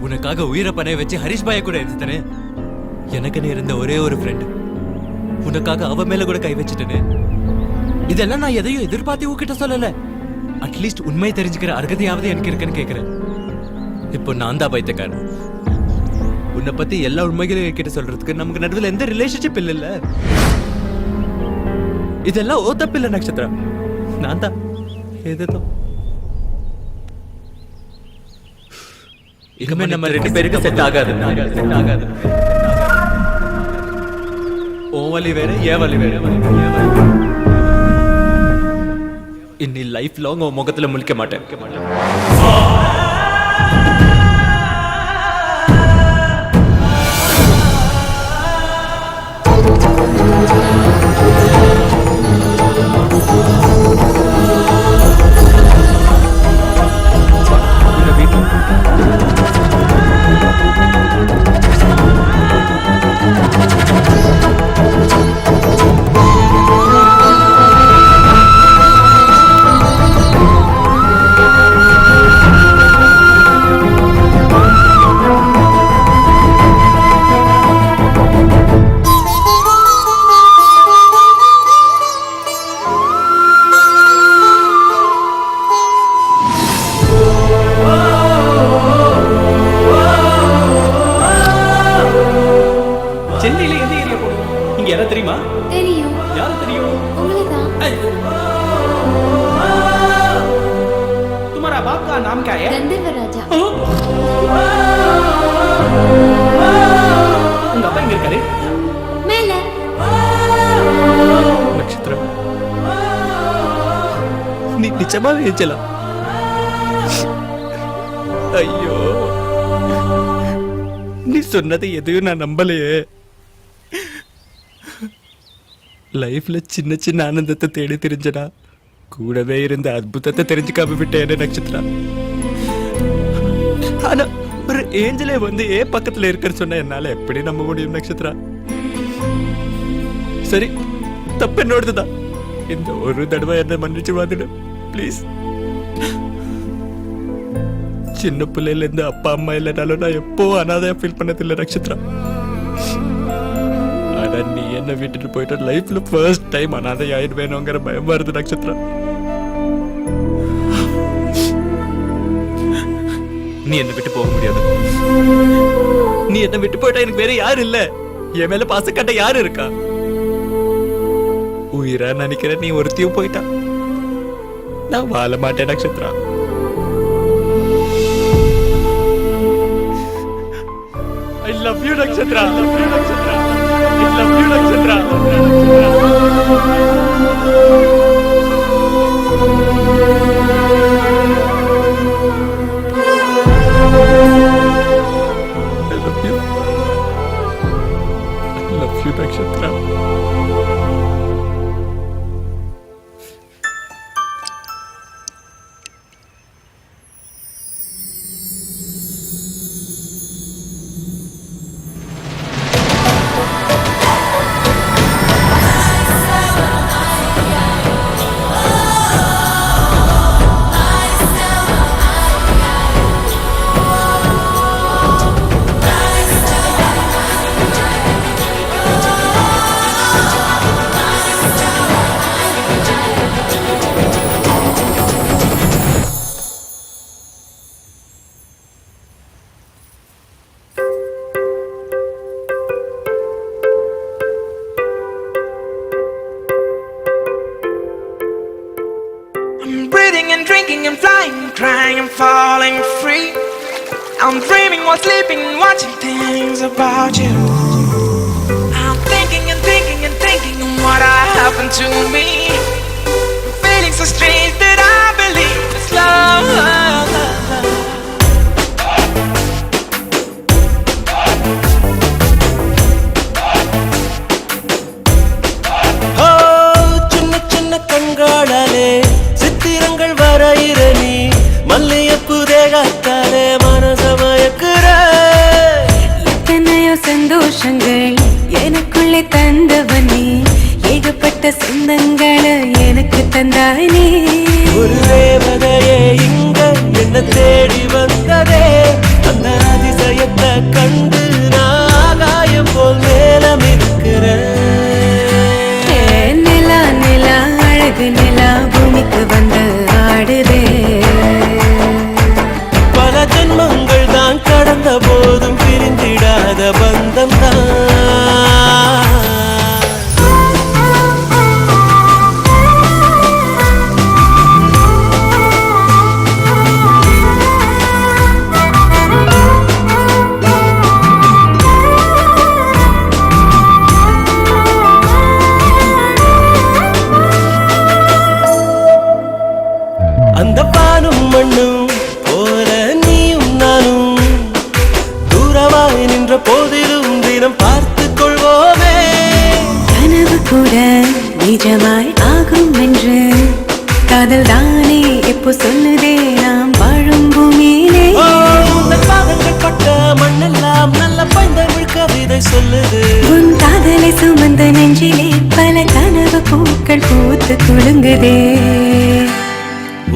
[SPEAKER 9] உனக்காக உயிரை பணைய வச்சு ஹரிஷ் பாய கூட எடுத்துட்டனே. எனக்குன்னு இருந்த ஒரே ஒரு ஃப்ரெண்ட், உனக்காக அவ மேல கூட கை வச்சுட்டனே. இதெல்லாம் நான் எதையும் எதிர்பார்த்து உன்கிட்ட சொல்லல. அட்லீஸ்ட் உண்மை தெரிஞ்சுக்கிற அர்ஹதையாவது எனக்கு இருக்குன்னு கேக்குறேன். இப்போ நான் தான் பைத்தியக்காரன். உன்னை பத்தி எல்லா உண்மைகளையும் என்கிட்ட சொல்றதுக்கு நமக்கு நடுவில் எந்த ரிலேஷன்ஷிப் இல்ல. இதெல்லாம் ஓ தப்பில்லை நட்சத்திரா, நான் தான் ஏதோ. இனிமே நம்ம 2 பேருக்கு செட் ஆகாது. ஓ வலி வேற, ஏ வலி வேற. இன்னி லைஃப் லாங் உன் முகத்துல முழிக்க மாட்டேன்.
[SPEAKER 8] இங்க யாரா தெரியுமா?
[SPEAKER 10] தெரியும்.
[SPEAKER 8] யாரு தெரியும்?
[SPEAKER 10] உங்களுதான்.
[SPEAKER 6] तुम्हारा बाप का नाम क्या है?
[SPEAKER 10] गंधर्व राजा.
[SPEAKER 6] உங்க அப்பா எங்க இருக்காரு?
[SPEAKER 10] மேல.
[SPEAKER 9] நட்சத்திரம் நீ நிஜமாவே ஏஞ்சலா? ஐயோ, நீ சொன்னதை எதையும் நான் நம்பலையே. லைஃப்ல சின்ன சின்ன ஆனந்தத்தை தேடி தெரிஞ்சடா, கூடவே இருந்த அற்புதத்தை தெரிஞ்சுக்காம விட்டேன் நட்சத்திரா. ஆனா ஒரு ஏஞ்சலே வந்து ஏன் பக்கத்துல இருக்குன்னு சொன்ன என்னால எப்படி நம்ப முடியும் நட்சத்திரா? சரி, தப்பு என்னோடதுதான். இந்த ஒரு தடவை என்ன மன்னிச்சு வாதிடு ப்ளீஸ். சின்ன பிள்ளையில இருந்து அப்பா அம்மா இல்லைனாலும் நான் எப்போ அனாதையா ஃபீல் பண்ணதில்லை நட்சத்திரா. ஆனா நீ என்ன விட்டுட்டு போயிட்ட லைஃப்ல ஃபர்ஸ்ட் டைம் அனாதை ஆயிடுவேணுங்கிற பயம் வருது நட்சத்திரா. நீ என்ன விட்டு போக முடியாது. நீ என்ன விட்டு போயிட்டா எனக்கு வேற யாரு இல்ல. என் மேல பாசக்கட்ட யாரு இருக்கா? உயிரா நினைக்கிற நீ ஒருத்தியும் போயிட்டா நான் வாழ மாட்டேன் Nakshatra. I love you Nakshatra. I love you Nakshatra. I love you Nakshatra. I love you. I love you Nakshatra.
[SPEAKER 7] And drinking and flying, crying and falling free. I'm dreaming while sleeping, watching things about you. I'm thinking and thinking and thinking of what happened to me. Feeling so strange that I believe it's love. Oh, சின்ன சின்ன கண்களாலே சித்திரங்கள் வரையிற நீ மல்லியப்பு தேகத்தாலே மனசமயக்குற.
[SPEAKER 14] எத்தனையோ சந்தோஷங்கள் எனக்குள்ளே தந்தவன் நீ, ஏகப்பட்ட சொந்தங்களை எனக்கு தந்தாய் நீ.
[SPEAKER 7] ஒரு தேவதையே இங்க என்ன தேடி வந்ததே, அந்த அதிசயத்தை கண்டு நான் ஆகாயம் போல் மேலம் இருக்கிறேன்.
[SPEAKER 14] நிலா நிலா அழகு நிலா பூமிக்கு வந்து ஆடுதே.
[SPEAKER 7] பல ஜென்மங்கள் தான் கடந்த போதும் பிரிந்திடாத பந்தம் தான். அந்த பானும் மண்ணும் போல நீயும் நானும் தூரமாய் நின்ற போதிலும் தினம் பார்த்து கொள்வோமே.
[SPEAKER 14] கனவு கூட நிஜமாய் ஆகும் என்று காதல் தானே எப்போ சொல்லுதே நாம் வாழும் பூமியிலே.
[SPEAKER 7] பாதங்கள் பட்ட மண்ணெல்லாம் நல்ல பைந்தமிழ் கவிதை சொல்லுது.
[SPEAKER 14] உன் காதலை சுமந்த நெஞ்சிலே பல கனவு பூக்கள் பூத்து குலுங்குதே.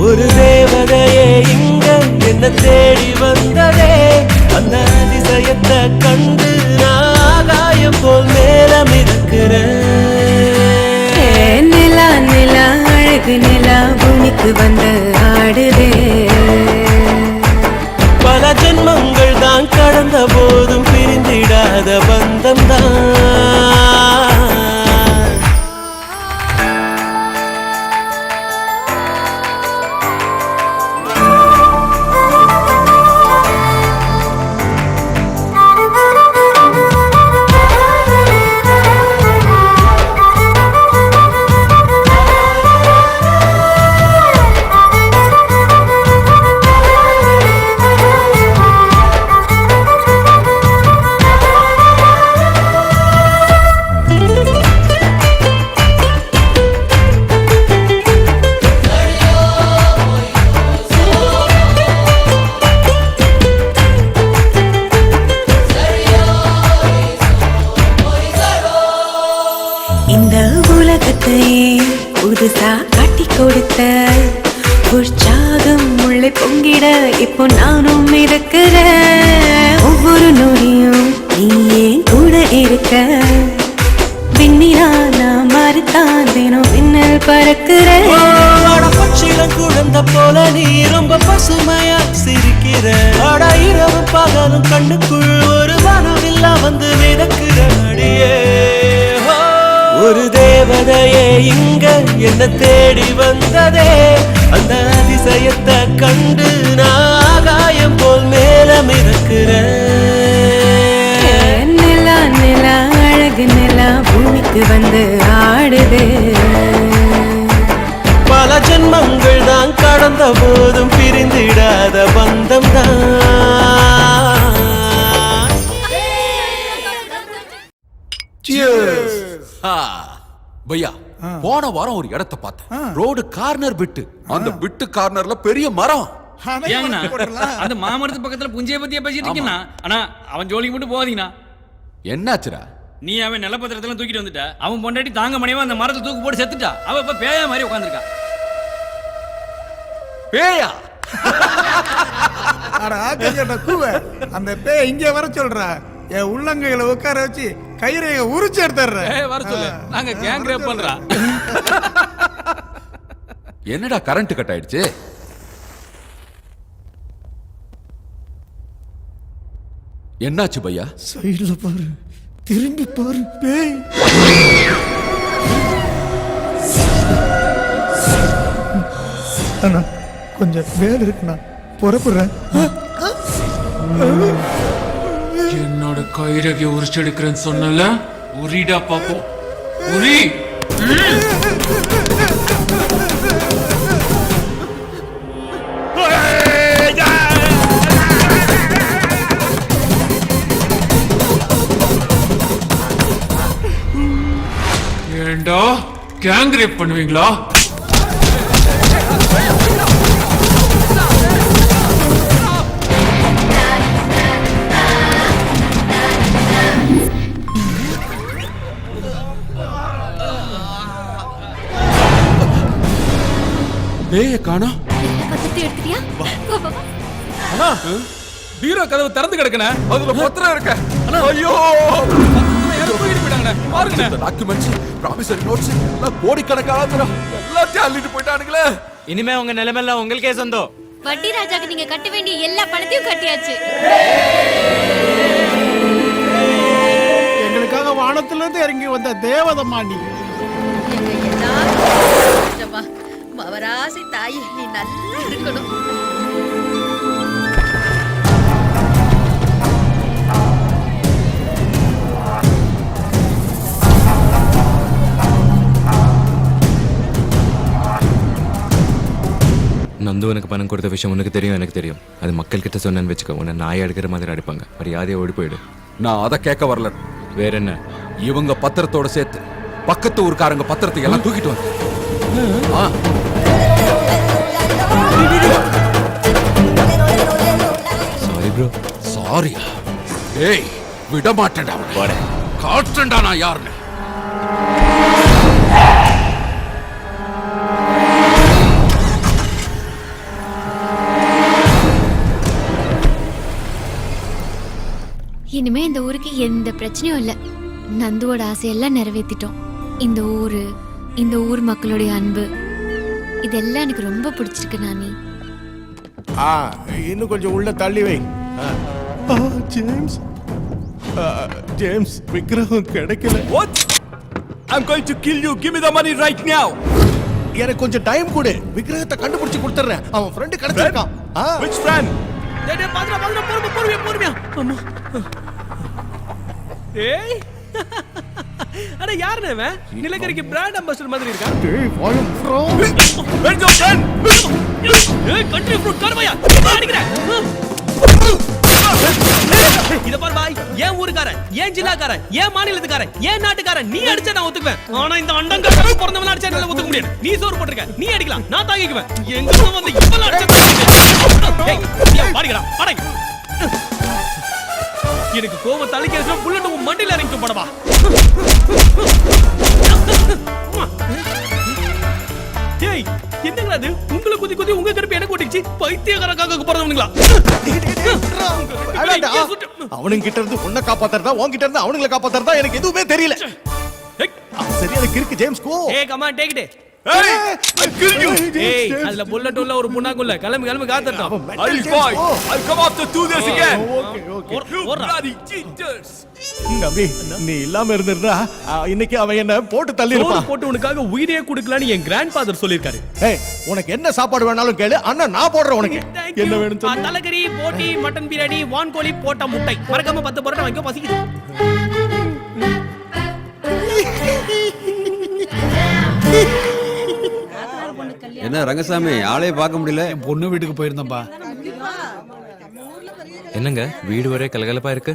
[SPEAKER 7] ஒரு தேவதையே இங்க என்ன தேடி வந்ததே, அந்த அதிசயத்தை கண்டு நான் ஆகாயம் போல் மேலம் இருக்கிறேன்.
[SPEAKER 14] நிலா நிலா அழகு நிலா பூமிக்கு வந்து ஆடுதே.
[SPEAKER 7] பல ஜென்மங்கள் தான் கடந்த போதும் பிரிந்திடாத பந்தம் தான்.
[SPEAKER 14] இந்த உலகத்தையே புதுசா காட்டி கொடுத்த உற்சாகம் உள்ளே பொங்கிட இப்போ நானும் இருக்கிறேன். ஒவ்வொரு நொடியும் நீ ஏன் கூட இருக்க, விண்ணிலா நான் மாறித்தான் தினம் பின்னல் பறக்கிறேன்.
[SPEAKER 3] பச்சிலம் குழந்த போல நீ ரொம்ப பசுமையா சிரிக்கிற, இரவு பகலும் கண்ணுக்குள் ஒரு வானவில்லா வந்து மிதக்கிற அடியே. ஒரு தேவதையே இங்க என்ன தேடி வந்ததே, அந்த அதிசயத்தை கண்டு நான் ஆகாயம் போல் மேல மிதக்கிறேன்.
[SPEAKER 14] நிலா நிலா அழகு நிலா பூமிக்கு வந்து ஆடுதே.
[SPEAKER 3] பல ஜென்மங்கள் தான் கடந்த போதும் பிரிந்திடாத பந்தம் தான்.
[SPEAKER 5] பையா, போன வாரம் ஒரு இடத்தை பார்த்தேன். ரோடு கார்னர் பிட்டு, அந்த பிட்டு கார்னர்ல பெரிய மரம்.
[SPEAKER 8] ஏங்கண்ணா, அந்த மாமரத்து பக்கத்துல புஞ்சைய பத்தியே பேசிட்டு இருக்கீங்கன்னா, ஆனா அவன் ஜோலிக்கு மட்டும் போகாதீங்கண்ணா.
[SPEAKER 5] என்னாச்சுடா?
[SPEAKER 8] நீ அவன் நிலப்பத்திரத்தெல்லாம் தூக்கிட்டு வந்துட்ட, அவன் பொண்டாட்டி தாங்க முடியாம அந்த மரத்தை தூக்கு போட்டு செத்துட்டா. அவ இப்ப பேயா மாதிரி உட்காந்துருக்கா.
[SPEAKER 5] பேயா?
[SPEAKER 1] அந்த பேய இங்க வர சொல்றா, என் உள்ளங்கையில உட்கார வச்சு கயிறைய உரிச்சு எடுத்துறேன்.
[SPEAKER 8] வர சொல்லு, நாங்க கேங் ரேப் பண்றோம்.
[SPEAKER 5] என்னடா கரண்ட் கட் ஆயிடுச்சு? என்னாச்சு பையா?
[SPEAKER 1] சைடுல பாரு, திரும்பி பாரு, பேய். அண்ணா கொஞ்சம் வேலை இருக்குண்ணா, புறப்படுறேன்.
[SPEAKER 17] என்னோட கைரகை உரிச்சு எடுக்கிறேன்னு சொன்னல, உரிடா பாப்போம், உரி. ஏண்டா கேங் ரேப் பண்ணுவீங்களா?
[SPEAKER 5] பேய காணா.
[SPEAKER 8] அண்ணா, பீரோ கதவு திறந்து கிடக்குனே,
[SPEAKER 5] அதுல பத்திரம் இருக்க. ஐயோ,
[SPEAKER 8] பாருங்க.
[SPEAKER 5] டாக்குமெண்ட்ஸ், ப்ராமிசரி நோட்ஸ், கோடிக்கணக்கான எல்லாத்தையும் அள்ளிட்டு போயிட்டானுங்களே.
[SPEAKER 9] இனிமே உங்க நிலைமையெல்லாம் உங்களுக்கே சொந்தம்.
[SPEAKER 10] வட்டி ராஜாக்கு நீங்க கட்ட வேண்டிய எல்லா பணத்தையும் கட்டியாச்சு.
[SPEAKER 1] எங்களுக்காக வானத்துல இருந்து இறங்கி வந்த தேவதம்மா நீ.
[SPEAKER 16] மவராசி தாய், நீ நல்லா இருக்கணும்.
[SPEAKER 9] நந்து எனக்கு பணம் கொடுத்த விஷயம் உனக்கு தெரியும், எனக்கு தெரியும். அது மக்கள் கிட்ட சொன்னேன்னு வச்சுக்கோ, உன்னை நாயை அடிக்கிற மாதிரி அடிப்பாங்க. மரியாதையை ஓடி போயிடு.
[SPEAKER 5] நான் அதை கேட்க வரல.
[SPEAKER 9] வேற என்ன?
[SPEAKER 5] இவங்க பத்திரத்தோட சேர்த்து பக்கத்து ஊருக்காரங்க பத்திரத்தை எல்லாம் தூக்கிட்டு வந்து.
[SPEAKER 9] Sorry bro.
[SPEAKER 5] சாரியா? ஏய், விட மாட்டேன்டா. காட்டுண்டா நான் யாருன்னு.
[SPEAKER 10] இனிமே இந்த ஊருக்கு எந்த பிரச்சனையும் இல்லை. நந்துவோட ஆசையெல்லாம் நிறைவேற்றிட்டோம். இந்த ஊர் மக்களுடைய அன்பு, இதெல்லாம் எனக்கு ரொம்ப பிடிச்சிருக்கு. நானி
[SPEAKER 4] இன்னும் கொஞ்சம் உள்ள தள்ளி வை. ஜேம்ஸ், ஜேம்ஸ், விக்ரகம் கிடைக்கல.
[SPEAKER 3] What? I'm going to kill you. Give me the money right now.
[SPEAKER 4] எனக்கு கொஞ்சம் டைம் கொடு, விக்ரகத்தை கண்டுபிடிச்சு கொடுத்துறேன். அவன் ஃப்ரெண்ட் கிடைச்சிருக்கான்.
[SPEAKER 3] Which friend?
[SPEAKER 6] டேய் பாத்ரா பொறுமையா. அம்மா. ஏய், அட யாருனே இவன்? நிலக்கரிக்கு பிராண்ட் அம்பாசிடர் மாதிரி இருக்கான்.
[SPEAKER 4] டேய் வாயம் ப்ரோ.
[SPEAKER 3] Where's your friend?
[SPEAKER 6] ஏய், கண்ட்ரி ஃப்ரூட் கருமையா அடிக்கிறேன். இத பாரு பாய், ஏன் ஊருக்காரன், ஏன் ஜில்லாக்காரன், ஏன் மாநிலத்துக்காரன், ஏன் நாட்டுக்காரன், நீ அடிச்சா நான் ஒத்துக்குவேன். ஆனா இந்த அண்டங்காரன் பிறந்தவன அடிச்சா என்னால ஒத்துக்க முடியாது. நீ சோறு போட்டுருக்க, நீ அடிக்கலாம், நான் தாங்கிக்குவேன். எங்க வந்து இவ்வளவு அடிச்சா பாடிக்கடா பாடங்க. எனக்கு கோவம் தலைக்கு புல்லட் உன் மண்டியில இறங்கிட்டு போடவா. பைத்தியக்காரக்காக பிறந்தவனுங்களா?
[SPEAKER 4] அவனுங்க கிட்ட இருந்து உன்னை காப்பாத்துறதா உன்கிட்ட இருந்து அவனுங்களை காப்பாத்துறதா எனக்கு எதுவுமே தெரியல. சரியான கிறுக்கு ஜேம்ஸ் கோ.
[SPEAKER 6] ஏய் கம் ஆன் டேக் இட். ஏய் அதுல புல்லட் உள்ள ஒரு புண்ணாக்குள்ள கிளம்பி காத்தறோம்.
[SPEAKER 3] I'll fight. I'll come after 2 days again.
[SPEAKER 4] Okay.
[SPEAKER 6] ஒரு
[SPEAKER 3] Bloody cheaters.
[SPEAKER 4] தம்பி நீ இல்லாம இருந்திருந்தா இன்னைக்கு அவன் என்ன போட்டு தள்ளி இருப்பான்.
[SPEAKER 6] போட்டு உனக்காக உயிரே கொடுக்கலான்னு என் கிராண்ட்ஃபாதர் சொல்லிருக்காரு.
[SPEAKER 4] ஏய் உனக்கு என்ன சாப்பாடு வேணாலும் கேளு அண்ணா நான் போடுறேன் உனக்கு. என்ன வேணும் சொல்லு.
[SPEAKER 6] தலைக்கறி, போட்டி, மட்டன் பிரியாணி, வான்கோழி, போட்ட முட்டை. மறக்காம 10 பரோட்டா வாங்கிக்கோ பசிக்குது.
[SPEAKER 15] என்ன ரங்கசாமி ஆளே பார்க்க முடியல?
[SPEAKER 22] பொண்ணு வீட்டுக்கு போயிருந்தேன்பா.
[SPEAKER 9] என்னங்க வீடு வரை கலகலப்பா இருக்கு?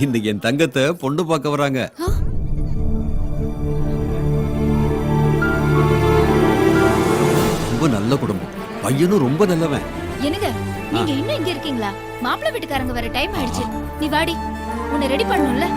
[SPEAKER 15] இன்னைக்கு என் தங்கத்தை பொண்ணு பார்க்க வராங்க. ரொம்ப நல்ல குடும்பம், பையனும் ரொம்ப நல்லவன்.
[SPEAKER 10] என்னங்க நீங்க இன்னும் இங்க இருக்கீங்களா? மாப்பிள்ளை வீட்டுக்காரங்க வர டைம் ஆயிடுச்சு. நீ வாடி, உன்னை ரெடி பண்ணணும்ல.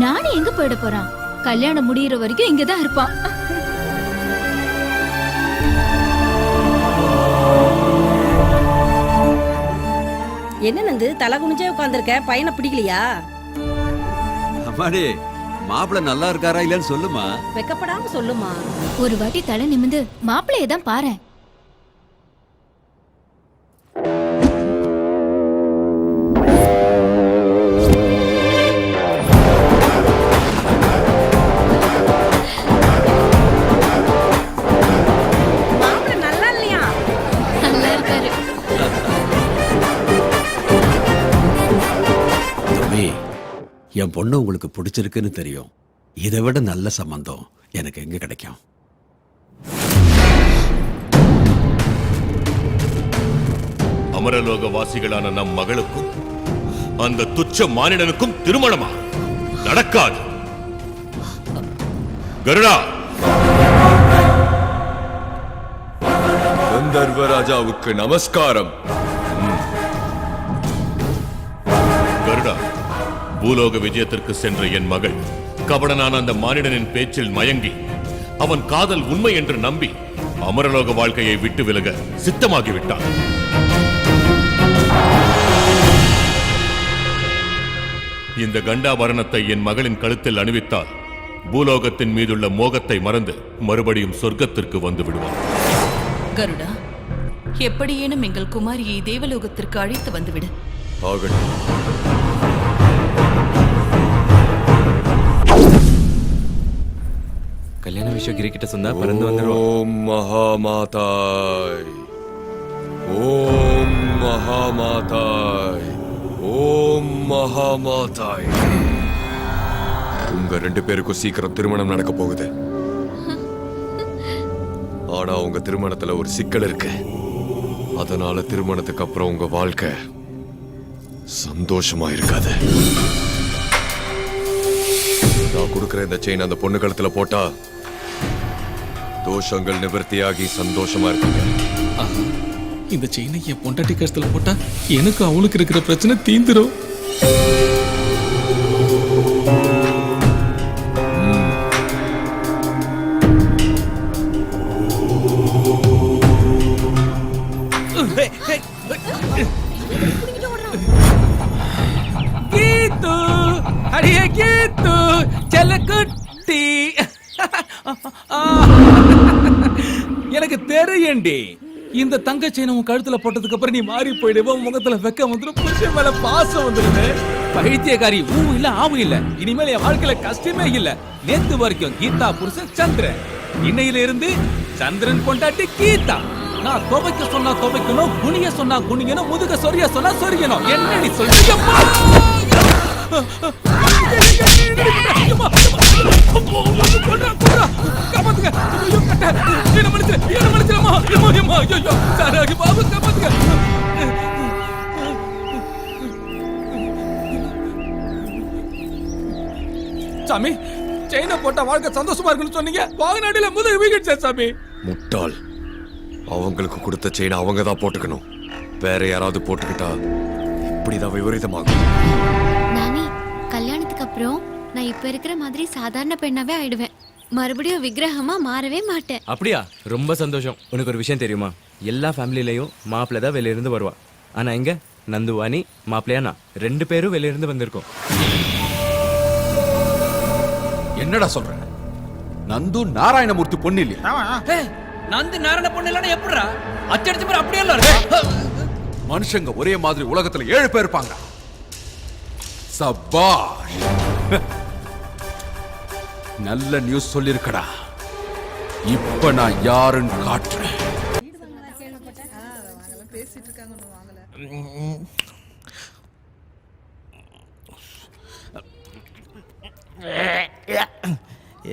[SPEAKER 10] நானே எங்க போயிட போறான்? கல்யாணம் முடியற வரைக்கும் இங்கதான் இருப்பான்.
[SPEAKER 16] என்ன நந்து தலை குனிஞ்சே உட்கார்ந்திருக்க? பையனை பிடிக்கலையா?
[SPEAKER 15] அம்மாடி மாப்பிள்ளை நல்லா இருக்காரா இல்லன்னு சொல்லுமா.
[SPEAKER 16] வெக்கப்படாம சொல்லுமா.
[SPEAKER 10] ஒரு வாட்டி தலை நிமிந்து மாப்பிள்ளைய தான் பாரேன்.
[SPEAKER 15] என் பொண்ணு உங்களுக்கு பிடிச்சிருக்குன்னு தெரியும். இதை விட நல்ல சம்பந்தம் எனக்கு எங்க கிடைக்கும்?
[SPEAKER 11] அமரலோக வாசிகளான நம் மகளுக்கும் அந்த துச்ச மானிடனுக்கும் திருமணமா? நடக்காது. கருடா,
[SPEAKER 3] கந்தர்வராஜாவுக்கு நமஸ்காரம்.
[SPEAKER 11] கருடா, பூலோக விஜயத்திற்கு சென்ற என் மகள் கபடனான அந்த மானிடனின் பேச்சில் மயங்கி அவன் காதல் உண்மை என்று நம்பி அமரலோக வாழ்க்கையை விட்டு விலக சித்தமாகிவிட்டான். இந்த கண்டாபரணத்தை என் மகளின் கழுத்தில் அணிவித்தால் பூலோகத்தின் மீதுள்ள மோகத்தை மறந்து மறுபடியும் சொர்க்கத்திற்கு வந்து விடுவான்.
[SPEAKER 12] கருடா, எப்படியேனும் எங்கள் குமாரியை தேவலோகத்திற்கு அழைத்து வந்துவிடு.
[SPEAKER 9] கல்யாண விஷயம் கிரிக்கிட்ட சொன்னா பறந்து வந்துடும்.
[SPEAKER 3] ஓம் மகாமாதாய், ஓம் மகாமாதாய், ஓம் மகாமாதாய். உங்க 2 பேருக்கும் சீக்கிரம் திருமணம் நடக்க போகுது. ஆனா உங்க திருமணத்துல ஒரு சிக்கல் இருக்கு. அதனால திருமணத்துக்கு அப்புறம் உங்க வாழ்க்கை சந்தோஷமா இருக்காது. நான் கொடுக்கிற இந்த செயின் அந்த பொண்ணு கழுத்துல போட்டா தோஷங்கள் நிவர்த்தியாகி சந்தோஷமா இருப்பீங்க.
[SPEAKER 6] இந்த செயினை என் பொண்டாட்டி கழுத்துல போட்டா எனக்கு அவளுக்கு இருக்கிற பிரச்சனை தீந்துரும். கீத்து, அடியே கீத்து, செல்லக்குட்டி. எனக்கு தெரியும்டி, இந்த தங்க செயினை உன் கழுத்துல போட்டதுக்கு அப்புறம் நீ மாறி போயிடுவ. முகத்துல வெக்க வந்துடும், புருஷன் மேல பாசம் வந்துடுது. பைத்தியக்காரி, ஊ இல்ல ஆவும் இல்ல. இனிமேல் என் வாழ்க்கையில கஷ்டமே இல்ல. நேத்து வரைக்கும் கீதா புருஷன் சந்திரன், இன்னையில இருந்து சந்திரன் பொண்டாட்டி கீதா. நான் துவைக்க சொன்னா துவைக்கணும், குனிய சொன்னா குனியணும், முதுக சொரிய சொன்னா சொரியணும். என்னடி சொல்றீங்க? சாமி, செயினை போட்டா வாழ்க்கை சந்தோஷமா இருக்குன்னு சொன்னீங்க. வாகனாடியில முதல் வீடு சாமி.
[SPEAKER 3] முட்டாள், அவங்களுக்கு கொடுத்த செயினை அவங்க தான் போட்டுக்கணும். வேற யாராவது போட்டுக்கிட்டா இப்படிதான் விபரீதமாகும்.
[SPEAKER 10] நானி, கல்யாணத்துக்கு அப்புறம் நான் இப்ப இருக்கிற மாதிரி சாதாரண பெண்ணாவே ஆயிடுவேன். மறுபடியும் விக்கிரகமா மாறவே மாட்டேன்.
[SPEAKER 9] அப்படியா? ரொம்ப சந்தோஷம். உனக்கு ஒரு விஷயம் தெரியுமா? எல்லா ஃபேமிலிலையும் மாப்பிள்ளை தான் வெளிய இருந்து வருவா. ஆனா இங்க நந்துவாணி மாப்பிள்ளையா நான் 2 பேரும் வெளிய இருந்து வந்திருக்கோம்.
[SPEAKER 5] என்னடா சொல்ற? நந்து நாராயணமூர்த்தி பொண்ணு இல்லையா?
[SPEAKER 8] நந்து நாராயண பொண்ணு இல்லைன்னா எப்படிடா? அச்சடிச்ச மாதிரி அப்படியே இல்ல.
[SPEAKER 5] மனுஷங்க ஒரே மாதிரி உலகத்துல 7 பேர் இருப்பாங்க. சபாஷ், நல்ல நியூஸ் சொல்லிருக்கடா. இப்ப நான் யாருன்னு காட்டுறேன்.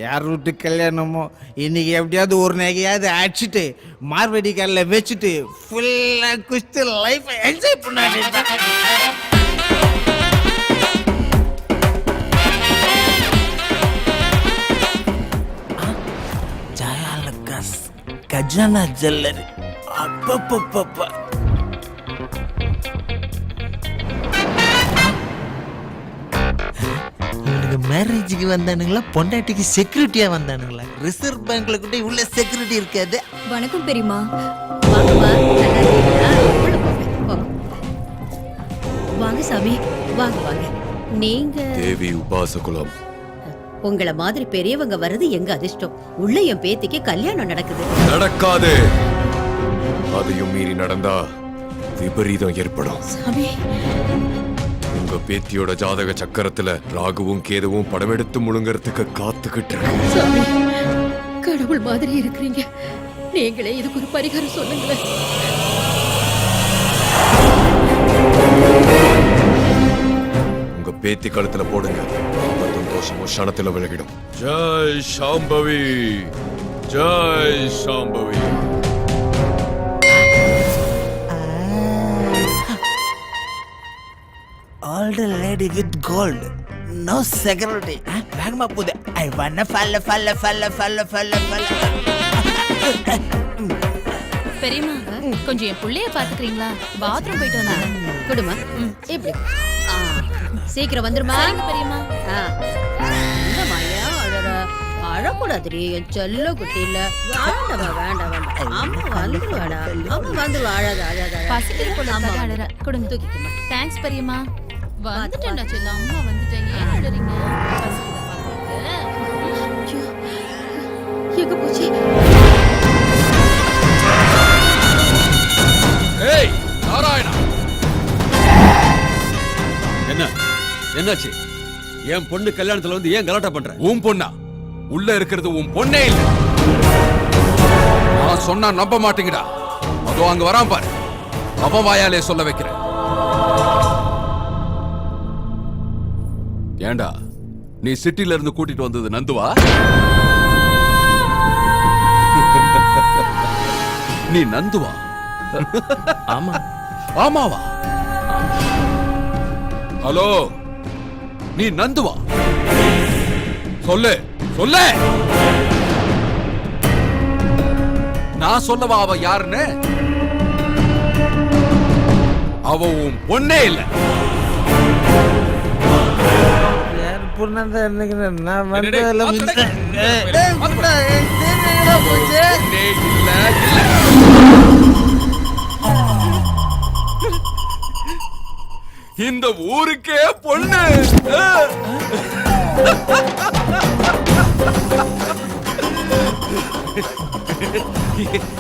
[SPEAKER 18] யார் வீட்டு கல்யாணமோ இன்னைக்கு எப்படியாவது ஒரு நகையாவது அடிச்சுட்டு மார்வெடி கல்ல வச்சுட்டு ஃபுல்லா குஸ்து லைஃப் என்ஜாய் பண்ணாங்க. ஜாயாலகாஸ் கஜானா ஜுவல்லரி அப்பப்பப்பப்பா. மேரேஜுக்கு வந்தானுங்களா பொண்டாட்டிக்கு செக்யூரிட்டியா வந்தானுங்களா? ரிசர்வ் பேங்க்ல கூட உள்ள செக்யூரிட்டி இருக்காது.
[SPEAKER 16] வணக்கம் பெரியமா. வாங்க சாமி, வாங்க வாங்க. நீங்க
[SPEAKER 3] தேவி உபாசகுலம்.
[SPEAKER 16] உங்களை மாதிரி பெரியவங்க வர்றது எங்க அதிர்ஷ்டம். உள்ள என் பேத்திக்கு கல்யாணம் நடக்குது.
[SPEAKER 3] நடக்காது. அதையும் மீறி நடந்தா விபரீதம் ஏற்படும்.
[SPEAKER 16] சாமி,
[SPEAKER 3] உங்க பேத்தியோட ஜாதக சக்கரத்துல ராகுவும் கேதுவும் படமெடுத்து முழுங்கறதுக்கு காத்துக்கிட்டு இருக்கு.
[SPEAKER 16] சாமி, கடவுள் மாதிரி இருக்கிறீங்க. நீங்களே இதுக்கு ஒரு பரிகாரம் சொல்லுங்களேன்.
[SPEAKER 3] உங்க பேத்தி கழுத்துல போடுங்க. தோஷமும் க்ஷணத்துல விலகிடும். Jai Shambhavi, Jai Shambhavi.
[SPEAKER 18] Old lady with gold, no security. வேகமா போகுது. I wanna fall.
[SPEAKER 12] பெரியம்மா, கொஞ்சம் என் புள்ளைய பாத்துக்கிறீங்களா? பாத்ரூம் போயிட்டு வந்தேன்.
[SPEAKER 16] குடுமா, இப்படி சீக்கிரம் வந்துருமா.
[SPEAKER 12] பெரியம்மா,
[SPEAKER 16] அழக்கூடாது. என் செல்ல குட்டி இல்ல. வேண்டாம். அம்மா வந்துருவாடா. அம்மா வந்துருவா. அழாத.
[SPEAKER 12] பசிக்கிற போல அழற. கொடுங்க, தூக்கிக்கமா. தேங்க்ஸ் பெரியம்மா. வந்துட்டேன்டா செல்ல. அம்மா வந்துட்டேன். ஏன் அழறீங்க?
[SPEAKER 16] எங்க போச்சு?
[SPEAKER 5] ஏய் நாராயணா, என்னாச்சு? என் பொண்ணு கல்யாணத்துல வந்து ஏன் கலாட்டா பண்ற? உன் பொண்ணா? உள்ள இருக்கிறது உன் பொண்ணே இல்ல. நான் சொன்னா நம்ப மாட்டீங்கடா. அதோ அங்க வரான் பாரு. அவன் வாயாலே சொல்ல வைக்கிறேன். ஏண்டா, நீ சிட்டில இருந்து கூட்டிட்டு வந்தது நந்துவா? நீ நந்துவா?
[SPEAKER 9] ஆமா.
[SPEAKER 5] ஆமாவா? ஹலோ, நீ நந்துவா? சொல்லு. நான் சொல்லவா அவ யாருன்னு? அவ உன் பொண்ணே இல்ல. இந்த ஊருக்கே பொண்ணு.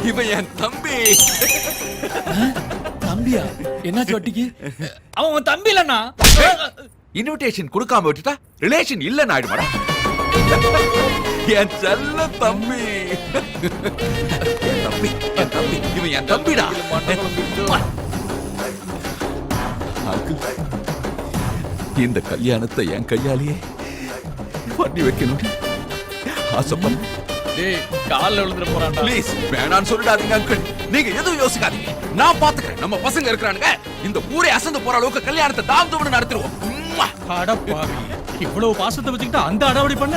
[SPEAKER 5] இவன் என் தம்பி.
[SPEAKER 8] தம்பியா? என்னாச்சு வட்டிக்கு? அவன் உன் தம்பி இல்லண்ணா.
[SPEAKER 5] இன்விடேஷன் கொடுக்காம விட்டுட்டா ரிலேஷன் இல்லன்னு ஆயிடுமாடா. என் செல்ல தம்பி. என் தம்பி. இவன் என் தம்பிடா. இந்த கல்யாணத்தை என் கையாலேயே பண்ணி வைக்கணும் ஆசைப்பட.
[SPEAKER 8] கால்ல விழுந்துட போறான்.
[SPEAKER 5] ப்ளீஸ் வேணான்னு சொல்லிடாதீங்க அங்கிள். நீங்க எதுவும் யோசிக்காதீங்க. நான் பாத்துக்கிறேன். நம்ம பசங்க இருக்கிறானுங்க. இந்த ஊரே அசந்து போற அளவுக்கு கல்யாணத்தை தாம் நடத்திடுவோம்.
[SPEAKER 8] அடப்பாவி, இவ்வளவு பாசத்தை வச்சுக்கிட்டு அந்த அடாவடி பண்ண?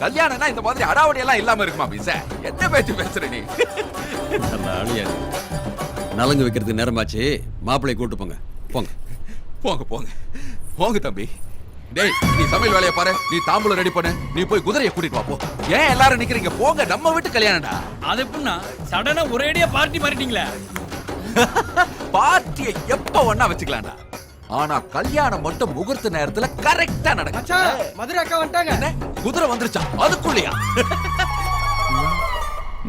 [SPEAKER 5] கல்யாணம்னா இந்த மாதிரி அடாவடி எல்லாம் இல்லாம இருக்குமா பீச? என்ன பேச்சு பேசுற நீ?
[SPEAKER 15] நலங்கு வைக்கிறதுக்கு நேரமாச்சு. மாப்பிள்ளை கூட்டு போங்க. போங்க
[SPEAKER 5] போங்க போங்க போங்க தம்பி. டேய் நீ சமையல் வேலையை பாரு, நீ தாம்பூலம் ரெடி பண்ணு, நீ போய் குதிரையை கூட்டிட்டு வா போ. ஏன் எல்லாரும் நிக்கிறீங்க? போங்க, நம்ம வீட்டு கல்யாணம்டா.
[SPEAKER 8] அது எப்படின்னா சடனா ஒரேடியா பார்ட்டி மாறிட்டீங்களே.
[SPEAKER 5] பார்ட்டியை எப்ப ஒண்ணா வச்சுக்கலாம்டா, ஆனா கல்யாணம் மட்டும் முகூர்த்த நேரத்துல கரெக்டா நடக்கும்.
[SPEAKER 6] மதுரை அக்கா வந்துட்டாங்க.
[SPEAKER 5] குதிரை வந்துருச்சா அதுக்குள்ளயா?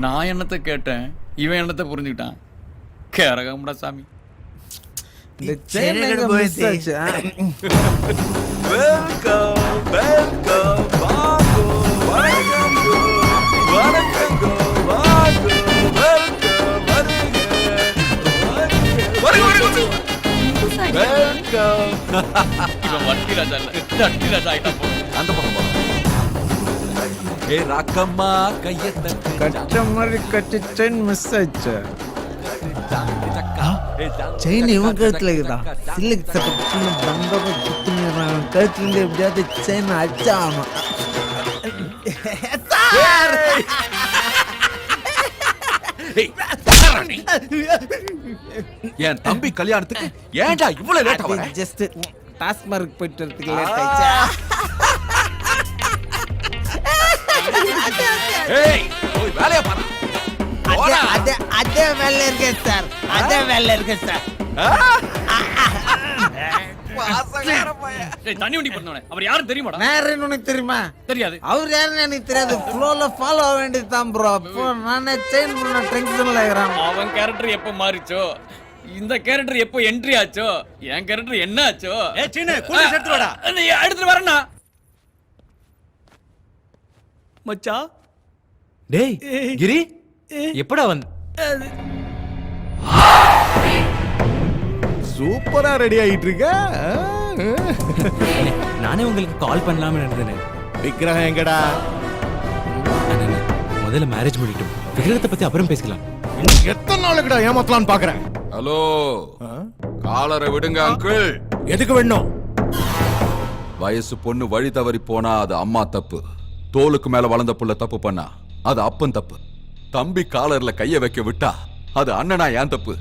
[SPEAKER 8] நான் என்னத்தை கேட்டேன், இவன் என்னத்தை புரிஞ்சுக்கிட்டான். கேரகம்டா சாமி.
[SPEAKER 18] இந்த செயின் எங்க போயிடுச்சு?
[SPEAKER 5] வெல்கம் வெல்கம் வாங்கோ வணக்கம் வணக்கம் வாங்கோ வெல்கம் வெல்கம்.
[SPEAKER 8] இவன் வட்டி ராஜா இல்ல, தட்டி ராஜா ஆயிட்டான் போ.
[SPEAKER 5] அந்த பக்கம் போ. ஏ ராக்கம்மா கையத்த
[SPEAKER 18] கட்ட மாதிரி கட்டி செயின் மிஸ் ஆயிடுச்சு. செயின் இவன் கழுத்துல இருக்குதா? சில்லுக்கு சட்டை பந்தோட சுத்தினான். கழுத்துல இருந்து எப்படியாவது செயின் அடிச்சாகணும்.
[SPEAKER 5] என் தம்பி கல்யாணத்துக்கு ஏன்டா இவ்வளவு லேட்டா வர?
[SPEAKER 18] ஜஸ்ட் டாஸ்மார்க் போயிட்டு வரதுக்கு லேட் ஆயிடுச்சு.
[SPEAKER 5] ஏய் போய் வேலைய பாரு.
[SPEAKER 18] அதே வேலை இருக்கு சார், அதே வேலை இருக்கு சார்.
[SPEAKER 8] தண்ணி வண்டி பண்ணவனே அவர் யாரும் தெரியுமாடா?
[SPEAKER 18] நான் உனக்கு தெரியுமா?
[SPEAKER 8] தெரியாது.
[SPEAKER 18] அவர் யாருன்னு எனக்கு தெரியாது. ஃப்ளோல ஃபாலோ ஆக வேண்டியதுதான் ப்ரோ. அப்போ நானே செயின் பண்ண டென்ஷன்ல இருக்கிறேன்.
[SPEAKER 8] அவன் கேரக்டர் எப்ப மாறிச்சோ, இந்த கேரக்டர் எப்போ என்ட்ரி ஆச்சோ, என் கேரக்டர் என்ன ஆச்சோ?
[SPEAKER 6] ஏ சீனு கூட்டி எடுத்து வாடா.
[SPEAKER 8] நீ எடுத்துட்டு வரேன்னா மச்சான்.
[SPEAKER 9] டேய் கிரி, எப்படா வந்து?
[SPEAKER 4] சூப்பரா ரெடி ஆயிட்டு இருக்க.
[SPEAKER 9] நானே உங்களுக்கு கால் பண்ணலாம்னு இருந்தேன்.
[SPEAKER 4] விக்கிரகம் எங்கடா?
[SPEAKER 9] முதல்ல மேரேஜ் பண்ணிட்டோம், விக்கிரகத்தை பத்தி அப்புறம் பேசிக்கலாம்.
[SPEAKER 4] எத்தனை நாளுக்குடா ஏமாத்தலாம்னு பாக்குறேன்.
[SPEAKER 5] ஹலோ, காலரை விடுங்க அங்கிள்.
[SPEAKER 4] எதுக்கு வேணும்?
[SPEAKER 5] வயசு பொண்ணு வழி தவறி போனா அது அம்மா தப்பு, தோலுக்கு மேல வளர்ந்த புள்ள தப்பு பண்ணா அது அப்பன் தப்பு. தம்பி காலர்ல கைய வைக்க விட்டா அது அண்ணனா ஏன் தப்பு.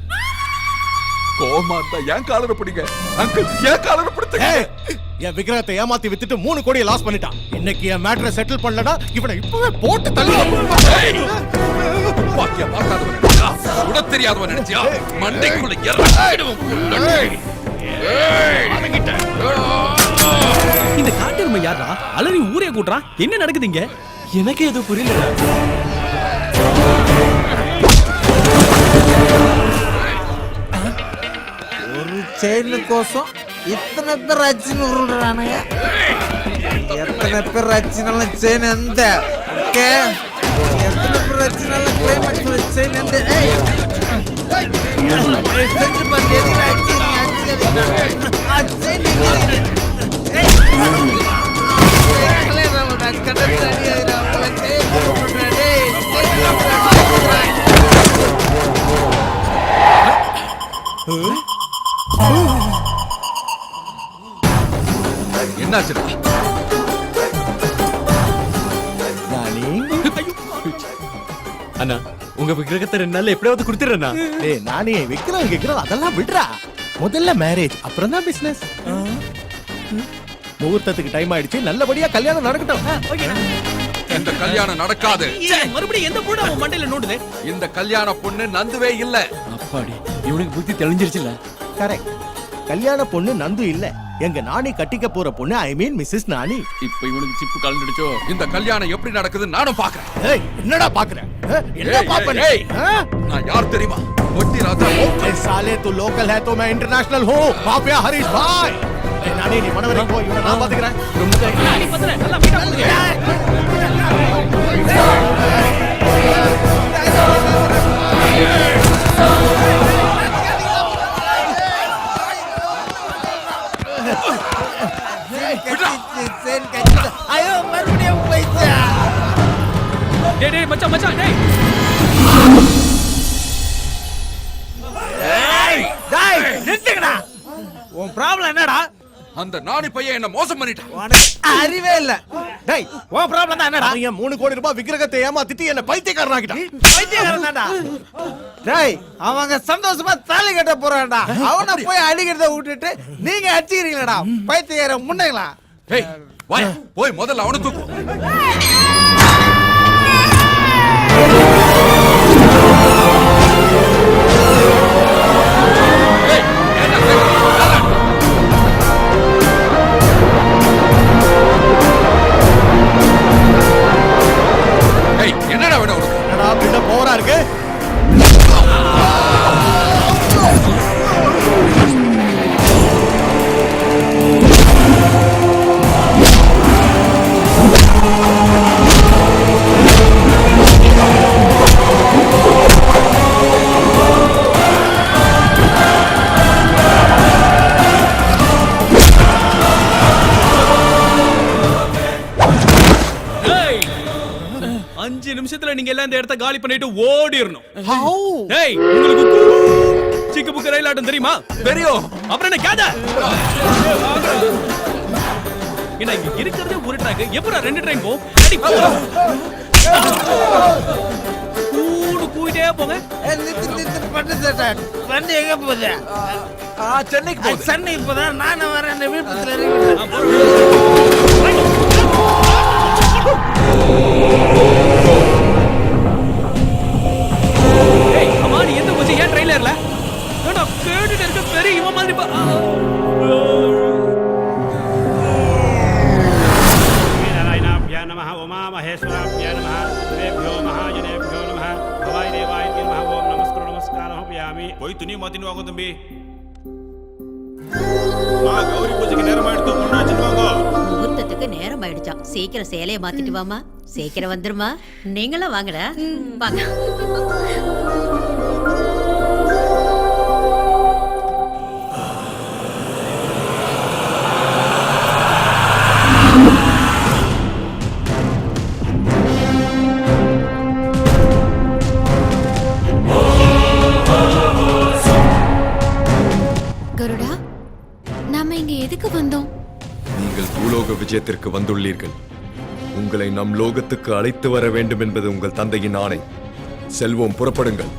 [SPEAKER 5] கோமா ஏன் காலரை பிடிங்க அங்கிள், ஏன் காலரை பிடிச்ச?
[SPEAKER 4] என் விக்கிரகத்தை ஏமாத்தி வித்துட்டு 3 கோடியை லாஸ் பண்ணிட்டான். இன்னைக்கு என் மேட்டரை செட்டில் பண்ணலடா இவனை இப்பவே போட்டு தள்ளுவா.
[SPEAKER 5] பாக்கியா பார்க்காதவன் நினைச்சியா, உட தெரியாதவன் நினைச்சியா, மண்டைக்குள்ள இறங்கிடுவோம்.
[SPEAKER 6] இந்த காட்டெருமை யாரா அலறி ஊரே கூட்டுறான்? என்ன நடக்குது இங்க?
[SPEAKER 9] எனக்கு எதுவும் புரியல.
[SPEAKER 18] ஒரு செயின் கோசம் இத்தனை பேர் அச்சுன்னு உருடுறானுங்க. எத்தனை பேர் அச்சுனாலும் செயின் எந்த ஓகே, எத்தனை பேர் அச்சுனாலும் கிளைமேக்ஸ் செயின் எந்த. செஞ்சு பாரு எதுல அச்சு
[SPEAKER 5] என்னாச்சுடா?
[SPEAKER 9] அண்ணா உங்க விக்கிரகத்தை 2 நாள்ல எப்படியாவது கொடுத்துறேன்னா.
[SPEAKER 4] டேய் நானே விக்கிரகம் கேக்குறது அதெல்லாம் விடுறா. முதல்ல மேரேஜ், அப்புறம் தான் பிசினஸ். முகூர்த்தத்துக்கு டைம் ஆயிடுச்சு, நல்லபடியா கல்யாணம் நடக்கட்டும்.
[SPEAKER 5] இந்த கல்யாணம் நடக்காது.
[SPEAKER 6] மறுபடியும் எந்த பொண்ணு அவன் மண்டையில நோண்டுது?
[SPEAKER 5] இந்த கல்யாண பொண்ணு நந்துவே இல்ல.
[SPEAKER 8] அப்பாடி, இவனுக்கு புத்தி தெளிஞ்சிருச்சுல.
[SPEAKER 4] கரெக்ட். கல்யாண பொண்ணு நந்து இல்ல, எங்க நானி கட்டிக்க போற பொண்ணு, ஐ மீன் மிஸ்ஸஸ் நானி.
[SPEAKER 8] இப்ப இவனுக்கு சிப்பு கலந்துடுச்சோ.
[SPEAKER 5] இந்த கல்யாணம் எப்படி நடக்குதுன்னு நானும் பாக்குறேன்.
[SPEAKER 4] ஏய் என்னடா பாக்குற? என்ன பாப்பனே?
[SPEAKER 5] நான் யார் தெரியுமா? ஒட்டி ராஜா.
[SPEAKER 4] ए साले तू लोकल है तो मैं इंटरनेशनल हूँ. माफिया हरीश भाई. ए नानी நீ மனவரை போ, இவனை நான் பாத்துக்கிறேன்.
[SPEAKER 6] நீ பத்தல நல்லா மீட்டா போடுங்க.
[SPEAKER 18] ஐயோ மறுபடியும் போயிச்சா.
[SPEAKER 6] டேய் டேய் மச்சான் மச்சான் டேய்.
[SPEAKER 18] டேய் நிறுத்துங்கடா. உன் ப்ராப்ளம் என்னடா?
[SPEAKER 5] அந்த நாணி பையன் என்ன மோசம் பண்ணிட்டான்.
[SPEAKER 18] உனக்கு அறிவே இல்ல. டேய் உன் ப்ராப்ளம் தான் என்னடா?
[SPEAKER 4] அவன் 3 கோடி ரூபாய் விக்கிரகத்தை ஏமாத்திட்டு என்ன பைத்தியக்காரன் ஆக்கிட்டான்.
[SPEAKER 18] பைத்தியக்காரன் தான்டா. டேய் அவங்க சந்தோஷமா தாலி கட்ட போறான்டா. அவனை போய் அடிக்கிறத விட்டுட்டு நீங்க அடிச்சிக்கிறீங்களடா பைத்தியக்காரன் முன்னைங்களா.
[SPEAKER 5] ஏய் வாய் போய் முதல்ல அவனை தூக்கு. என்னடா வேணும் உனக்கு?
[SPEAKER 4] என்னடா பின்ன போரா இருக்கு?
[SPEAKER 6] நிமிஷத்துல நீங்க எல்லாம் இந்த இடத்த காலி பண்ணிட்டு ஓடிரணும். டேய் உங்களுக்கு சிக்கு புக்கு ரயில் ஆட்டம் தெரியுமா?
[SPEAKER 5] தெரியும்.
[SPEAKER 6] அப்புறம் என்ன கேத? என்ன இங்க இருக்கிறதே ஒரு ட்ராக், எப்பறா 2 ட்ரெயின் போ? அடி போ. கூடிட்டே போங்க.
[SPEAKER 18] நித்து பண்ணு சேட்டா. வண்டி எங்க போகுது?
[SPEAKER 5] சென்னைக்கு போகுது.
[SPEAKER 18] சென்னை போதா? நான் வரேன் இந்த வீட்டுல இறங்கி.
[SPEAKER 6] ஏய் அம்மா நீ எந்த போச்சு? ஏன் ட்ரெயின்ல ஏறல? நான் கேட்டுட்டு இருக்க பெரிய இவன் மாதிரி
[SPEAKER 1] நாராயணாப்யா நமஹ உமா மகேஸ்வராப்யா நமஹ தேவ்யோ மகாஜனேभ्यो நமஹ பவாய் தேவாய நமஹ ஓம் நமஸ்காரம் பயாமி. போய் துணி மாத்திட்டு வாங்க தம்பி. கௌரி பூஜைக்கு நேரம் ஆயிடுத்து, பொண்ணாச்சுன்னு வாங்க.
[SPEAKER 16] முகூர்த்தத்துக்கு நேரம் ஆயிடுச்சாம். சீக்கிரம் சேலைய மாத்திட்டு வாமா. சீக்கிரம் வந்துருமா. நீங்களும் வாங்கடா. வாங்க.
[SPEAKER 10] கருடா, நாம இங்க எதுக்கு வந்தோம்?
[SPEAKER 3] நீங்கள் பூலோக விஜயத்திற்கு வந்துள்ளீர்கள். உங்களை நம் லோகத்துக்கு அழைத்து வர வேண்டும் என்பது உங்கள் தந்தையின் ஆணை. செல்வோம், புறப்படுங்கள்.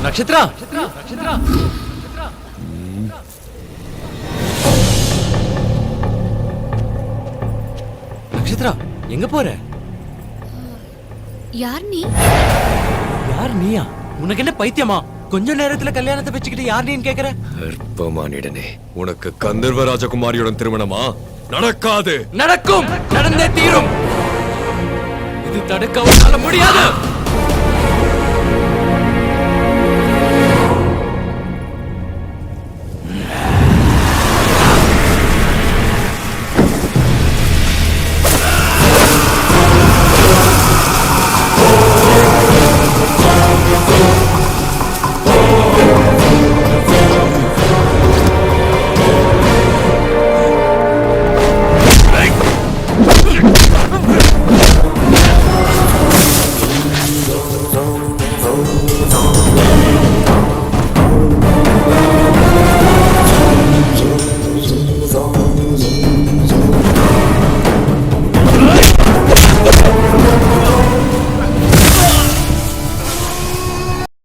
[SPEAKER 9] நட்சத்திரா, நட்சத்திரா எங்க போற?
[SPEAKER 10] யார் நீ?
[SPEAKER 9] யார் நீயா? உனக்கு என்ன பைத்தியமா? கொஞ்ச நேரத்துல கல்யாணத்தை வச்சுக்கிட்டு யார் நீன்னு கேக்குற?
[SPEAKER 3] அற்பமானிடனே, உனக்கு கந்தர்வ ராஜகுமாரியுடன் திருமணமா? நடக்காது.
[SPEAKER 9] நடக்கும், நடந்தே தீரும். இது தடுக்க முடியாது.